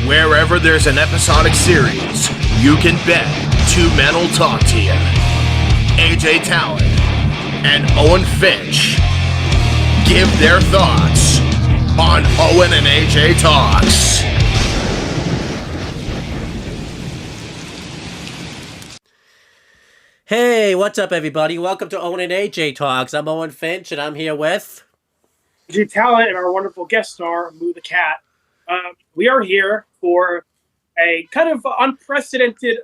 Wherever there's an episodic series, you can bet two men will talk to you. AJ Talon and Owen Finch give their thoughts on Owen and AJ Talks. Hey, what's up, everybody? Welcome to Owen and AJ Talks. I'm Owen Finch, and I'm here with AJ Talon and our wonderful guest star, Moo the Cat. We are here for a kind of unprecedented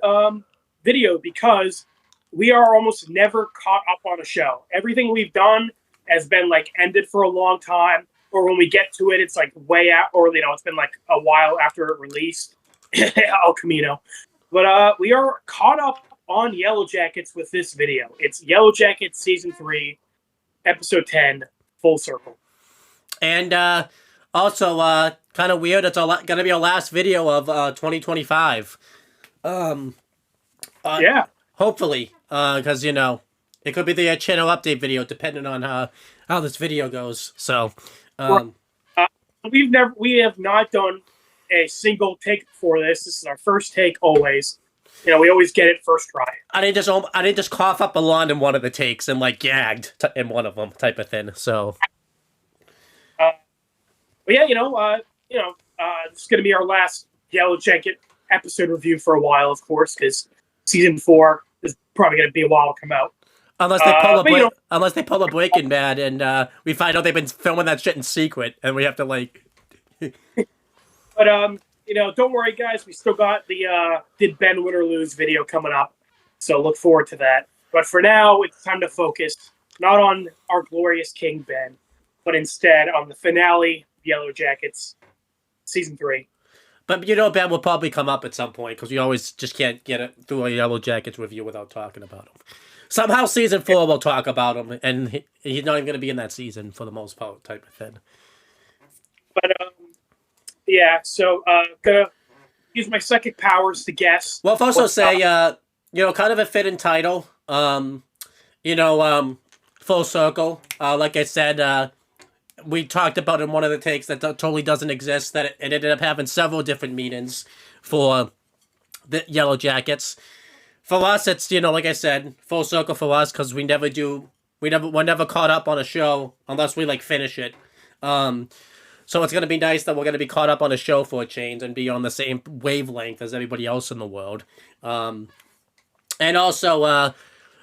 video because we are almost never caught up on a show. Everything we've done has been ended for a long time, or when we get to it, it's way out, or it's been a while after it released. El Camino. But we are caught up on YellowJackets with this video. It's YellowJackets Season 3, Episode 10, Full Circle. And also, kind of weird, it's going to be our last video of 2025. Yeah. Hopefully, because, it could be the channel update video, depending on how this video goes. So, we have not done a single take before this. This is our first take always. We always get it first try. I didn't just cough up a lawn in one of the takes and gagged in one of them, type of thing. So, but yeah, it's going to be our last YellowJacket episode review for a while, of course, because season 4 is probably going to be a while to come out. Unless they pull a Breaking Bad and we find out they've been filming that shit in secret, and we have to But don't worry, guys. We still got the Did Ben Win or Lose video coming up, so look forward to that. But for now, it's time to focus not on our glorious King Ben, but instead on the finale, YellowJackets, Season 3. But Ben will probably come up at some point, because we always just can't get it through a YellowJackets review without talking about him. Somehow Season 4 will talk about him, and he's not even going to be in that season for the most part, type of thing. But, yeah, so, gonna use my psychic powers to guess. Well, I'll also say, kind of a fitting title, Full Circle. Like I said, we talked about in one of the takes that totally doesn't exist, that it ended up having several different meanings for the YellowJackets. For us, it's, like I said, full circle for us, because we're never caught up on a show unless we finish it. So it's going to be nice that we're going to be caught up on a show for a change and be on the same wavelength as everybody else in the world. And also,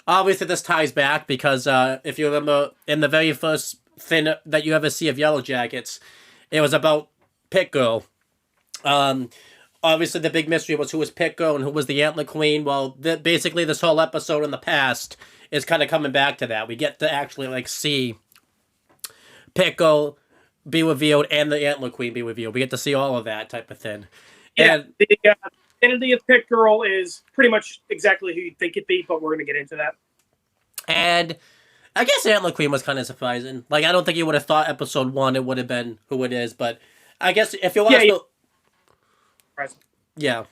obviously this ties back because if you remember in the very first thing that you ever see of YellowJackets, it was about Pit Girl. Obviously the big mystery was who was Pit Girl and who was the Antler Queen. Well, basically this whole episode in the past is kind of coming back to that. We get to actually see Pit Girl be revealed and the Antler Queen be revealed. We get to see all of that type of thing. Yeah, and the identity of Pit Girl is pretty much exactly who you'd think it'd be, but we're going to get into that. And I guess Antler Queen was kind of surprising. I don't think you would have thought episode 1 it would have been who it is, but I guess if you watch Yeah.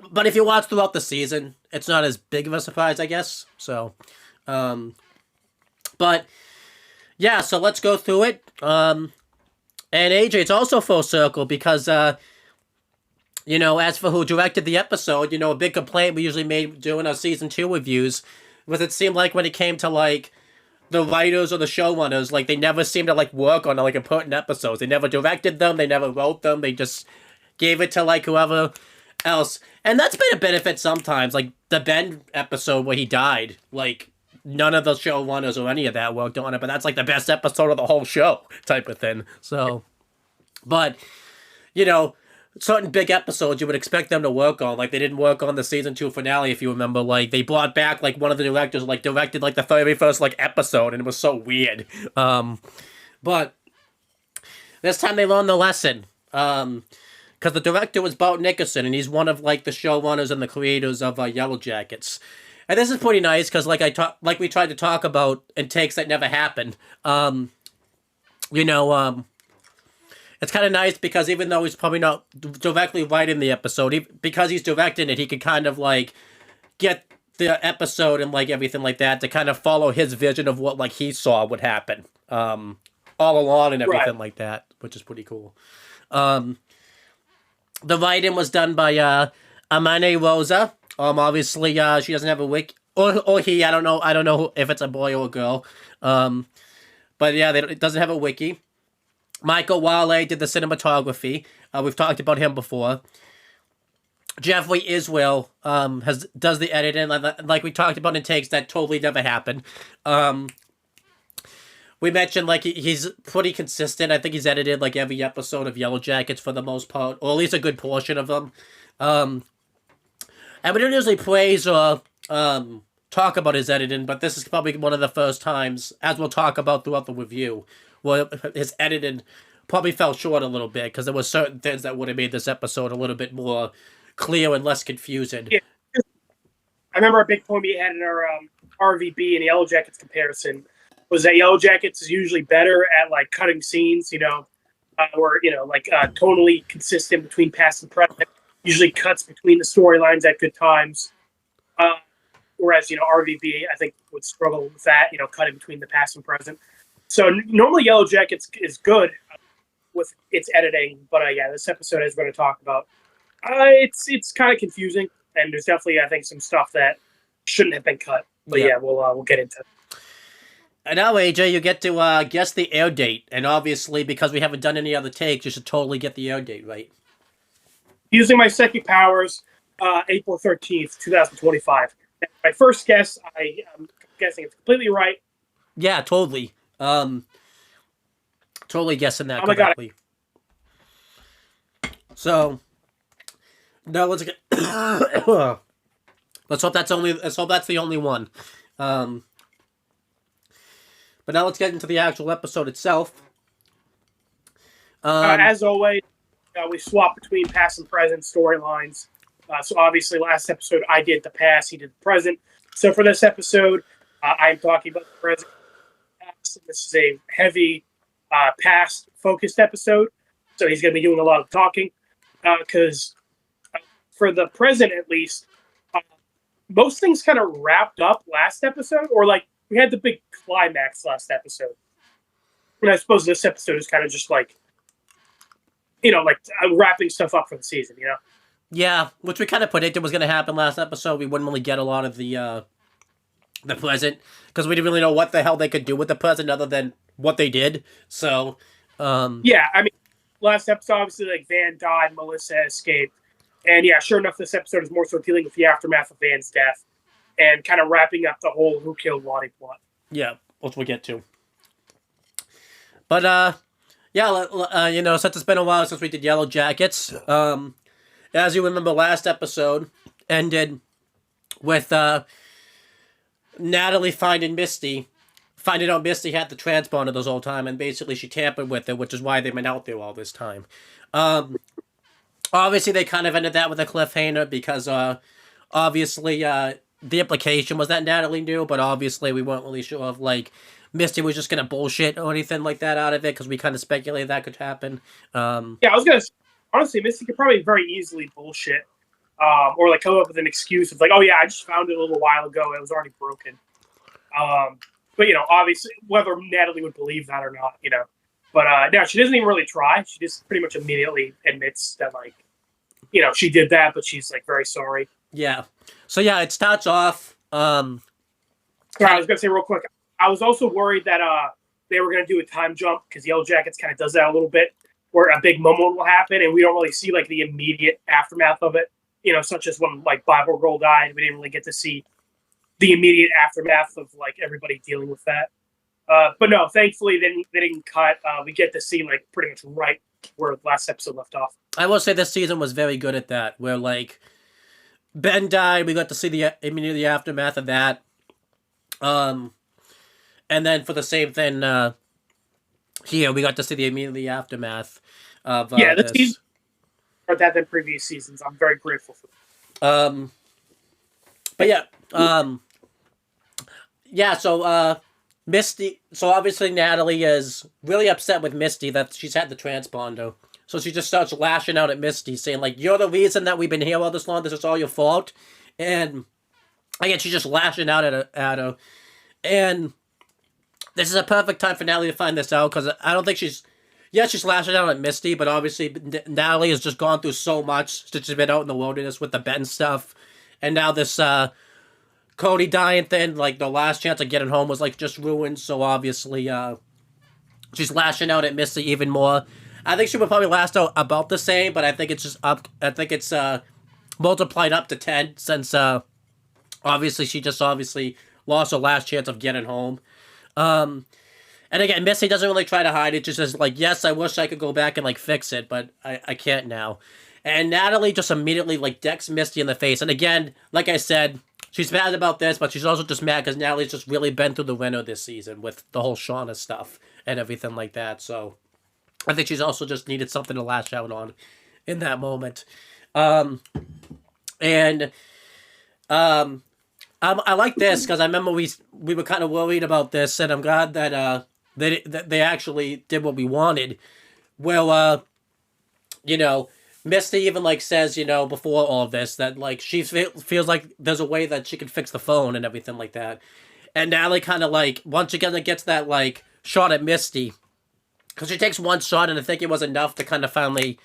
But if you watch throughout the season, it's not as big of a surprise, I guess. So, but yeah, so let's go through it. And AJ, it's also full circle because, as for who directed the episode, a big complaint we usually made doing our season 2 reviews was it seemed like when it came to the writers or the showrunners, they never seemed to work on important episodes. They never directed them, they never wrote them, they just gave it to whoever else. And that's been a benefit sometimes. The Ben episode where he died, none of the showrunners or any of that worked on it, but that's the best episode of the whole show type of thing. So, but, certain big episodes you would expect them to work on. They didn't work on the season 2 finale, if you remember. They brought back, one of the directors, directed, the very first, episode, and it was so weird. But this time they learned the lesson. Because the director was Bob Nickerson, and he's one of, the showrunners and the creators of YellowJackets. And this is pretty nice, because we tried to talk about in takes that never happened, it's kind of nice because even though he's probably not directly writing the episode, because he's directing it, he could kind of, get the episode and, everything like that to kind of follow his vision of what, he saw would happen, all along and everything like that, which is pretty cool. The writing was done by Amane Rosa. Obviously, she doesn't have a wiki, or he. I don't know. I don't know if it's a boy or a girl. But yeah, it doesn't have a wiki. Michael Wale did the cinematography. We've talked about him before. Jeffrey Iswell does the editing, like we talked about in takes that totally never happened. We mentioned like he's pretty consistent. I think he's edited like every episode of YellowJackets for the most part, or at least a good portion of them. And we don't usually praise or talk about his editing, but this is probably one of the first times, as we'll talk about throughout the review, where his editing probably fell short a little bit because there were certain things that would have made this episode a little bit more clear and less confusing. Yeah. I remember a big point we had in our RVB and YellowJackets comparison was that YellowJackets is usually better at like cutting scenes, or tonally consistent between past and present. Usually cuts between the storylines at good times. Whereas RVB I think would struggle with that, cutting between the past and present. So normally YellowJackets is good with its editing, but yeah, this episode as we're going to talk about, it's kind of confusing, and there's definitely I think some stuff that shouldn't have been cut. But yeah, we'll get into it. And now, AJ, you get to guess the air date, and obviously because we haven't done any other takes, you should totally get the air date right. Using my psychic powers, April 13th, 2025. My first guess, I am guessing it's completely right. Yeah, totally. Totally guessing that correctly. So, now let's get. Let's hope that's the only one. But now let's get into the actual episode itself. As always, we swap between past and present storylines. So obviously, last episode I did the past, he did the present. So for this episode, I'm talking about the present. This is a heavy past-focused episode, so he's going to be doing a lot of talking. Because for the present, at least, most things kind of wrapped up last episode, or like we had the big climax last episode. And I suppose this episode is kind of just like, wrapping stuff up for the season, Yeah, which we kind of predicted was going to happen last episode. We wouldn't really get a lot of the present, because we didn't really know what the hell they could do with the present other than what they did. So, yeah, I mean, last episode, obviously, like, Van died, Melissa escaped. And yeah, sure enough, this episode is more so dealing with the aftermath of Van's death and kind of wrapping up the whole who killed Lottie plot. Yeah, which we'll get to. But, yeah, since it's been a while since we did YellowJackets, as you remember, last episode ended with Natalie finding out Misty had the transponder this whole time, and basically she tampered with it, which is why they've been out there all this time. Obviously, they kind of ended that with a cliffhanger because, obviously, the implication was that Natalie knew, but obviously we weren't really sure if, like, Misty was just going to bullshit or anything like that out of it, because we kind of speculated that could happen. Yeah, I was going to... Honestly, Misty could probably very easily bullshit, or like come up with an excuse of like, "Oh yeah, I just found it a little while ago. It was already broken." But obviously, whether Natalie would believe that or not, But no, she doesn't even really try. She just pretty much immediately admits that, like, she did that, but she's like very sorry. Yeah. So yeah, it starts off. I was gonna say real quick. I was also worried that they were gonna do a time jump because YellowJackets kind of does that a little bit, where a big moment will happen and we don't really see like the immediate aftermath of it. Such as when like Bible Girl died, we didn't really get to see the immediate aftermath of like everybody dealing with that. But no, thankfully they didn't cut. We get to see like pretty much right where the last episode left off. I will say this season was very good at that, where like Ben died, we got to see the immediately aftermath of that. And then for the same thing here, we got to see the immediately aftermath of this season or that than previous seasons. I'm very grateful for that. But yeah, so Misty, so obviously Natalie is really upset with Misty that she's had the transponder. So she just starts lashing out at Misty, saying, like, you're the reason that we've been here all this long, this is all your fault. And again, she's just lashing out at her. And this is a perfect time for Natalie to find this out, because I don't think she's Yeah, she's lashing out at Misty, but obviously Natalie has just gone through so much since she's been out in the wilderness with the Ben stuff, and now this Cody dying thing, like the last chance of getting home was like just ruined. So obviously, she's lashing out at Misty even more. I think she would probably last out about the same, but I think it's just up. I think it's multiplied up to 10 since obviously she just obviously lost her last chance of getting home. And again, Misty doesn't really try to hide it. Just says like, yes, I wish I could go back and like fix it, but I can't now. And Natalie just immediately like decks Misty in the face. And again, like I said, she's mad about this, but she's also just mad because Natalie's just really been through the winter this season with the whole Shauna stuff and everything like that. So I think she's also just needed something to lash out on in that moment. I like this because I remember we were kind of worried about this, and I'm glad that they actually did what we wanted. Well, Misty even like says, before all of this that like she feels like there's a way that she can fix the phone and everything like that. And Natalie kind of like once again gets that like shot at Misty because she takes one shot and I think it was enough to kind of finally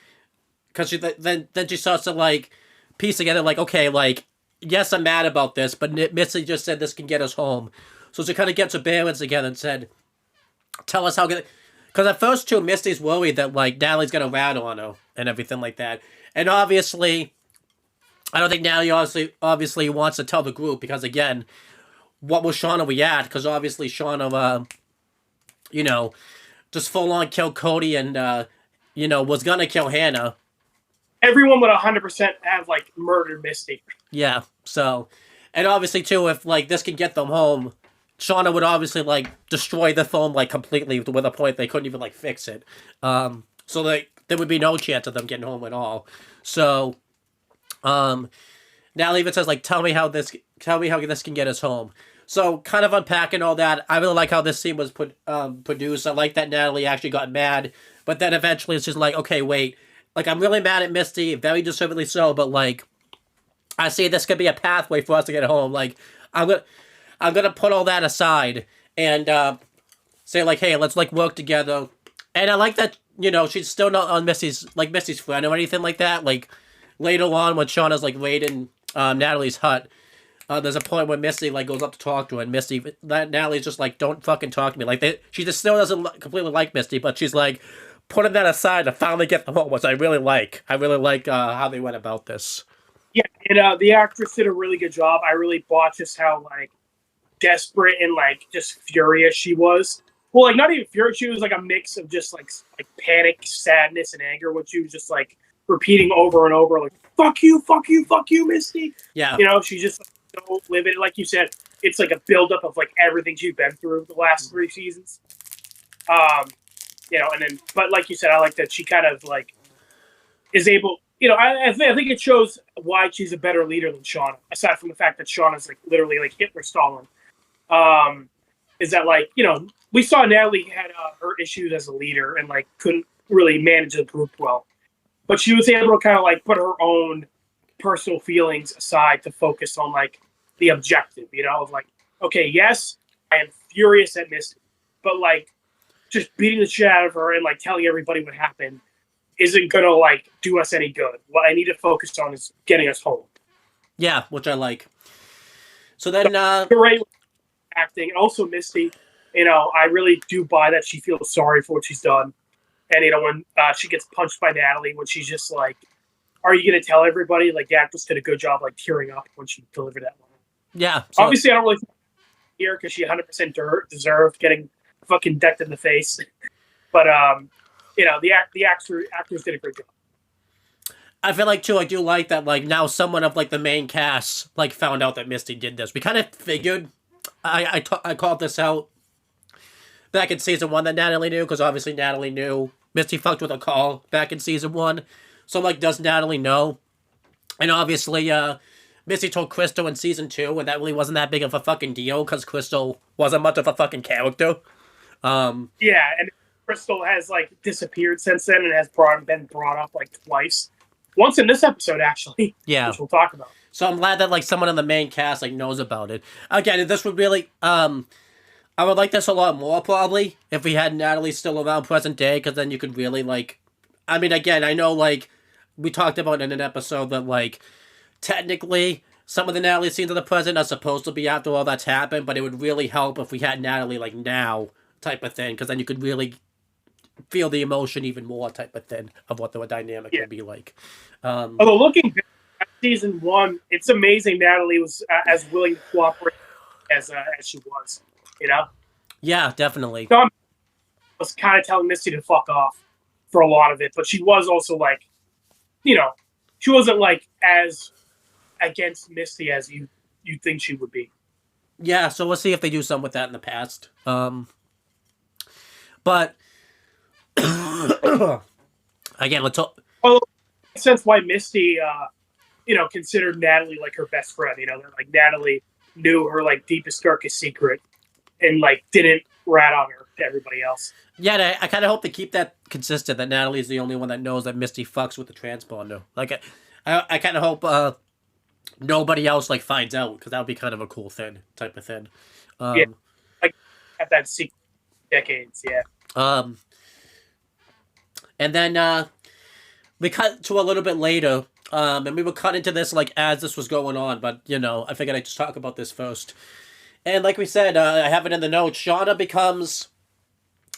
because she then she starts to like piece together like okay like yes I'm mad about this but Misty just said this can get us home, so she kind of gets her bearings together and said, tell us how good. Because at first, too, Misty's worried that, like, Natalie's going to rat on her and everything like that. And obviously, I don't think Natalie obviously wants to tell the group because, again, what will Shauna react? Because obviously Shauna, just full-on killed Cody and, was going to kill Hannah. Everyone would 100% have, like, murdered Misty. Yeah, so. And obviously, too, if, like, this can get them home, Shauna would obviously, like, destroy the phone, like, completely to the point they couldn't even, like, fix it. So, like, there would be no chance of them getting home at all. So, Natalie even says, like, tell me how this can get us home. So, kind of unpacking all that, I really like how this scene was produced. I like that Natalie actually got mad, but then eventually it's just like, okay, wait. Like, I'm really mad at Misty, very deservedly so, but, like, I see this could be a pathway for us to get home. Like, I'm gonna put all that aside and say like, hey, let's like work together. And I like that, she's still not on Misty's friend or anything like that. Like later on when Shauna's like raiding Natalie's hut, there's a point where Misty like goes up to talk to her, and Natalie's just like, don't fucking talk to me. Like she just still doesn't completely like Misty, but she's like putting that aside to finally get them home, which I really like. I really like how they went about this. Yeah, and the actress did a really good job. I really bought just how like desperate and like just furious she was. Well, like not even furious. She was like a mix of just like panic, sadness, and anger, which she was just like repeating over and over, like "fuck you, fuck you, fuck you, Misty." Yeah, she's just like, so livid. Like you said, it's like a buildup of like everything she's been through the last 3 seasons. And then, but like you said, I like that she kind of like is able. I think it shows why she's a better leader than Shauna. Aside from the fact that Shauna's like literally like Hitler Stalin. Is that like we saw Natalie had her issues as a leader and like couldn't really manage the group well, but she was able to kind of like put her own personal feelings aside to focus on like the objective, of like, okay, yes, I am furious at Misty, but like just beating the shit out of her and like telling everybody what happened isn't gonna like do us any good. What I need to focus on is getting us home. Yeah, which I like. So then, great acting, and also Misty. I really do buy that she feels sorry for what she's done, and when she gets punched by Natalie, when she's just like, "Are you gonna tell everybody?" Like the actress did a good job, like tearing up when she delivered that line. Yeah. So, obviously, I don't really here because she 100% deserved getting fucking decked in the face, but the actors did a great job. I feel like too, I do like that like now someone of like the main cast like found out that Misty did this. We kind of figured I called this out back in season 1 that Natalie knew, because obviously Natalie knew Misty fucked with a call back in season 1. So I'm like, does Natalie know? And obviously Misty told Crystal in season 2, and that really wasn't that big of a fucking deal because Crystal wasn't much of a fucking character. Yeah, and Crystal has like disappeared since then and has been brought up like twice. Once in this episode, actually. Yeah. Which we'll talk about. So I'm glad that like someone in the main cast like knows about it. Again, this would really I'm I would like this a lot more, probably, if we had Natalie still around present day, because then you could really, like... I mean, again, I know, like, we talked about in an episode that, like, technically, some of the Natalie scenes of the present are supposed to be after all that's happened, but it would really help if we had Natalie, like, now type of thing, because then you could really feel the emotion even more type of thing of what the dynamic would be like. Although looking back at season 1, it's amazing Natalie was as willing to cooperate as she was, you know? Yeah, definitely. Tom was kind of telling Misty to fuck off for a lot of it, but she was also like, you know, she wasn't like as against Misty as you think she would be. Yeah, so we'll see if they do something with that in the past. But again, let's talk. Well, it makes sense why Misty, you know, considered Natalie like her best friend. You know, that like Natalie knew her like deepest, darkest secret, and like didn't rat on her to everybody else. Yeah, I kind of hope they keep that consistent. That Natalie's the only one that knows that Misty fucks with the transponder. Like, I kind of hope nobody else like finds out, because that would be kind of a cool thing, type of thing. Yeah, like at that secret decades. Yeah. And then we cut to a little bit later, and we would cut into this like as this was going on, but you know, I figured I'd just talk about this first. And like we said, I have it in the notes, Shauna becomes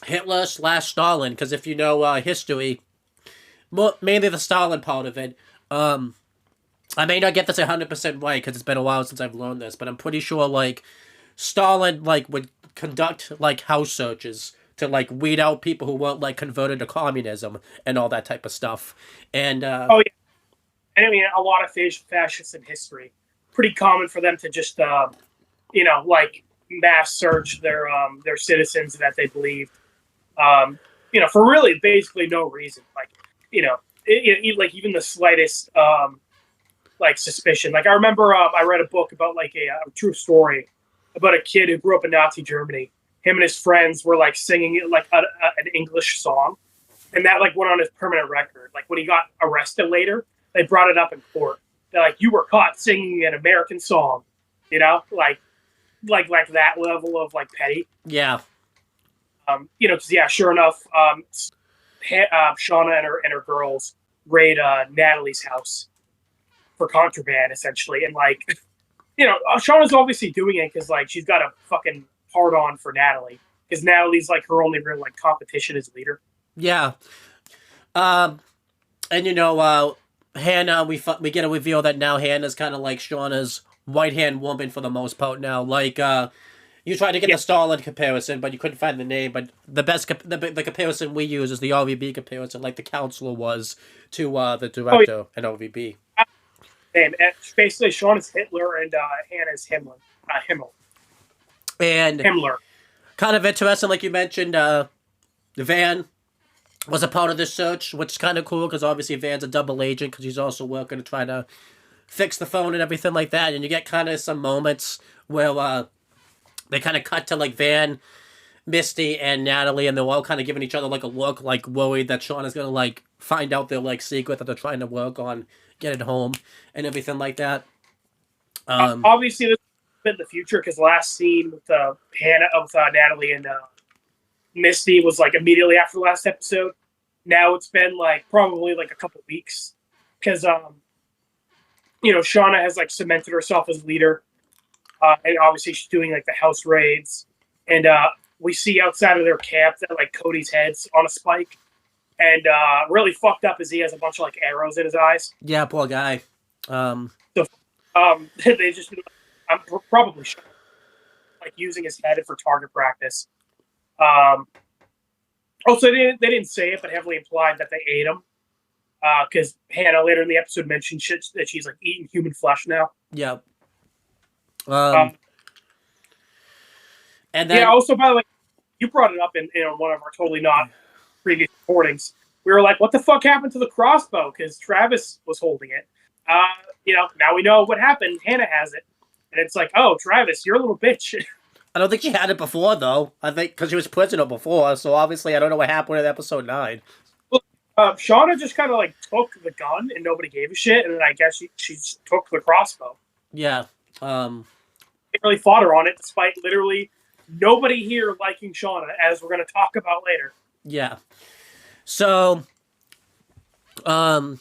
Hitler/Stalin, because if you know history, mainly the Stalin part of it, I may not get this 100% right, because it's been a while since I've learned this, but I'm pretty sure, like, Stalin, like, would conduct, like, house searches to, like, weed out people who weren't, like, converted to communism and all that type of stuff. And, oh, yeah. And I mean, a lot of fascists in history, pretty common for them to just, you know, like, mass search their citizens that they believed, you know, for really basically no reason. Like, you know, like, even the slightest, like, suspicion. Like, I remember I read a book about, like, a true story about a kid who grew up in Nazi Germany. Him and his friends were, like, singing, like, an English song. And that, like, went on his permanent record. Like, when he got arrested later, they brought it up in court. They're like, you were caught singing an American song. You know? Like that level of, like, petty. Yeah. You know, because, yeah, sure enough, Shauna and her girls raid Natalie's house for contraband, essentially. And, like, you know, Shauna's obviously doing it because, like, she's got a fucking hard on for Natalie. Because Natalie's, like, her only real, like, competition as leader. Yeah. And, you know, Hannah, we get a reveal that now Hannah's kind of like Shauna's right-hand woman for the most part now. Like, you tried to get the Stalin comparison, but you couldn't find the name. But the best, the comparison we use is the RVB comparison, like the counselor was to the director at RVB. And basically, Shauna's Hitler and Hannah's Himmler. And Himmler. Kind of interesting, like you mentioned, Van was a part of this search, which is kind of cool, because obviously Van's a double agent, because he's also working to try to fix the phone and everything like that. And you get kind of some moments where they kind of cut to, like, Van, Misty, and Natalie, and they're all kind of giving each other, like, a look, like, worried that Sean is going to, like, find out their, like, secret that they're trying to work on, get it home, and everything like that. Obviously, this is a bit in the future, because last scene with Natalie and Misty was, like, immediately after the last episode. Now it's been, like, probably, like, a couple weeks, because, you know, Shauna has, like, cemented herself as leader, and obviously she's doing, like, the house raids, and we see outside of their camp that, like, Cody's head's on a spike, and really fucked up is he has a bunch of, like, arrows in his eyes. Yeah, poor guy. So, they just, I'm probably sure, like, using his head for target practice. Also, they didn't say it, but heavily implied that they ate him. Because Hannah later in the episode mentioned that she's, like, eating human flesh now. Yeah. And then, yeah, also, by the way, you brought it up in one of our totally not previous recordings. We were like, what the fuck happened to the crossbow? Because Travis was holding it. You know, now we know what happened. Hannah has it. And it's like, oh, Travis, you're a little bitch. I don't think she had it before, though. I think because she was prisoner before, so obviously I don't know what happened in episode 9. Shauna just kind of, like, took the gun and nobody gave a shit, and then I guess she took the crossbow. Yeah. They really fought her on it, despite literally nobody here liking Shauna, as we're going to talk about later. Yeah. So, doing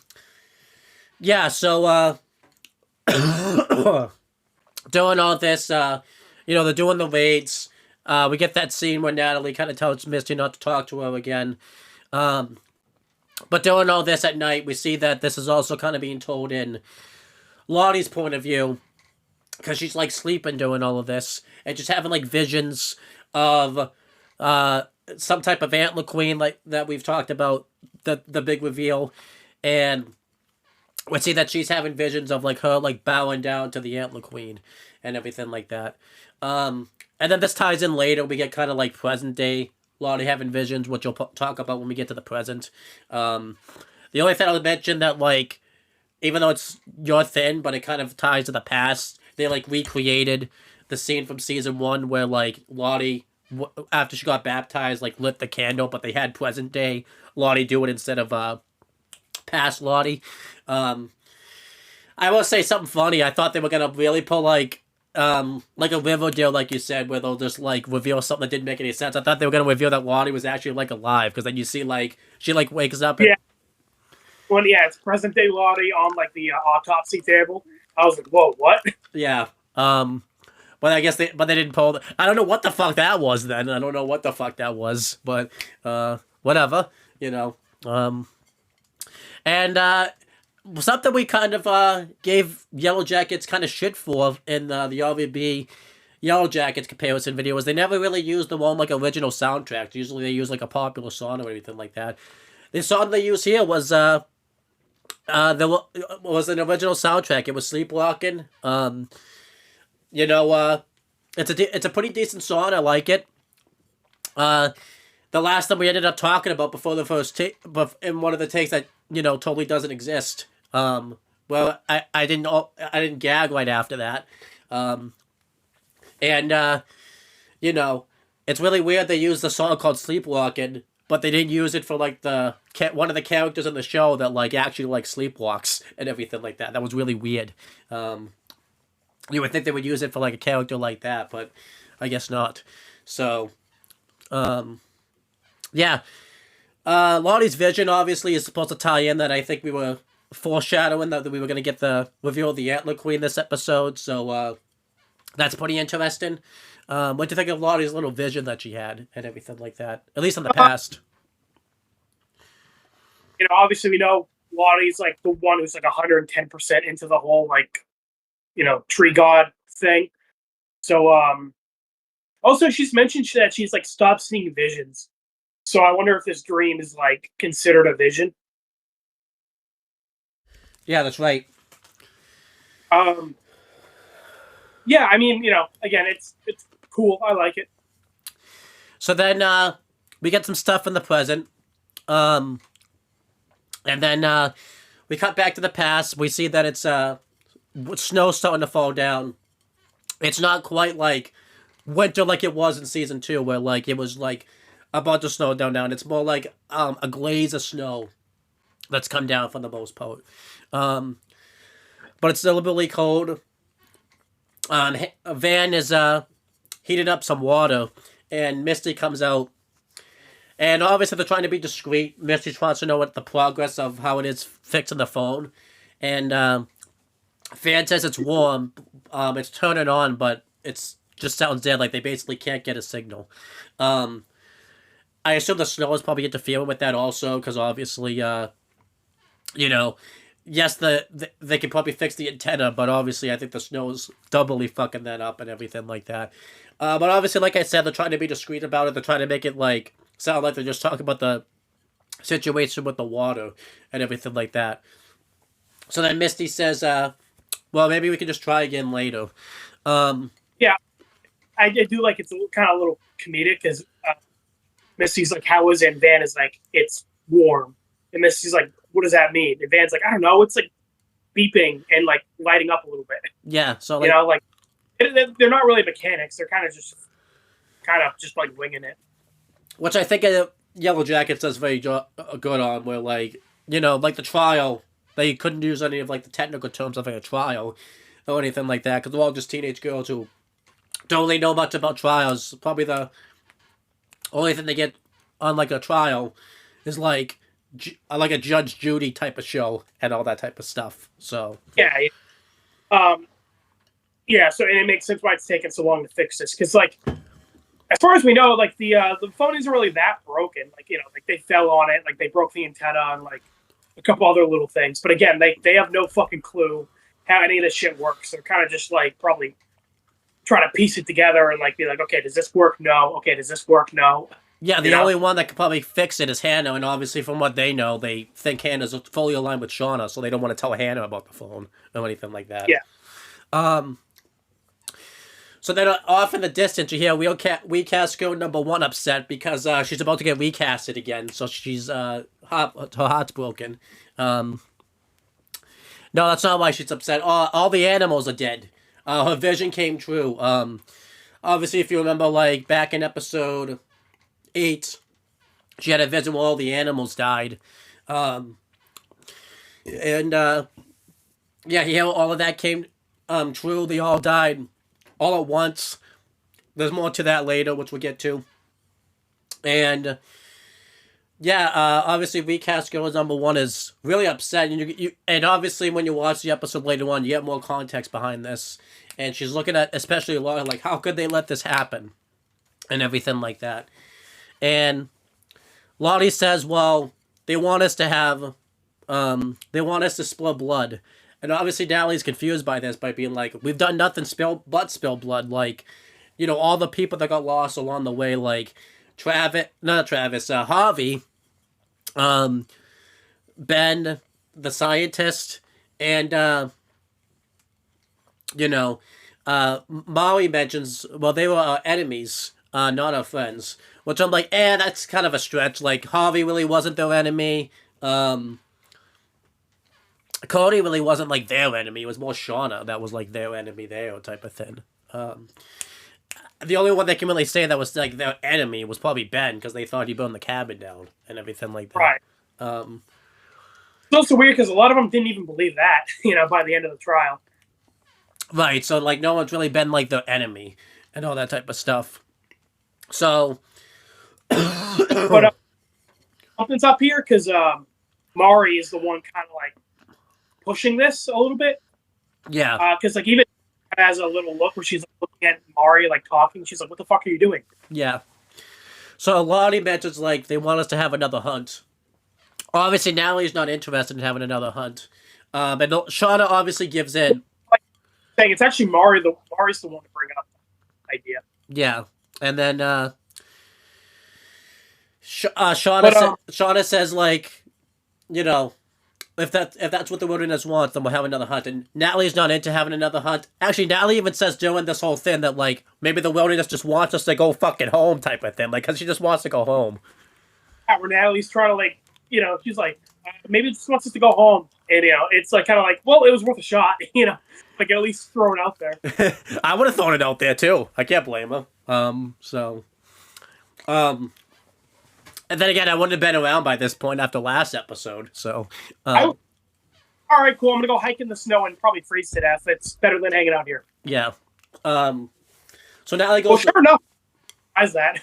all this, they're doing the raids. We get that scene where Natalie kind of tells Misty not to talk to her again. But doing all this at night, we see that this is also kind of being told in Lottie's point of view, because she's like sleeping doing all of this and just having like visions of some type of antler queen like that we've talked about, the big reveal, and we see that she's having visions of like her like bowing down to the antler queen and everything like that. And then this ties in later. We get kind of like present day Lottie having visions, which we'll talk about when we get to the present. The only thing I'll mention that, like, even though it's your thing, but it kind of ties to the past, they like recreated the scene from season 1 where like Lottie, after she got baptized, like lit the candle, but they had present day Lottie do it instead of past Lottie. I will say something funny. I thought they were gonna really pull like a Riverdale, like you said, where they'll just like reveal something that didn't make any sense. I thought they were gonna reveal that Lottie was actually like alive, because then you see like she like wakes up. And... Yeah. Well, yeah, it's present day Lottie on like the autopsy table. I was like, whoa, what? Yeah. But I guess they didn't pull. I don't know what the fuck that was then. I don't know what the fuck that was, but whatever, And something we kind of gave YellowJackets kind of shit for in the RVB YellowJackets comparison video was they never really used the one like original soundtrack. Usually they use like a popular song or anything like that. The song they used here was there was an original soundtrack. It was Sleepwalking. It's a pretty decent song. I like it. The last time we ended up talking about before the first take, but in one of the takes that totally doesn't exist. Well, I didn't gag right after that. It's really weird they used the song called Sleepwalking, but they didn't use it for like one of the characters in the show that like actually like sleepwalks and everything like that. That was really weird. You would think they would use it for like a character like that, but I guess not. So, Lottie's vision obviously is supposed to tie in that I think we were foreshadowing that we were going to get the reveal of the Antler Queen this episode. So that's pretty interesting. What do you think of Lottie's little vision that she had and everything like that? At least in the past. Obviously we know Lottie's like the one who's like 110% into the whole like, tree god thing. So also she's mentioned that she's like stopped seeing visions. So I wonder if this dream is like considered a vision. Yeah, that's right. Yeah, I mean, again, it's cool. I like it. So then we get some stuff in the present. And then we cut back to the past. We see that it's snow starting to fall down. It's not quite like winter like it was in season 2, where like it was like about to snow down. It's more like a glaze of snow that's come down for the most part. But it's still really cold. Van is heating up some water, and Misty comes out. And obviously they're trying to be discreet. Misty wants to know what the progress of how it is fixing the phone. And Van says it's warm. It's turning on, but it's just sounds dead. Like they basically can't get a signal. I assume the snow is probably interfering with that also, because obviously, yes, they can probably fix the antenna, but obviously I think the snow is doubly fucking that up and everything like that. But obviously, like I said, they're trying to be discreet about it. They're trying to make it like sound like they're just talking about the situation with the water and everything like that. So then Misty says, well, maybe we can just try again later. Yeah, I do like it's kind of a little comedic, because Misty's like, how is it? And Van is like, it's warm. And Misty's like, what does that mean? And Van's like, I don't know. It's like beeping and like lighting up a little bit. Yeah. So like, they're not really mechanics. They're kind of just like winging it. Which I think YellowJackets does very good on, where like, like the trial, they couldn't use any of like the technical terms of like a trial or anything like that, because they're all just teenage girls who don't really know much about trials. Probably the only thing they get on like a trial is like a Judge Judy type of show and all that type of stuff. So yeah, yeah. So and it makes sense why it's taken so long to fix this because like. As far as we know, like the phone isn't really that broken. Like like they fell on it, like they broke the antenna and like a couple other little things. But again, they have no fucking clue how any of this shit works. They're kind of just like probably trying to piece it together and like be like, okay, does this work? No. Okay, does this work? No. Yeah, the only one that could probably fix it is Hannah, and obviously from what they know, they think Hannah's fully aligned with Shauna, so they don't want to tell Hannah about the phone or anything like that. Yeah. So then off in the distance, you hear WeCast girl number 1 upset because she's about to get recasted again. So she's her heart's broken. No, that's not why she's upset. All the animals are dead. Her vision came true. Obviously, if you remember, like back in episode 8, she had a vision where all the animals died. Yeah, all of that came true. They all died. All at once. There's more to that later, which we'll get to. And yeah, obviously Recast Girl number 1 is really upset, and and obviously when you watch the episode later on, you get more context behind this. And she's looking at, especially Laura, like how could they let this happen, and everything like that. And Lottie says, well, they want us to spill blood. And obviously Natalie's confused by this, by being like, we've done nothing but spill blood. Like, all the people that got lost along the way, like Harvey, Ben, the scientist, and, Molly mentions, well, they were enemies, not our friends. Which I'm like, that's kind of a stretch. Like, Harvey really wasn't their enemy. Cody really wasn't like their enemy. It was more Shauna that was like their enemy there type of thing. The only one they can really say that was like their enemy was probably Ben, because they thought he burned the cabin down and everything like that. Right. It's also weird because a lot of them didn't even believe that, by the end of the trial. Right, so like no one's really been like their enemy and all that type of stuff. So but something's up here because Mari is the one kind of like pushing this a little bit. Yeah. Because like even has a little look where she's like, looking at Mari like talking. She's like, "What the fuck are you doing?" Yeah. So Lottie mentions like they want us to have another hunt. Obviously, Natalie's not interested in having another hunt. And Shauna obviously gives in. Saying it's actually Mari's the one to bring up the idea. Yeah, and then Shauna says like, if that's what the wilderness wants, then we'll have another hunt. And Natalie's not into having another hunt. Actually, Natalie even says during this whole thing that like maybe the wilderness just wants us to go fucking home type of thing, like because she just wants to go home. Yeah, where Natalie's trying to like, she's like, maybe it just wants us to go home, and it's like kind of like, well, it was worth a shot, like at least throw it out there. I would have thrown it out there too. I can't blame her. And then again, I wouldn't have been around by this point after last episode. So, all right, cool. I'm gonna go hike in the snow and probably freeze to death. It's better than hanging out here. Yeah. So Natalie goes. Well, sure enough, as that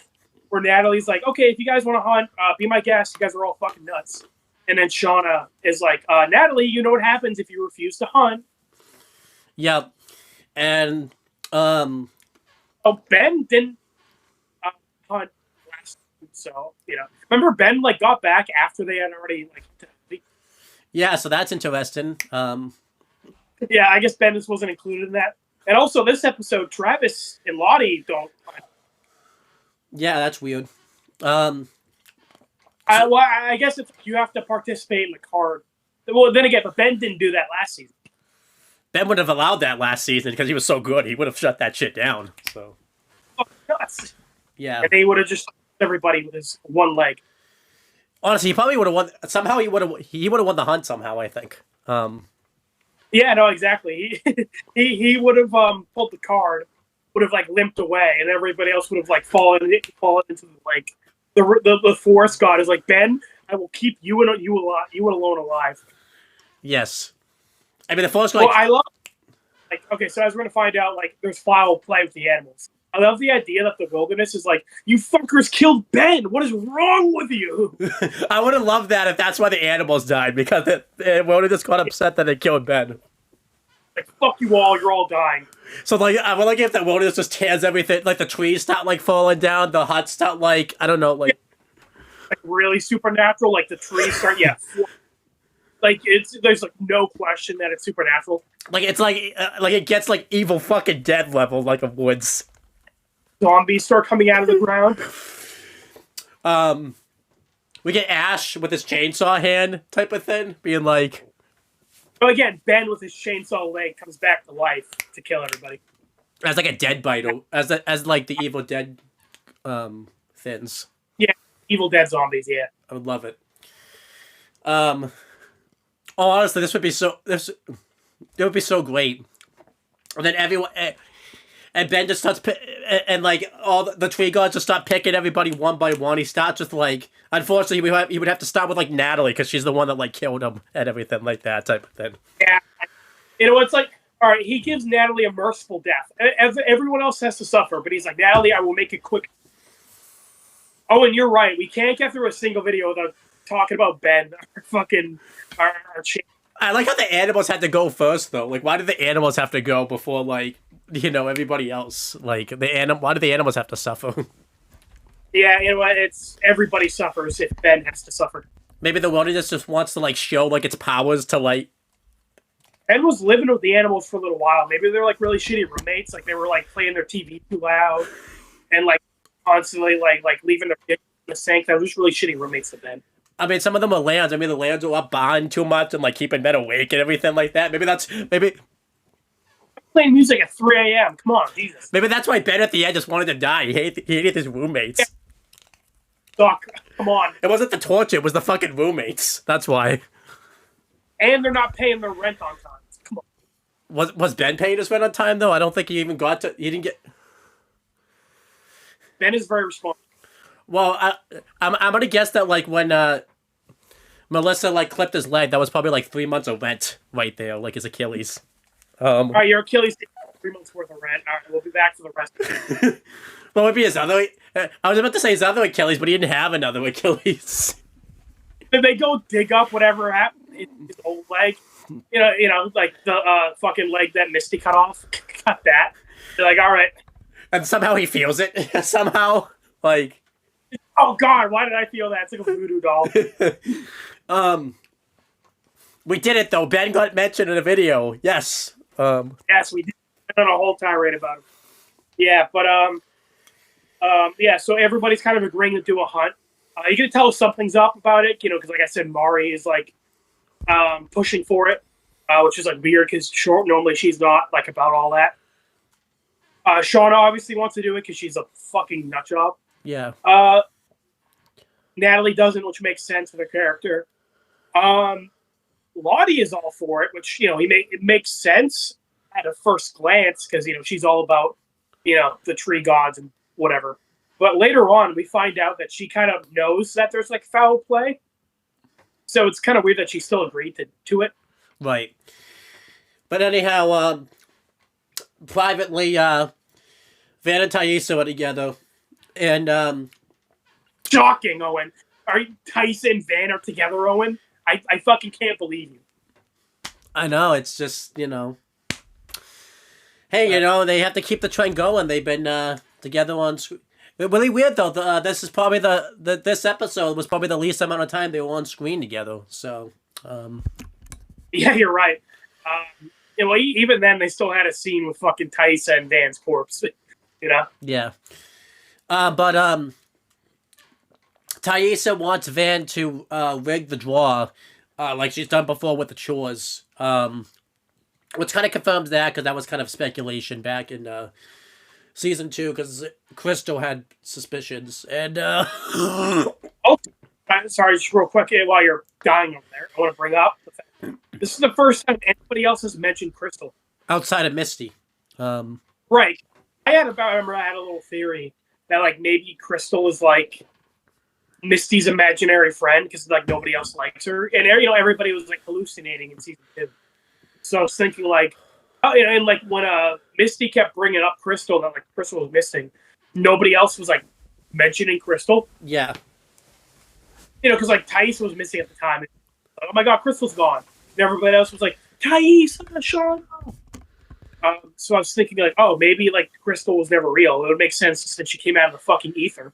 where Natalie's like, okay, if you guys want to hunt, be my guest. You guys are all fucking nuts. And then Shauna is like, Natalie, you know what happens if you refuse to hunt. Yep. And Ben didn't hunt last week, so remember Ben like got back after they had already like. Yeah, so that's interesting. Yeah, I guess Ben just wasn't included in that. And also this episode, Travis and Lottie don't hunt. Yeah, that's weird. I guess if you have to participate in the card. Well, then again, but Ben didn't do that last season. Ben would have allowed that last season because he was so good. He would have shut that shit down. So. Oh, nuts. Yeah. And he would have just everybody with his one leg. Honestly, he probably would have won. Somehow he would have won the hunt. Somehow, I think. Yeah. No. Exactly. He would have pulled the card, would have like limped away, and everybody else would have like fallen into like the forest god is like, Ben, I will keep you alone alive. Yes. I mean, the forest god. Well, I love. Like, okay, so as we're gonna find out, like, there's foul play with the animals. I love the idea that the wilderness is like, you fuckers killed Ben. What is wrong with you? I would have loved that if that's why the animals died, because it would have just got upset that they killed Ben. Like, fuck you all, you're all dying. So, like, I would like if the wilderness just tears everything, like the trees start, like, falling down, the huts start, like, I don't know, like... Like, really supernatural, like, the trees start, like, there's, like, no question that it's supernatural. Like, it's like it gets, like, Evil fucking Dead level, like, of woods. Zombies start coming out of the ground. We get Ash with his chainsaw hand type of thing, being like... But again, Ben with his chainsaw leg comes back to life to kill everybody. As like a dead bite, as like the Evil Dead thins. Yeah, Evil Dead zombies, yeah. I would love it. Honestly, it would be so great. And then everyone... And Ben just starts, and like all the tree gods just start picking everybody one by one. He starts with like, unfortunately, he would have to start with like Natalie because she's the one that like killed him and everything like that type of thing. Yeah, you know, it's like, all right, he gives Natalie a merciful death. Everyone else has to suffer, but he's like, Natalie, I will make it quick. Oh, and you're right. We can't get through a single video without talking about Ben, our I like how the animals had to go first though. Like, why did the animals have to go before like? Everybody else, like why do the animals have to suffer? Yeah, you know what? It's everybody suffers if Ben has to suffer. Maybe the wilderness just wants to like show like its powers to like. Ben was living with the animals for a little while. Maybe they're like really shitty roommates. Like they were like playing their TV too loud and like constantly like leaving their dick in the sink. That was just really shitty roommates to Ben. I mean, some of them are lands. I mean, the lands are up behind too much and like keeping Ben awake and everything like that. Maybe. Playing music at 3 a.m. Come on, Jesus. Maybe that's why Ben at the end just wanted to die. He hated his roommates. Doc, come on. It wasn't the torture, it was the fucking roommates. That's why. And they're not paying their rent on time. Come on. Was Ben paying his rent on time, though? I don't think he even got to... He didn't get... Ben is very responsible. Well, I'm going to guess that, like, when Melissa, like, clipped his leg, that was probably, like, 3 months of rent right there, like, his Achilles. All right, your Achilles 3 months worth of rent. All right, we'll be back for the rest of it. What would be his other... I was about to say his other Achilles, but he didn't have another Achilles. Did they go dig up whatever happened in his old leg? You know, like the fucking leg that Misty cut off? Cut that. They're like, all right. And somehow he feels it. Somehow. Like... Oh, God, why did I feel that? It's like a voodoo doll. We did it, though. Ben got mentioned in a video. Yes. Yes, we did. On a whole tirade about it. Yeah, but yeah. So everybody's kind of agreeing to do a hunt. You can tell something's up about it, because like I said, Mari is like pushing for it, which is like weird because normally she's not like about all that. Shauna obviously wants to do it because she's a fucking nutjob. Yeah. Natalie doesn't, which makes sense for the character. Lottie is all for it, which it makes sense at a first glance because she's all about the tree gods and whatever. But later on, we find out that she kind of knows that there's like foul play, so it's kind of weird that she still agreed to it. Right. But anyhow, privately, Van and Thaisa are together, and shocking, Owen. Are Thaisa and Van are together, Owen? I fucking can't believe you. I know, it's just, Hey, they have to keep the trend going. They've been together on screen. Really weird, though. This is probably this episode was probably the least amount of time they were on screen together. So, yeah, you're right. Even then, they still had a scene with fucking Thaisa and Van's corpse. Yeah. But Thaisa wants Van to rig the draw, like she's done before with the chores. Which kind of confirms that, because that was kind of speculation back in season 2, because Crystal had suspicions. And oh, sorry, just real quick while you're dying over there, I want to bring up the fact this is the first time anybody else has mentioned Crystal outside of Misty. Right. I had a little theory that like maybe Crystal is like Misty's imaginary friend because like nobody else likes her, and everybody was like hallucinating in season 2. So I was thinking like Oh, and like when Misty kept bringing up Crystal, that like Crystal was missing, nobody else was like mentioning Crystal. Yeah. Because like Thais was missing at the time. Oh my God, Crystal's gone. And everybody else was like, Thais, Sean. So I was thinking like, oh, maybe like Crystal was never real. It would make sense since she came out of the fucking ether.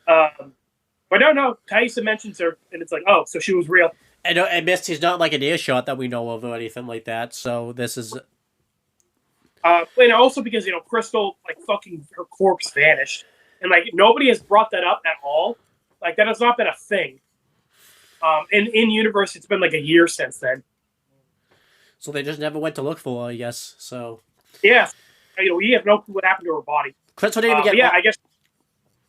But no, Thais mentions her, and it's like, oh, so she was real. And Misty's not like an earshot that we know of or anything like that. So this is. And also because Crystal, like, fucking her corpse vanished, and like nobody has brought that up at all. Like that has not been a thing. In universe, it's been like a year since then. So they just never went to look for her, I guess. So yeah, we have no clue what happened to her body. Crystal didn't even get. I guess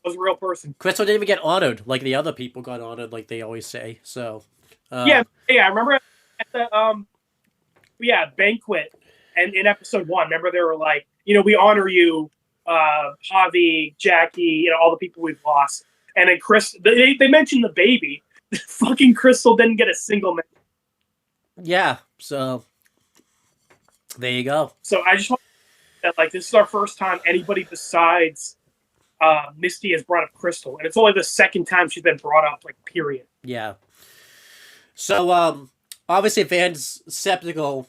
was a real person. Crystal didn't even get honored like the other people got honored, like they always say. So yeah. I remember at the banquet, and in episode 1, remember they were like, we honor you, Javi, Jackie, all the people we've lost, and then they mentioned the baby. Fucking Crystal didn't get a single mention. Yeah, so there you go. So I just want to say that this is our first time anybody besides Misty has brought up Crystal, and it's only the second time she's been brought up, period. Yeah. So obviously Van's skeptical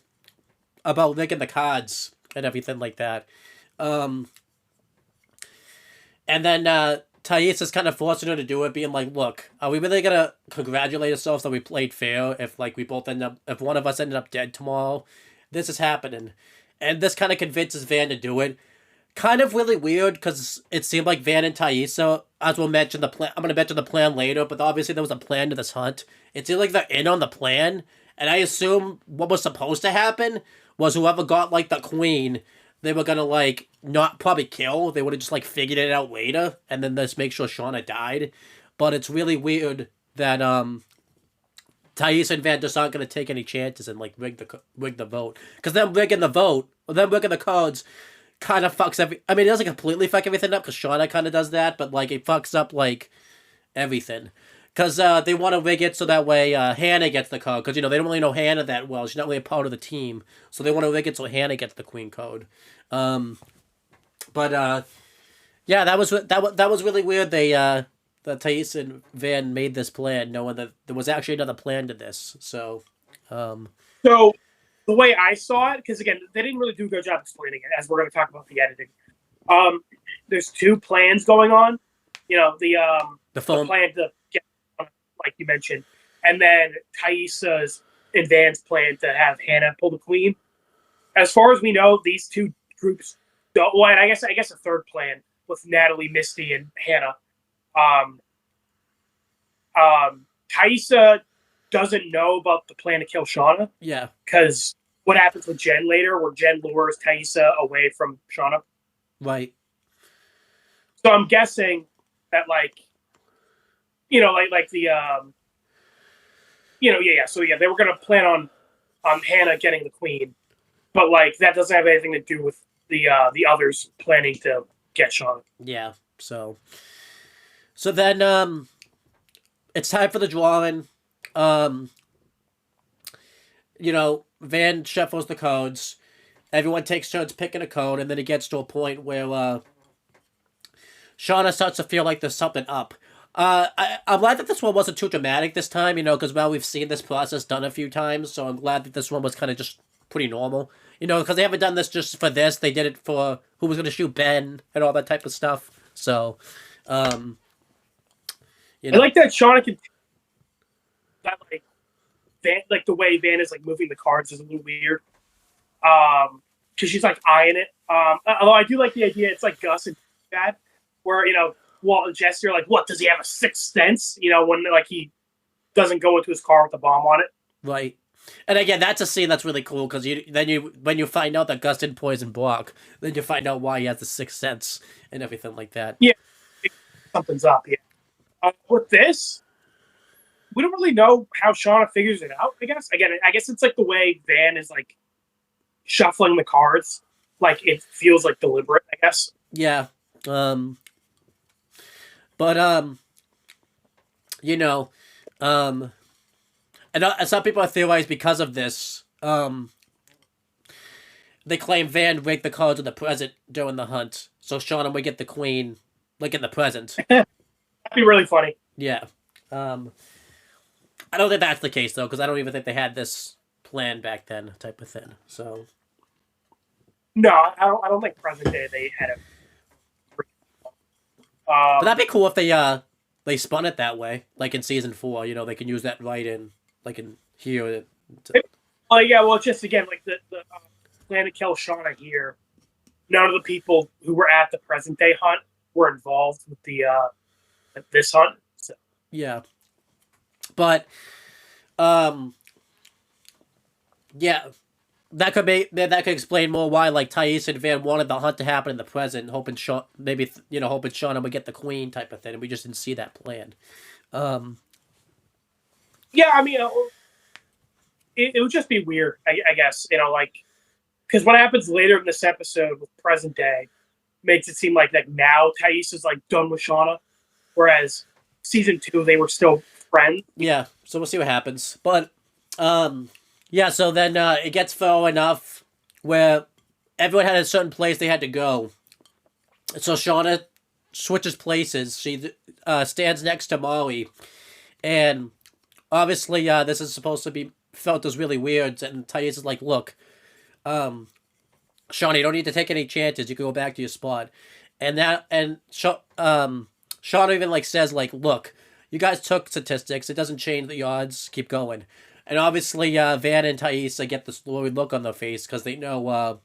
about licking the cards and everything like that. And then Thais is kind of forcing her to do it, being like, look, are we really gonna congratulate ourselves that we played fair if if one of us ended up dead tomorrow? This is happening. And this kind of convinces Van to do it. Kind of really weird, because it seemed like Van and Thais, as we'll mention the plan, I'm going to mention the plan later, but obviously there was a plan to this hunt. It seemed like they're in on the plan, and I assume what was supposed to happen was whoever got, the queen, they were going to, not probably kill. They would have just, figured it out later, and then just make sure Shauna died. But it's really weird that, Thais and Van just aren't going to take any chances and, rig the vote. Because them rigging the cards kind of fucks I mean, it doesn't completely fuck everything up, because Shauna kind of does that, but, it fucks up, everything. Because they want to rig it so that way Hannah gets the code. Because, they don't really know Hannah that well. She's not really a part of the team. So they want to rig it so Hannah gets the queen code. Yeah, that was really weird. That Thais and Van made this plan, knowing that there was actually another plan to this. So the way I saw it, because again, they didn't really do a good job explaining it, as we're going to talk about the editing. There's 2 plans going on. The plan to get, like you mentioned, and then Thaisa's and Van's plan to have Hannah pull the queen. As far as we know, these 2 groups don't. Well, and I guess a third plan with Natalie, Misty, and Hannah. Thaisa doesn't know about the plan to kill Shauna. Yeah. Because what happens with Jen later, where Jen lures Thaisa away from Shauna. Right. So I'm guessing that, the, So yeah, they were going to plan on Hannah getting the queen, but that doesn't have anything to do with the others planning to get Shauna. Yeah. So then it's time for the drawing. Van shuffles the codes. Everyone takes turns picking a code, and then it gets to a point where Shauna starts to feel like there's something up. I'm glad that this one wasn't too dramatic this time, because we've seen this process done a few times, so I'm glad that this one was kind of just pretty normal. Because they haven't done this just for this. They did it for who was going to shoot Ben and all that type of stuff. So, I like that Shauna can... That, Van, the way Van is moving the cards is a little weird, because she's eyeing it. Although I do like the idea, it's Gus and Dad, where Walt and Jesse are what, does he have a sixth sense? When he doesn't go into his car with the bomb on it. Right, and again, that's a scene that's really cool, because when you find out that Gus didn't poison Brock, then you find out why he has the sixth sense and everything like that. Yeah, something's up. Yeah, with this, we don't really know how Shauna figures it out, I guess. Again, I guess it's the way Van is shuffling the cards. It feels deliberate, I guess. Yeah. And some people have theorized because of this, they claim Van rigged the cards in the present during the hunt, so Shauna would get the queen, like in the present. That'd be really funny. Yeah. I don't think that's the case though, because I don't even think they had this plan back then, type of thing. So. No, I don't think present day they had it. But that'd be cool if they spun it that way, like in season 4. You know, they can use that right in, like in here. Oh yeah, well, just again, like the plan to kill Shauna here. None of the people who were at the present day hunt were involved with the this hunt. So. Yeah, but yeah, that could explain more why like Thais and Van wanted the hunt to happen in the present, hoping hoping Shauna would get the queen type of thing, and we just didn't see that plan. Yeah, I mean, it would just be weird, I guess, like, because what happens later in this episode with present day makes it seem like now Thais is like done with Shauna, whereas season 2 they were still friends. Yeah, so we'll see what happens, but yeah, so then it gets far enough where everyone had a certain place they had to go. So Shauna switches places. She stands next to Molly, and obviously this is supposed to be felt as really weird, and Thais is like, look, Shauna, you don't need to take any chances. You can go back to your spot. And Shauna even like says like, look, you guys took statistics. It doesn't change the odds. Keep going. And obviously Van and Thais get this worried look on their face because they know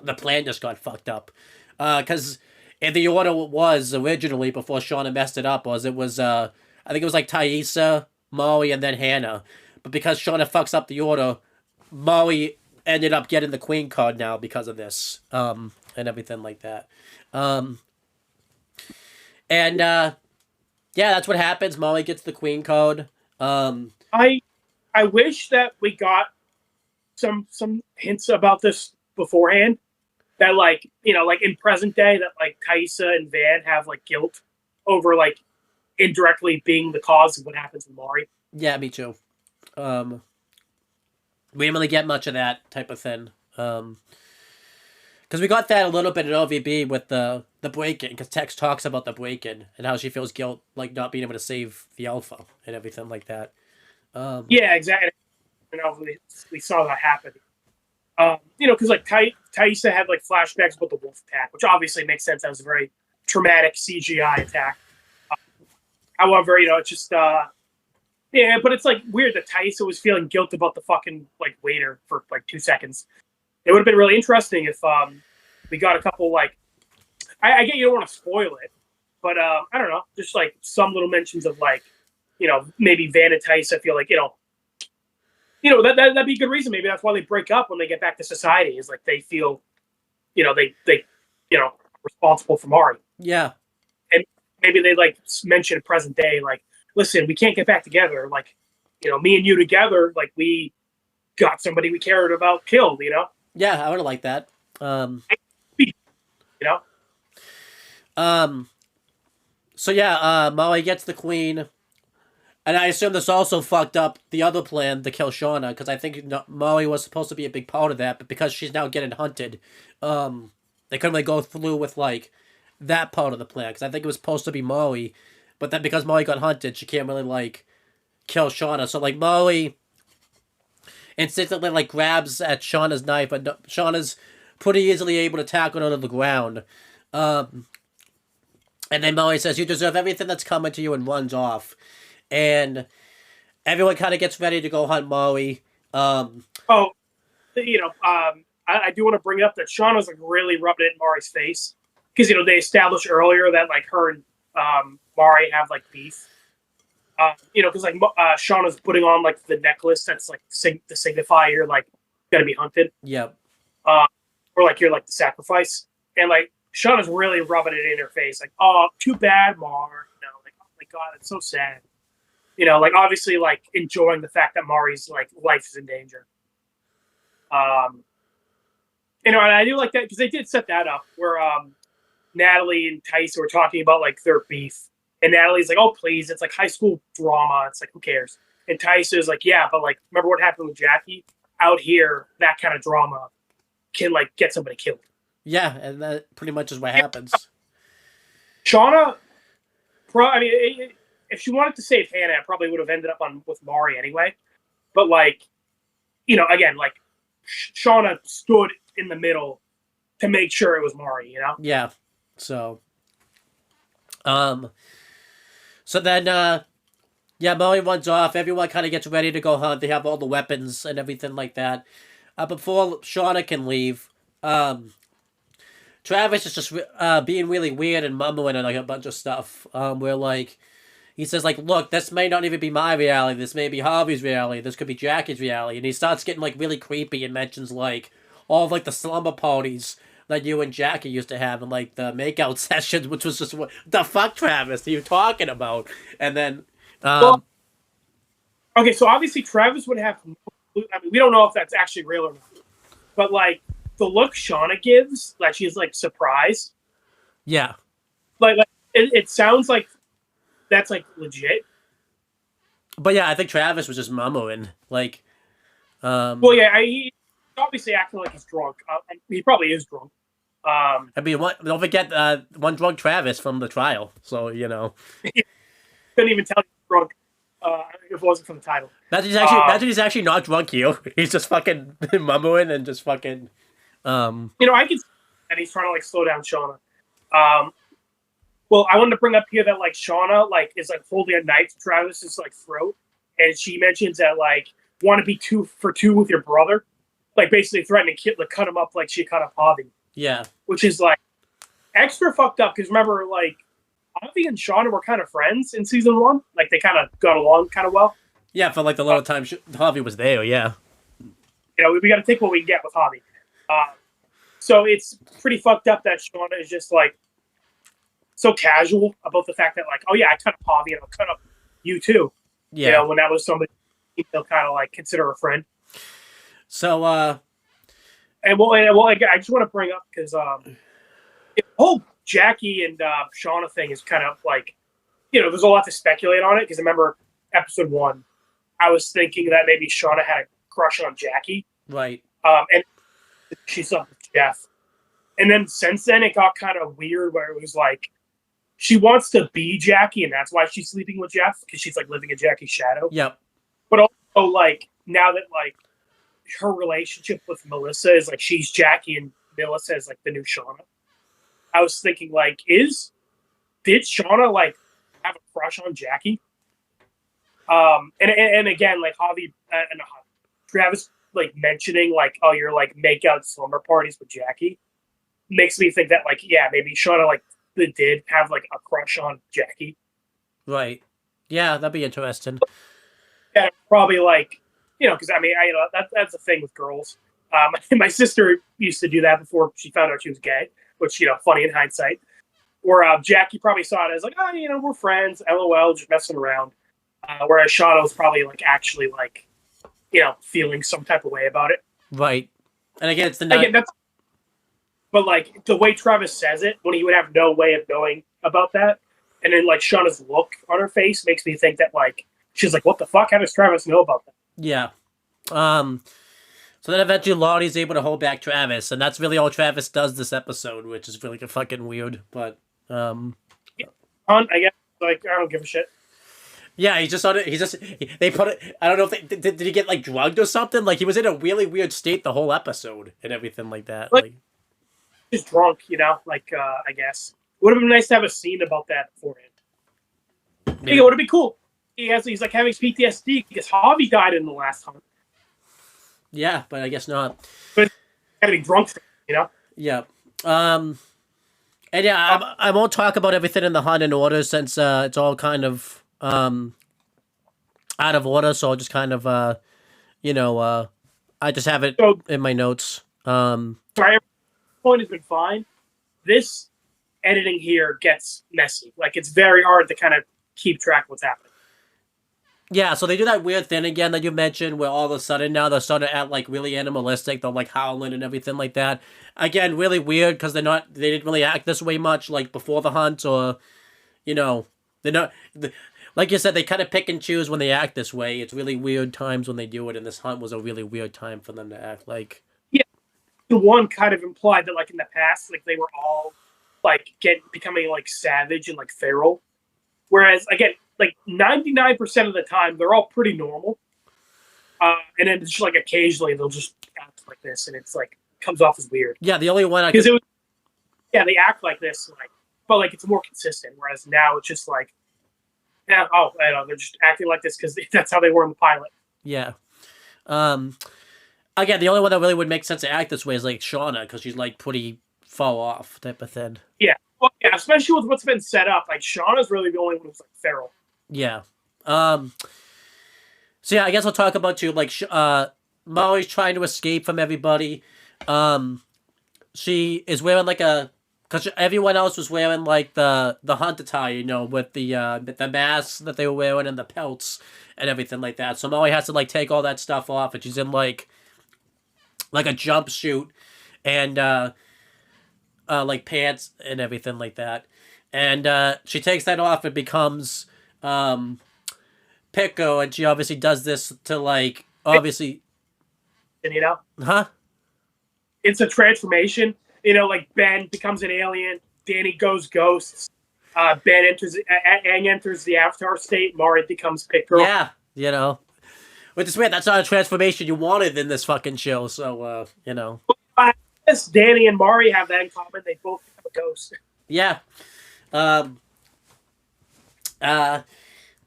the plan just got fucked up. Because in the order it was originally before Shauna messed it up I think it was like Thais, Molly, and then Hannah. But because Shauna fucks up the order, Molly ended up getting the queen card now because of this, and everything like that. Yeah, that's what happens. Molly gets the queen card. I wish that we got some hints about this beforehand. That like in present day that like Taissa and Van have like guilt over like indirectly being the cause of what happens with Mari. Yeah, me too. We didn't really get much of that type of thing. Because we got that a little bit in OVB with the break-in, because Tex talks about the break-in and how she feels guilt, like not being able to save the Alpha and everything like that. Yeah, exactly. We saw that happen. Because like Taissa had like flashbacks about the wolf attack, which obviously makes sense. That was a very traumatic CGI attack. However, it's just yeah, but it's like weird that Taissa was feeling guilt about the fucking like waiter for like 2 seconds. It would have been really interesting if we got a couple like I get you don't want to spoil it, but I don't know, just like some little mentions of like maybe Van and Taissa feel like that'd be a good reason. Maybe that's why they break up when they get back to society. Is like they feel, they responsible for Mari. Yeah, and maybe they like mention present day, like, listen, we can't get back together. Like, me and you together, like we got somebody we cared about killed. Yeah, I would have liked that. So yeah, Molly gets the queen. And I assume this also fucked up the other plan to kill Shauna, because I think Molly was supposed to be a big part of that, but because she's now getting hunted, they couldn't really go through with, like, that part of the plan, because I think it was supposed to be Molly, but then because Molly got hunted, she can't really, like, kill Shauna. So, like, Molly instantly, like, grabs at Shauna's knife, but Shauna's pretty easily able to tackle her to the ground. And then Molly says, you deserve everything that's coming to you, and runs off. And everyone kind of gets ready to go hunt Molly. I do want to bring up that Sean was like really rubbing it in Mari's face because they established earlier that like her and Mari have like beef. Because like Sean was putting on like the necklace that's like to signify you're like gonna be hunted. Yep. Or like you're like the sacrifice, and like Sean is really rubbing it in her face, like, oh, too bad, Mar. Like, oh my god, it's so sad. Like obviously like enjoying the fact that Mari's like life is in danger. And I do like that because they did set that up where Natalie and Taissa were talking about like their beef, and Natalie's like, oh please, it's like high school drama. It's like, who cares? And Taissa is like, yeah, but like remember what happened with Jackie? Out here, that kind of drama can like get somebody killed. Yeah, and that pretty much is what happens. Shauna, if she wanted to save Hannah, it probably would have ended up with Mari anyway. But like, again, like Shauna stood in the middle to make sure it was Mari. Yeah. So, so then, Mari runs off. Everyone kind of gets ready to go hunt. They have all the weapons and everything like that. Before Shauna can leave, Travis is just being really weird and mumbling and like a bunch of stuff. Where like he says like, "Look, this may not even be my reality. This may be Harvey's reality. This could be Jackie's reality." And he starts getting like really creepy and mentions like all of like the slumber parties that you and Jackie used to have and like the makeout sessions, which was just what the fuck, Travis, are you talking about? And then, okay, so obviously Travis would have. I mean, we don't know if that's actually real or not, but like the look Shauna gives, like she's like surprised. Yeah, like it sounds like that's like legit. But yeah, I think Travis was just mumbling like. Well, yeah, he's obviously acting like he's drunk. He probably is drunk. I mean, don't forget one drunk Travis from the trial. So couldn't even tell he's drunk if it wasn't from the title. Imagine he's actually not drunk here. He's just fucking mumbling and just fucking. I can see that he's trying to like slow down Shauna. Well, I wanted to bring up here that like Shauna like is like holding a knife to Travis's like throat, and she mentions that like want to be 2 for 2 with your brother, like basically threatening to cut him up like she cut up Javi. Yeah, which is like extra fucked up because remember like Javi and Shauna were kind of friends in season 1, like they kind of got along kind of well. Yeah, for like the little time Javi was there. Yeah, we got to take what we get with Javi. So it's pretty fucked up that Shauna is just like so casual about the fact that like, oh yeah, I cut up Javi and I'll cut up you too. Yeah, when that was somebody they'll kind of like consider a friend. So and I just want to bring up because the whole Jackie and Shauna thing is kind of like, there's a lot to speculate on it because I remember episode 1, I was thinking that maybe Shauna had a crush on Jackie, right? And she slept with Jeff, and then since then it got kind of weird where it was like she wants to be Jackie and that's why she's sleeping with Jeff because she's like living in Jackie's shadow. Yep. But also like now that like her relationship with Melissa is like she's Jackie and Melissa is like the new Shauna. I was thinking like, did Shauna like have a crush on Jackie? And again, like Javi and Travis like mentioning like, oh, you're like make out slumber parties with Jackie makes me think that like, yeah, maybe Shauna like did have like a crush on Jackie. Right. Yeah, that'd be interesting. Yeah, probably like, because I mean, that's the thing with girls. My sister used to do that before she found out she was gay, which, funny in hindsight. Or Jackie probably saw it as like, oh, we're friends, LOL, just messing around. Whereas Shauna was probably like actually like, feeling some type of way about it. Right. And again, it's but like the way Travis says it, when he would have no way of knowing about that, and then like Shauna's look on her face makes me think that like she's like, what the fuck? How does Travis know about that? Yeah. So then eventually Lottie's able to hold back Travis, and that's really all Travis does this episode, which is really fucking weird. But I guess like I don't give a shit. Yeah, he's just on it. They put it. I don't know if did he get like drugged or something? Like he was in a really weird state the whole episode and everything like that. Like just drunk, I guess. Would have been nice to have a scene about that beforehand. Yeah, it would have been cool. He's like having PTSD because Javi died in the last hunt. Yeah, but I guess not. But having drunk, Yeah. And yeah, I won't talk about everything in the hunt in order since it's all kind of out of order. So I'll just kind of I just have it in my notes. Sorry, point has been fine. This editing here gets messy. Like it's very hard to kind of keep track of what's happening. Yeah, so they do that weird thing again that you mentioned where all of a sudden now they're starting to act like really animalistic. They're like howling and everything like that. Again, really weird because they didn't really act this way much like before the hunt or, they're not, like you said, they kind of pick and choose when they act this way. It's really weird times when they do it, and this hunt was a really weird time for them to act like. Yeah. the one kind of implied that like in the past, like they were all like becoming like savage and like feral. Whereas again, like 99% of the time, they're all pretty normal. And then just like occasionally they'll just act like this, and it's like comes off as weird. Yeah, the only one because it was they act like this, like, but like it's more consistent. Whereas now it's just like, yeah, oh, I know, they're just acting like this because that's how they were in the pilot. Yeah. Again, the only one that really would make sense to act this way is like Shauna, because she's like pretty fall off type of thing. Yeah, well, yeah, especially with what's been set up. Like Shauna's really the only one who's like feral. Yeah. So yeah, I guess I'll talk about too. Like, Molly's trying to escape from everybody. She is wearing like because everyone else was wearing like the hunt attire, you know, with the masks that they were wearing and the pelts and everything like that. So Molly has to like take all that stuff off, and she's in like a jumpsuit and like pants and everything like that. And she takes that off and becomes Pico, and she obviously does this to like obviously. And you know, Huh? It's a transformation. You know, like Ben becomes an alien, Danny goes ghosts, Ben enters Aang enters the Avatar state, Mari becomes Pit Girl. Yeah, you know. Which is weird, that's not a transformation you wanted in this fucking show, so you know. I guess Danny and Mari have that in common. They both become a ghost. Yeah.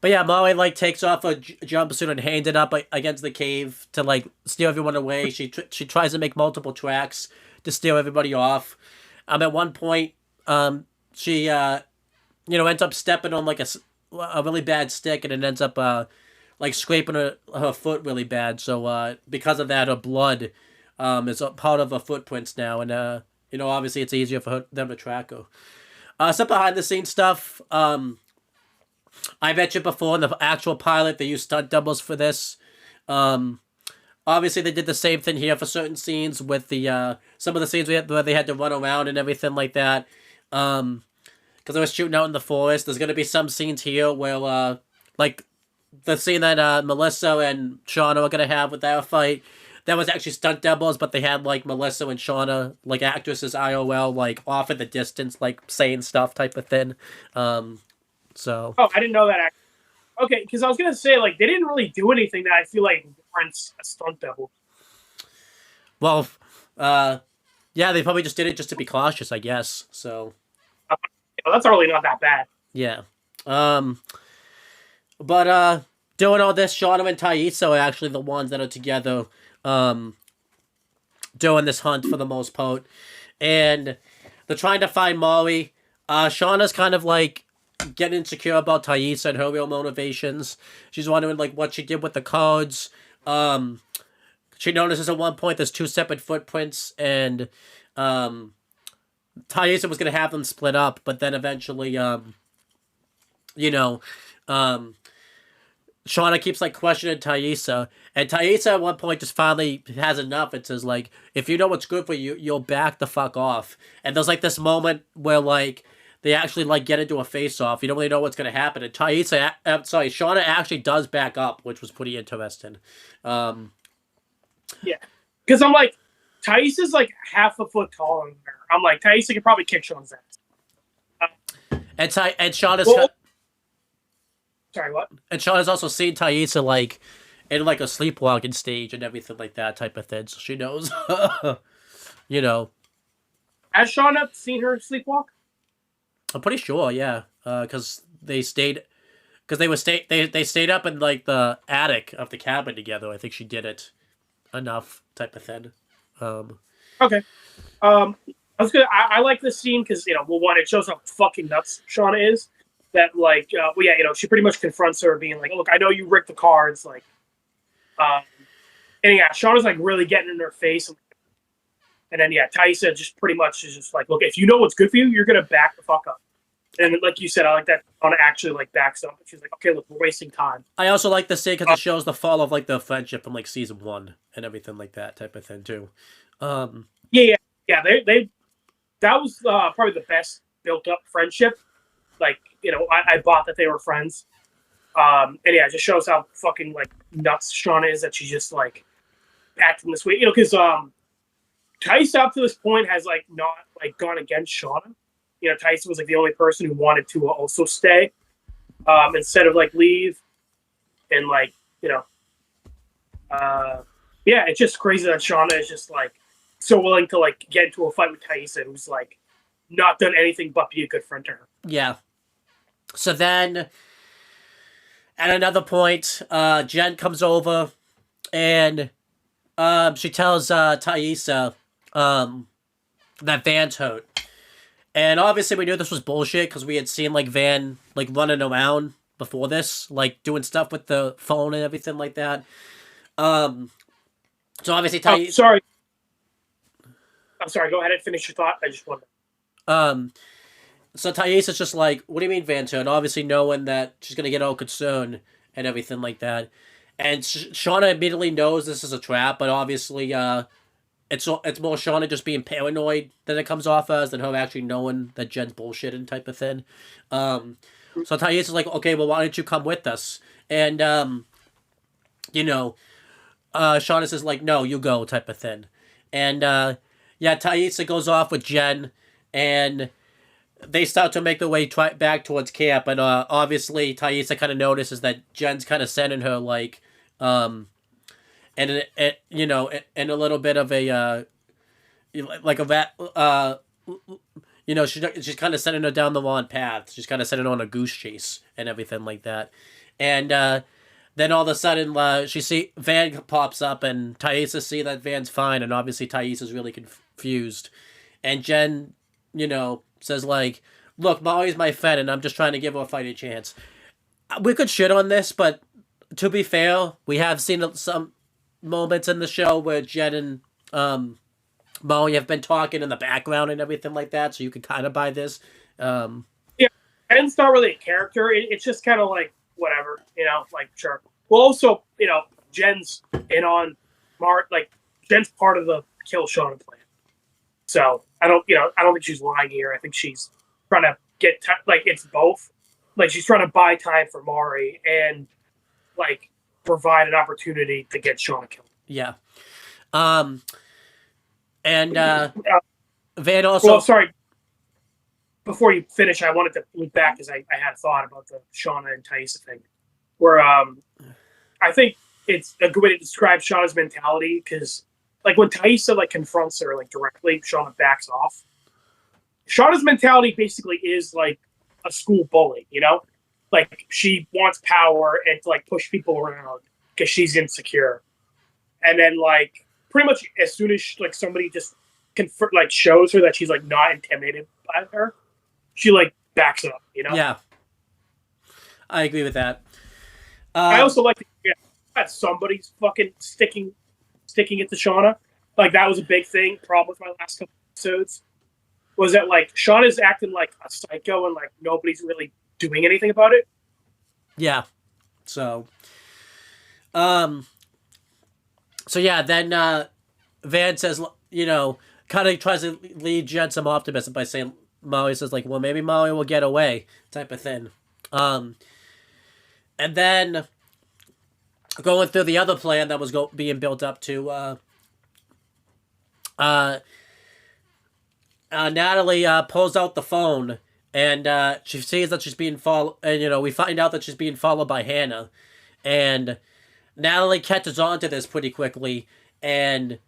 But yeah, Molly like takes off a jumpsuit and hangs it up against the cave to like steer everyone away. She tries to make multiple tracks to steer everybody off. At one point, she ends up stepping on like a really bad stick, and it ends up like scraping her foot really bad. So because of that, her blood is a part of her footprints now, and obviously it's easier for them to track her. Some behind the scenes stuff. I mentioned before in the actual pilot they used stunt doubles for this. Obviously they did the same thing here for certain scenes with the some of the scenes where they had to run around and everything like that. Because they were shooting out in the forest. There's gonna be some scenes here where like the scene that Melissa and Shauna are gonna have with their fight. That was actually stunt doubles, but they had like Melissa and Shauna, like actresses IOL, like off in the distance, like saying stuff type of thing. So. Oh, I didn't know that. Okay, because I was gonna say like they didn't really do anything that I feel like warrants a stunt double. Well, yeah, they probably just did it just to be cautious, I guess. So. That's really not that bad. Yeah. But doing all this, Shauna and Thaisa are actually the ones that are together, doing this hunt for the most part, and they're trying to find Molly. Shauna's kind of like getting insecure about Thaisa and her real motivations. She's wondering like what she did with the cards. She notices at one point there's two separate footprints, and Thaisa was gonna have them split up, but then eventually, Shauna keeps like questioning Thaisa, and Thaisa at one point just finally has enough and says like, if you know what's good for you, you'll back the fuck off. And there's like this moment where like they actually like get into a face off. You don't really know what's gonna happen, and Shauna actually does back up, which was pretty interesting. Yeah, because I'm like, Thaisa's like half a foot taller than her. I'm like, Thaisa could probably kick Shauna's ass. And Shauna's. Well, sorry, what? And Shauna's also seen Thaisa like in like a sleepwalking stage and everything like that type of thing, so she knows. You know. Has Shauna seen her sleepwalk? I'm pretty sure, yeah. Because they stayed up in like the attic of the cabin together. I think she did it enough type of thing. Okay. I like this scene because one, it shows how fucking nuts Shauna is. That like, she pretty much confronts her, being like, "Look, I know you rigged the cards." Like, and yeah, Shauna's like really getting in her face, and then Thaisa just pretty much is just like, "Look, if you know what's good for you, you're gonna back the fuck up." And like you said, I like that Shauna actually like backs up. She's like, "Okay, look, we're wasting time." I also like the scene because it shows the fall of like the friendship from like season 1 and everything like that type of thing too. Yeah. They that was probably the best built up friendship. Like, I bought that they were friends. And yeah, it just shows how fucking like nuts Shauna is that she's just like acting this way. Because Tyson up to this point has like not like gone against Shauna. You know, Tyson was like the only person who wanted to also stay instead of like leave, and like you know, yeah, it's just crazy that Shauna is just like so willing to like get into a fight with Tyson, who's like not done anything but be a good friend to her. Yeah. So then, at another point, Jen comes over, and she tells Thaisa that Van's hurt. And obviously we knew this was bullshit because we had seen like Van like running around before this, like doing stuff with the phone and everything like that. So obviously I'm sorry. Go ahead and finish your thought. I just wanted. So Thais is just like, what do you mean Van's hurt? And obviously knowing that she's gonna get all concerned and everything like that. And Shauna immediately knows this is a trap, but obviously, it's more Shauna just being paranoid than it comes off as than her actually knowing that Jen's bullshitting type of thing. So Thais is like, okay, well, why don't you come with us? And, you know, Shauna says like, no, you go type of thing. And, yeah, Thaisa goes off with Jen, and they start to make their way back towards camp. And, obviously, Thaisa kind of notices that Jen's kind of sending her, like, and you know, and a little bit of a like a rat, you know, she's kind of sending her down the wrong path. She's kind of sending her on a goose chase and everything like that. And then all of a sudden, she see Van pops up, and Thaisa see that Van's fine, and obviously Thaisa's really confused. And Jen, you know, says like, "Look, Molly's my friend, and I'm just trying to give her a fighting chance." We could shit on this, but to be fair, we have seen some moments in the show where Jen and Molly have been talking in the background and everything like that, so you can kind of buy this. Yeah, Jen's not really a character. It's just kind of like whatever, you know, like sure. Well, also, you know, Jen's in on like Jen's part of the kill Shauna plan. So I don't think she's lying here. I think she's trying to get like it's both. Like she's trying to buy time for Mari and like provide an opportunity to get Shauna killed. Yeah. And Van also. Well, sorry. Before you finish, I wanted to look back because I had a thought about the Shauna and Thaisa thing, where I think it's a good way to describe Shauna's mentality because, like, when Thaisa like confronts her like directly, Shauna backs off. Shauna's mentality basically is like a school bully, you know, like she wants power and to like push people around because she's insecure, and then like pretty much as soon as like somebody just like shows her that she's like not intimidated by her, she like backs up, you know. Yeah, I agree with that. I also like that somebody's fucking sticking it to Shauna. Like that was a big thing. Problem with my last couple episodes was that like Shauna's acting like a psycho and like nobody's really doing anything about it. Yeah. So yeah, then Van says, you know, kind of tries to lead Jen some optimism by saying, Molly says like, well, maybe Molly will get away type of thing. And then going through the other plan that was being built up to, Natalie pulls out the phone, and she sees that she's being followed, and you know, we find out that she's being followed by Hannah, and Natalie catches on to this pretty quickly, and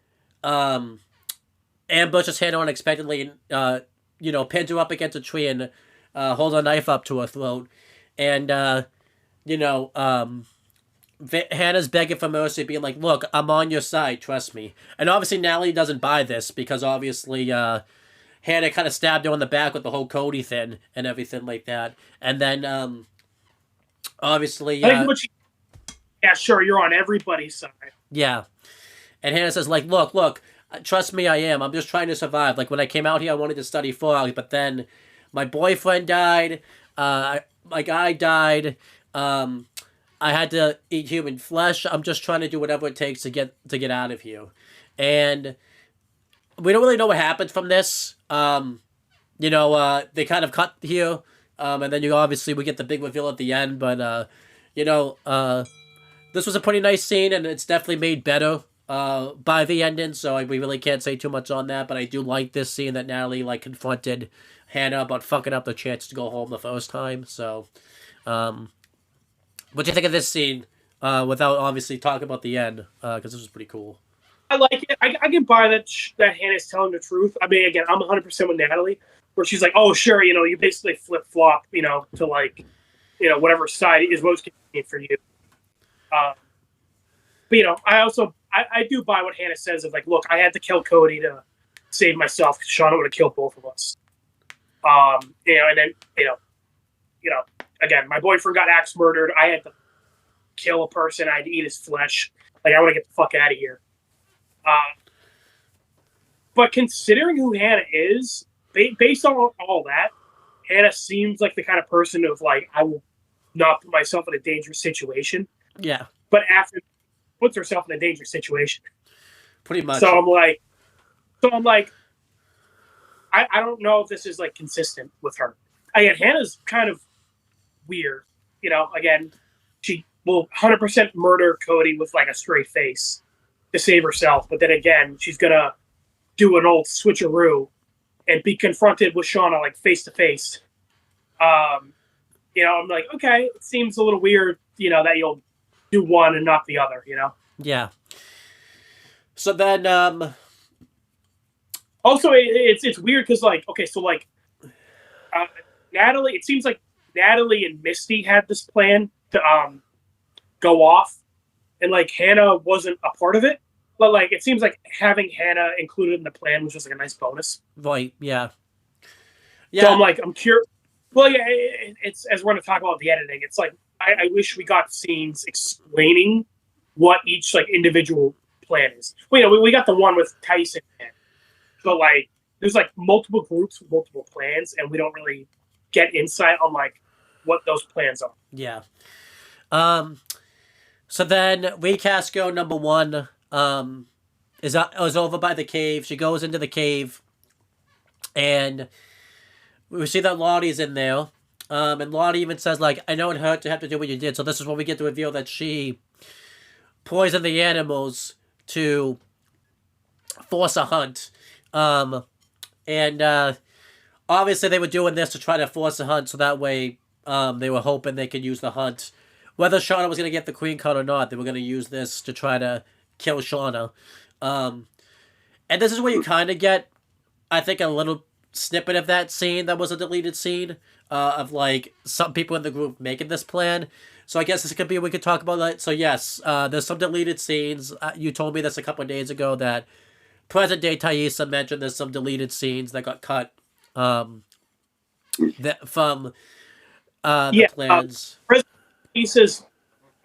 ambushes Hannah unexpectedly, and you know, pins her up against a tree and holds a knife up to her throat, and you know, Hannah's begging for mercy, being like, "Look, I'm on your side, trust me." And obviously Natalie doesn't buy this because obviously Hannah kind of stabbed her in the back with the whole Cody thing and everything like that. And then obviously yeah, sure, you're on everybody's side. Yeah. And Hannah says like, look, trust me, I am. I'm just trying to survive. Like when I came out here, I wanted to study fog, but then my boyfriend died, my guy died, I had to eat human flesh. I'm just trying to do whatever it takes to get out of here. And we don't really know what happened from this. You know, they kind of cut here, and then we get the big reveal at the end. But you know, this was a pretty nice scene, and it's definitely made better by the ending, so we really can't say too much on that. But I do like this scene that Natalie like confronted Hannah about fucking up the chance to go home the first time. So, what do you think of this scene? Without obviously talking about the end, because this was pretty cool. I like it. I can buy that that Hannah's telling the truth. I mean, again, I'm 100% with Natalie, where she's like, "Oh, sure, you basically flip flop, to like, whatever side is most convenient for you." But I do buy what Hannah says of like, look, I had to kill Cody to save myself because Shauna would have killed both of us. And then again, my boyfriend got axe murdered. I had to kill a person. I had to eat his flesh. Like, I want to get the fuck out of here. But considering who Hannah is, based on all that, Hannah seems like the kind of person of like, I will not put myself in a dangerous situation. Yeah. But after puts herself in a dangerous situation. Pretty much. So I'm like, I don't know if this is like consistent with her. Again, Hannah's kind of weird. Again, she will 100% murder Cody with like a straight face to save herself. But then again, she's going to do an old switcheroo and be confronted with Shauna like face to face. I'm like, okay, it seems a little weird, that you'll do one and not the other, Yeah. So then, also it's weird because like, okay, so like, Natalie, it seems like Natalie and Misty had this plan to go off, and like Hannah wasn't a part of it, but like it seems like having Hannah included in the plan was just like a nice bonus. Right? Yeah. So I'm curious. Well, yeah, it's as we're going to talk about the editing. It's like I wish we got scenes explaining what each like individual plan is. Well, we got the one with Tyson, but like there's like multiple groups with multiple plans, and we don't really get insight on like what those plans are. Yeah. So then recast girl number 1 is over by the cave. She goes into the cave, and we see that Lottie's in there. And Lottie even says, like, I know it hurt to have to do what you did. So this is when we get to reveal that she poisoned the animals to force a hunt. And obviously they were doing this to try to force a hunt, so that way they were hoping they could use the hunt. Whether Shauna was going to get the queen card or not, they were going to use this to try to kill Shauna. And this is where you kind of get, I think, a little snippet of that scene that was a deleted scene of like some people in the group making this plan. So I guess this could be, we could talk about that. So yes, there's some deleted scenes. You told me this a couple of days ago that present day Thaisa mentioned there's some deleted scenes that got cut from the plans. Thaisa's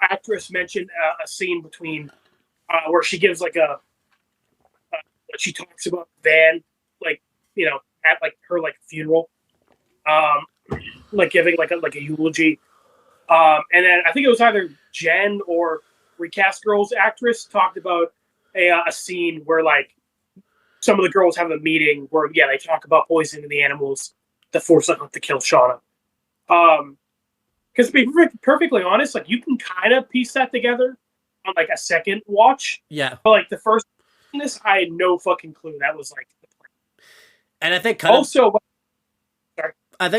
actress mentioned a scene between where she gives like she talks about Van, like, at like her like funeral, like giving like a eulogy, and then I think it was either Jen or Recast Girls actress talked about a scene where like some of the girls have a meeting where they talk about poisoning the animals to force them to kill Shauna. Because to be perfectly honest, like you can kind of piece that together on like a second watch. Yeah. But like the first this, I had no fucking clue that was like the plan. And I think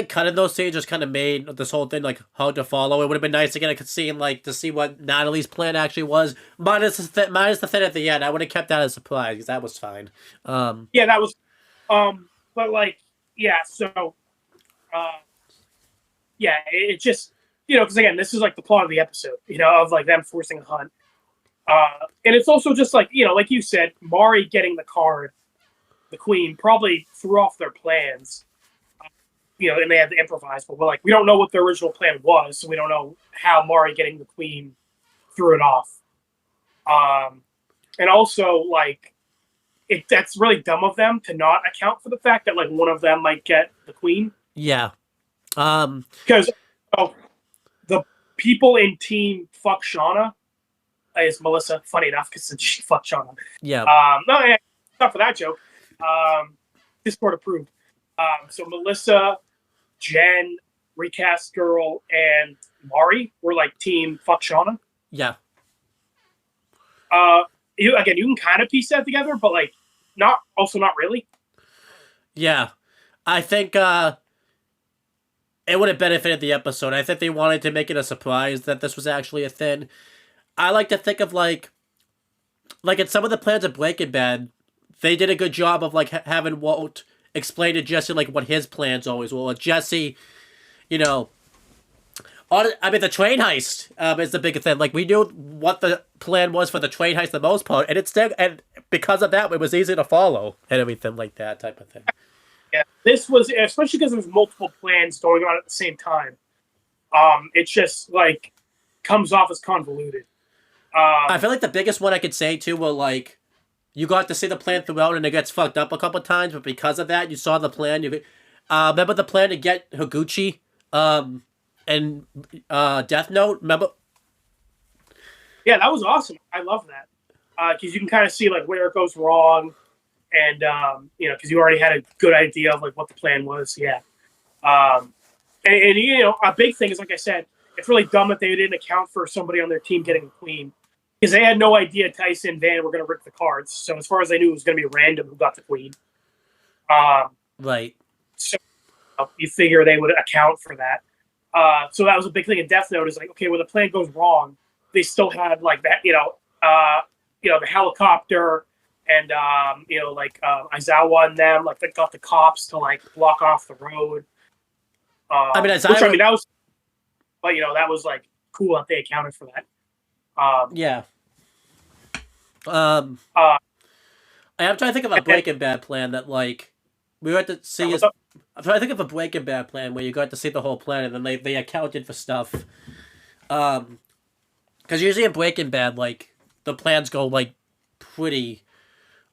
cutting those scenes just kind of made this whole thing like hard to follow. It would have been nice to get a scene like to see what Natalie's plan actually was, minus the thing at the end. I would have kept that as a surprise because that was fine. Yeah, that was. But like, yeah. So, yeah, it just because again, this is like the plot of the episode. Of like them forcing a hunt. And it's also just like like you said, Mari getting the card, the queen probably threw off their plans. And they had to improvise, but we don't know what the original plan was, so we don't know how Mari getting the queen threw it off. And also, like, that's really dumb of them to not account for the fact that, like, one of them might get the queen. Yeah. Because the people in Team Fuck Shauna is Melissa, funny enough, because she fucked Shauna. Yeah. No, yeah, not for that joke. Discord approved. So Melissa, Jen, Recast Girl, and Mari were like Team Fuck Shauna. Yeah. you can kind of piece that together, but like not really. Yeah, I think it would have benefited the episode. I think they wanted to make it a surprise that this was actually a thing. I like to think of like in some of the plans of Breaking Bad, they did a good job of like having Walt explain to Jesse like what his plans always were. Like, Jesse, you know, I mean the train heist is the big thing. Like, we knew what the plan was for the train heist the most part, and it's still, and because of that, it was easy to follow and everything like that type of thing. Yeah, this was, especially because there's multiple plans going on at the same time. It's just like comes off as convoluted. I feel like the biggest one I could say too were like, you got to see the plan throughout and it gets fucked up a couple times, but because of that, you saw the plan. You remember the plan to get Higuchi and Death Note? Remember? Yeah, that was awesome. I love that because you can kind of see like where it goes wrong, and because you already had a good idea of like what the plan was. Yeah, and a big thing is, like I said, it's really dumb that they didn't account for somebody on their team getting a queen. Because they had no idea Tyson and Van were going to rip the cards. So as far as they knew, it was going to be random who got the queen. Right. So you figure they would account for that. So that was a big thing in Death Note is like, okay, when the plan goes wrong, they still had like that, the helicopter and, Aizawa and them, like they got the cops to like block off the road. That was like cool that they accounted for that. Yeah. I'm trying to think of a Breaking Bad plan that like we got to see. I'm trying to think of a Breaking Bad plan where you got to see the whole plan and then they accounted for stuff. Because usually in Breaking Bad, like the plans go like pretty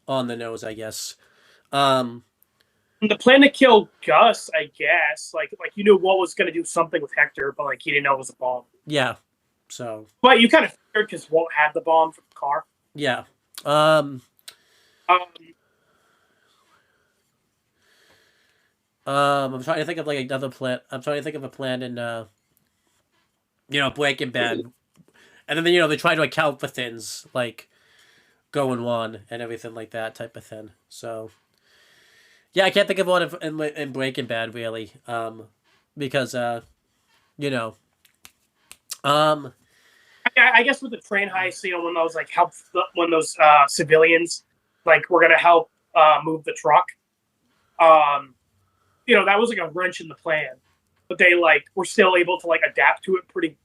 on the nose, I guess. The plan to kill Gus, I guess, like you knew Walt was going to do something with Hector, but like he didn't know it was a bomb. Yeah. So. But you kind of figured because Walt had the bomb for the car. Yeah. I'm trying to think of like another plan. I'm trying to think of a plan in, Breaking Bad, and then they try to account for things like going on and everything like that type of thing. So, yeah, I can't think of one in Breaking Bad really, because I guess with the train heist, when those like when those civilians like were gonna help move the truck, that was like a wrench in the plan, but they like were still able to like adapt to it pretty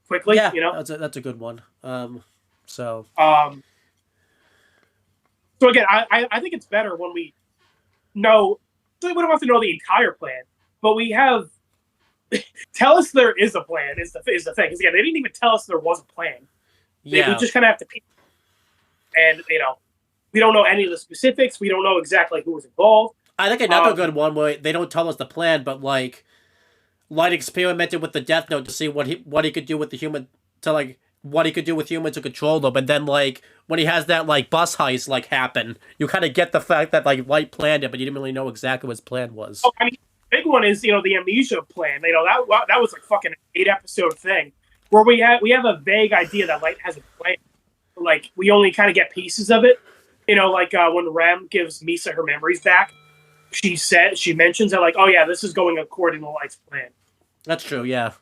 quickly. Yeah, that's a good one. So again, I think it's better when we know. We don't have to know the entire plan, but we have. Tell us there is a plan is the thing. Because again, they didn't even tell us there was a plan. Yeah. We just kind of have to piece. And we don't know any of the specifics. We don't know exactly who was involved. I think another good one where they don't tell us the plan, but like Light experimented with the Death Note to see what he could do with the human what he could do with humans to control them, and then like when he has that like bus heist like happen, you kind of get the fact that like Light planned it, but you didn't really know exactly what his plan was. Oh, I mean, big one is the amnesia plan. That was like fucking an 8-episode thing where we have a vague idea that Light has a plan. Like we only kind of get pieces of it. When Rem gives Misa her memories back, she mentions that like, oh yeah, this is going according to Light's plan. That's true, yeah.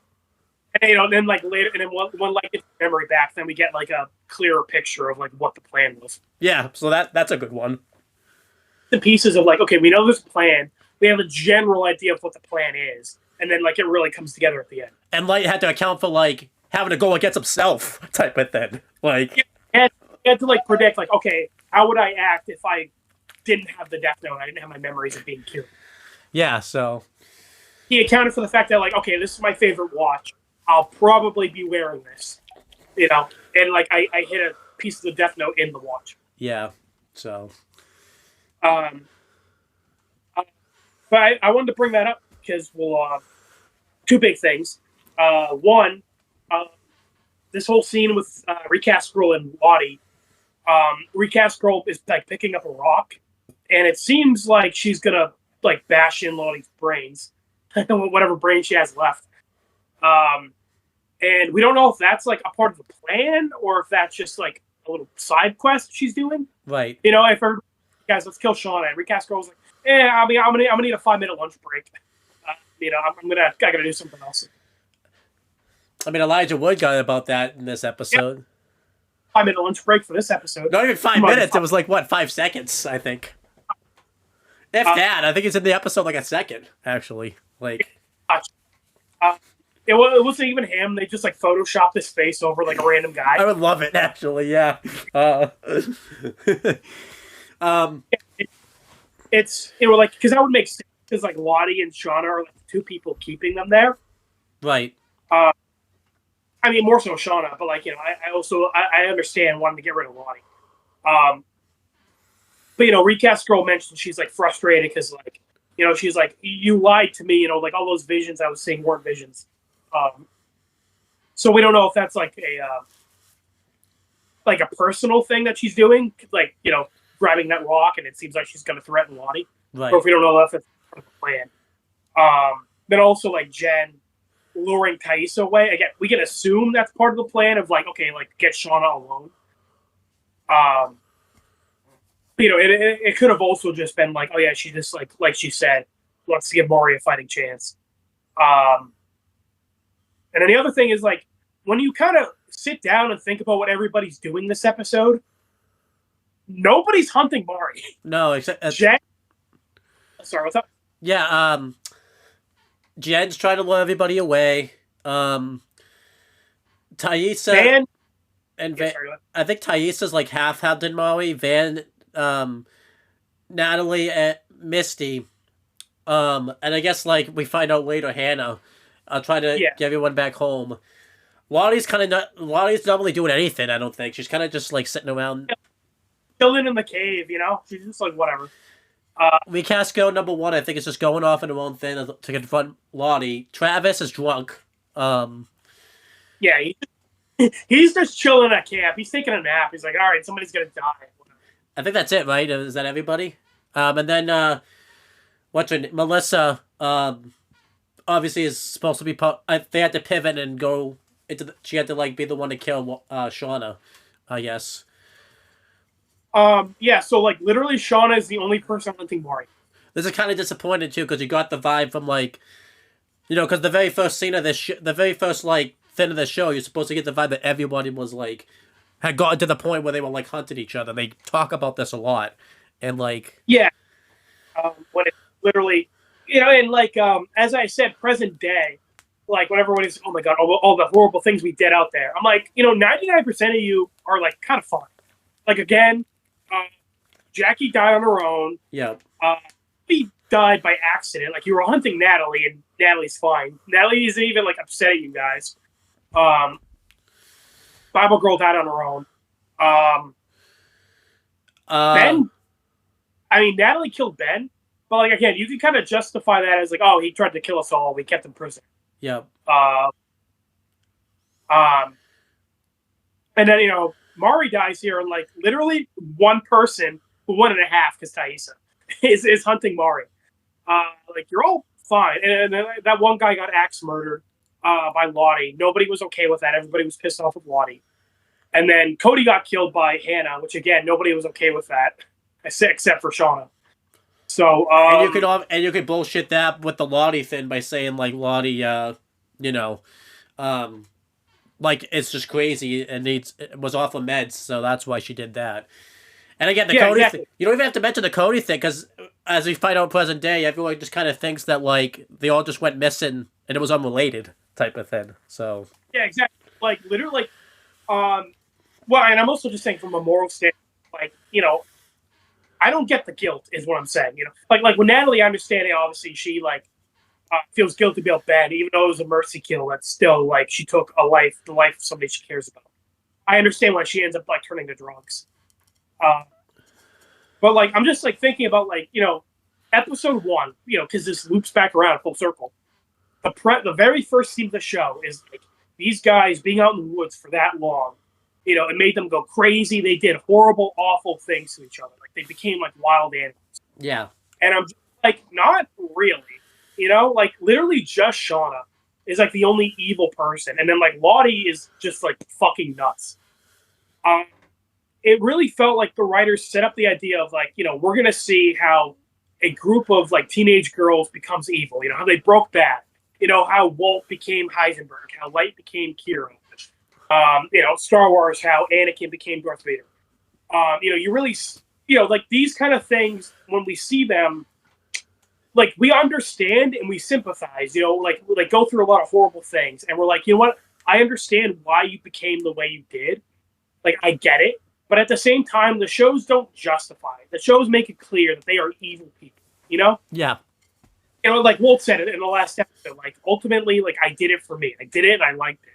And then like later, and then when Light gets her memory back, then we get like a clearer picture of like what the plan was. Yeah, so that's a good one. The pieces of like, okay, we know this plan. We have a general idea of what the plan is, and then like it really comes together at the end. And Light had to account for like having to go against himself type of thing. Like, he had to like predict like, okay, how would I act if I didn't have the Death Note? I didn't have my memories of being killed. Yeah, so he accounted for the fact that like, okay, this is my favorite watch. I'll probably be wearing this, and like I hit a piece of the Death Note in the watch. Yeah, so. But I wanted to bring that up because two big things. One, this whole scene with Recast Girl and Lottie. Recast Girl is like picking up a rock, and it seems like she's gonna like bash in Lottie's brains, whatever brain she has left. And we don't know if that's like a part of the plan or if that's just like a little side quest she's doing. Right. You know, if her guys, let's kill Shauna. And recast girl's like, I'm gonna need a 5-minute lunch break. You know, I gotta do something else. I mean, Elijah Wood got about that in this episode. Yeah. 5-minute lunch break for this episode. Not even 5 minutes. It was like, what, 5 seconds, I think. If that, I think it's in the episode like a second, actually. Like, it wasn't even him. They just like photoshopped his face over like a random guy. I would love it, actually. Yeah. It's like because that would make sense because like Lottie and Shauna are like the two people keeping them there. Right. I mean, more so Shauna, but like, you know, I also understand wanting to get rid of Lottie. But you know, recast girl mentioned she's like frustrated because like, you know, she's like, you lied to me, you know, like all those visions I was seeing weren't visions. So we don't know if that's like a personal thing that she's doing, like, you know, grabbing that rock, and it seems like she's going to threaten Lottie. Right. Or if we don't know if it's part of the plan. Then also like Jen luring Thaisa away. Again, we can assume that's part of the plan of like, okay, like get Shauna alone. You know, it could have also just been like, oh yeah, she just like she said, wants to give Maury a fighting chance. And then the other thing is like when you kind of sit down and think about what everybody's doing this episode, nobody's hunting Maury. No, except Jen. Sorry, what's up? Yeah, Jen's trying to lure everybody away. Thaisa Van, and yeah, Van, sorry, I think Thaisa's like half hunting Maury. Van, Natalie, and Misty. And I guess like we find out later, Hannah. Try to get everyone back home. Lottie's not really doing anything. I don't think she's kind of just like sitting around, chilling in the cave. You know, she's just like whatever. Recast girl number 1, I think, is just going off in her own thing to confront Lottie. Travis is drunk. Yeah, he's just chilling at camp. He's taking a nap. He's like, all right, somebody's gonna die. I think that's it, right? Is that everybody? And then what's her name? Melissa? Obviously is supposed to be they had to pivot and go into. She had to like be the one to kill Shauna, I guess. Yeah, so like literally Shauna is the only person hunting Maury. This is kind of disappointing too because you got the vibe from like, you know, because the very first scene of this, the very first like thing of the show, you're supposed to get the vibe that everybody was like, had gotten to the point where they were like hunting each other. They talk about this a lot, and like when it literally, you know, and like as I said, present day, like when everyone is, oh my god, all the horrible things we did out there. I'm like, you know, 99% of you are like kind of fun. Like again. Jackie died on her own. Yeah. He died by accident. Like you were hunting Natalie, and Natalie's fine. Natalie isn't even like upset at you guys. Bible girl died on her own. Ben. I mean, Natalie killed Ben, but like again, you can kind of justify that as like, oh, he tried to kill us all. We kept him prisoner. Yeah. And then you know. Maury dies here, and like literally one person, 1.5, because Thaisa is hunting Maury. Like you're all fine, and then that one guy got axe murdered by Lottie. Nobody was okay with that. Everybody was pissed off with Lottie. And then Cody got killed by Hannah, which again nobody was okay with that, except for Shauna. So and you could bullshit that with the Lottie thing by saying like Lottie, you know, like it's just crazy and it was off of meds, so that's why she did that. And again, the Cody thing, you don't even have to mention the Cody thing because as we find out present day, everyone just kind of thinks that like they all just went missing and it was unrelated type of thing. So yeah, exactly. Like literally, well, and I'm also just saying from a moral standpoint, like you know, I don't get the guilt is what I'm saying. You know, like when Natalie, I understand it. Obviously, she like. Feels guilty about Ben, even though it was a mercy kill. That's still like she took the life of somebody she cares about. I understand why she ends up like turning to drugs. But like I'm just like thinking about like you know episode 1, you know, because this loops back around full circle. The very first scene of the show is like these guys being out in the woods for that long. You know, it made them go crazy. They did horrible, awful things to each other. Like they became like wild animals. Yeah, and I'm just, like not really. You know, like literally just Shauna is like the only evil person, and then like Lottie is just like fucking nuts. it really felt like the writers set up the idea of like, we're gonna see how a group of like teenage girls becomes evil. How they broke bad. How Walt became Heisenberg, how Light became Kira. Star Wars, how Anakin became Darth Vader. You really, like these kind of things, when we see them, like we understand and we sympathize, like go through a lot of horrible things. And we're like, you know what? I understand why you became the way you did. Like, I get it. But at the same time, the shows don't justify it. The shows make it clear that they are evil people, Yeah. Like Walt said it in the last episode, like ultimately, like I did it for me. I did it and I liked it.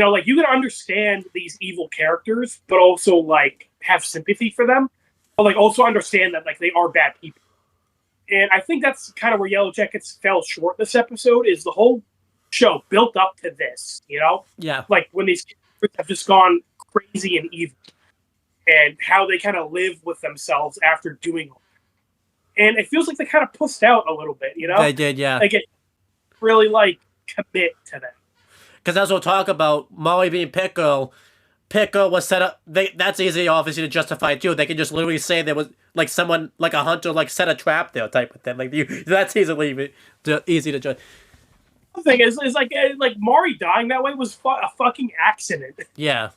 Like you can understand these evil characters, but also like have sympathy for them, but like also understand that like they are bad people. And I think that's kind of where YellowJackets fell short this episode. Is the whole show built up to this? Yeah. Like when these characters have just gone crazy and evil, and how they kind of live with themselves after doing all. And it feels like they kind of pushed out a little bit, They did, yeah. Like it really like commit to that. Because as we'll talk about, Molly being Pickle was set up. That's easy, obviously, to justify too. They can just literally say there was like someone, like a hunter, like set a trap there, type of thing. Like that's easy to judge. The thing is like Mari dying that way was a fucking accident. Yeah.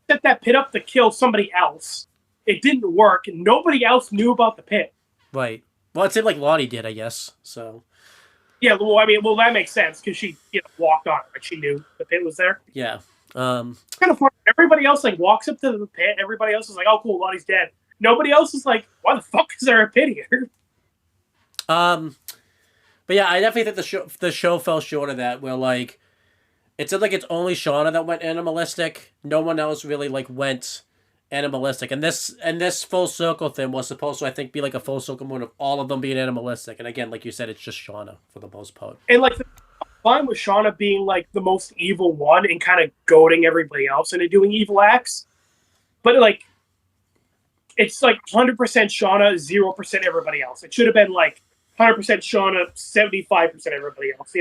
Set that pit up to kill somebody else. It didn't work. Nobody else knew about the pit. Right. Well, it seemed like Lottie did, I guess. So. Yeah. Well, I mean, that makes sense because she walked on it. Like she knew the pit was there. Yeah. It's kind of funny. Everybody else like walks up to the pit. Everybody else is like, "Oh, cool, Lottie's dead." Nobody else is like, "Why the fuck is there a pit here?" But yeah, I definitely think the show fell short of that. Where like, it seemed like it's only Shauna that went animalistic. No one else really like went animalistic. And this full circle thing was supposed to, I think, be like a full circle moment of all of them being animalistic. And again, like you said, it's just Shauna for the most part. And like the fine with Shauna being like the most evil one and kind of goading everybody else into doing evil acts, but like it's like 100% Shauna, 0% everybody else. It should have been like 100% Shauna, 75% everybody else,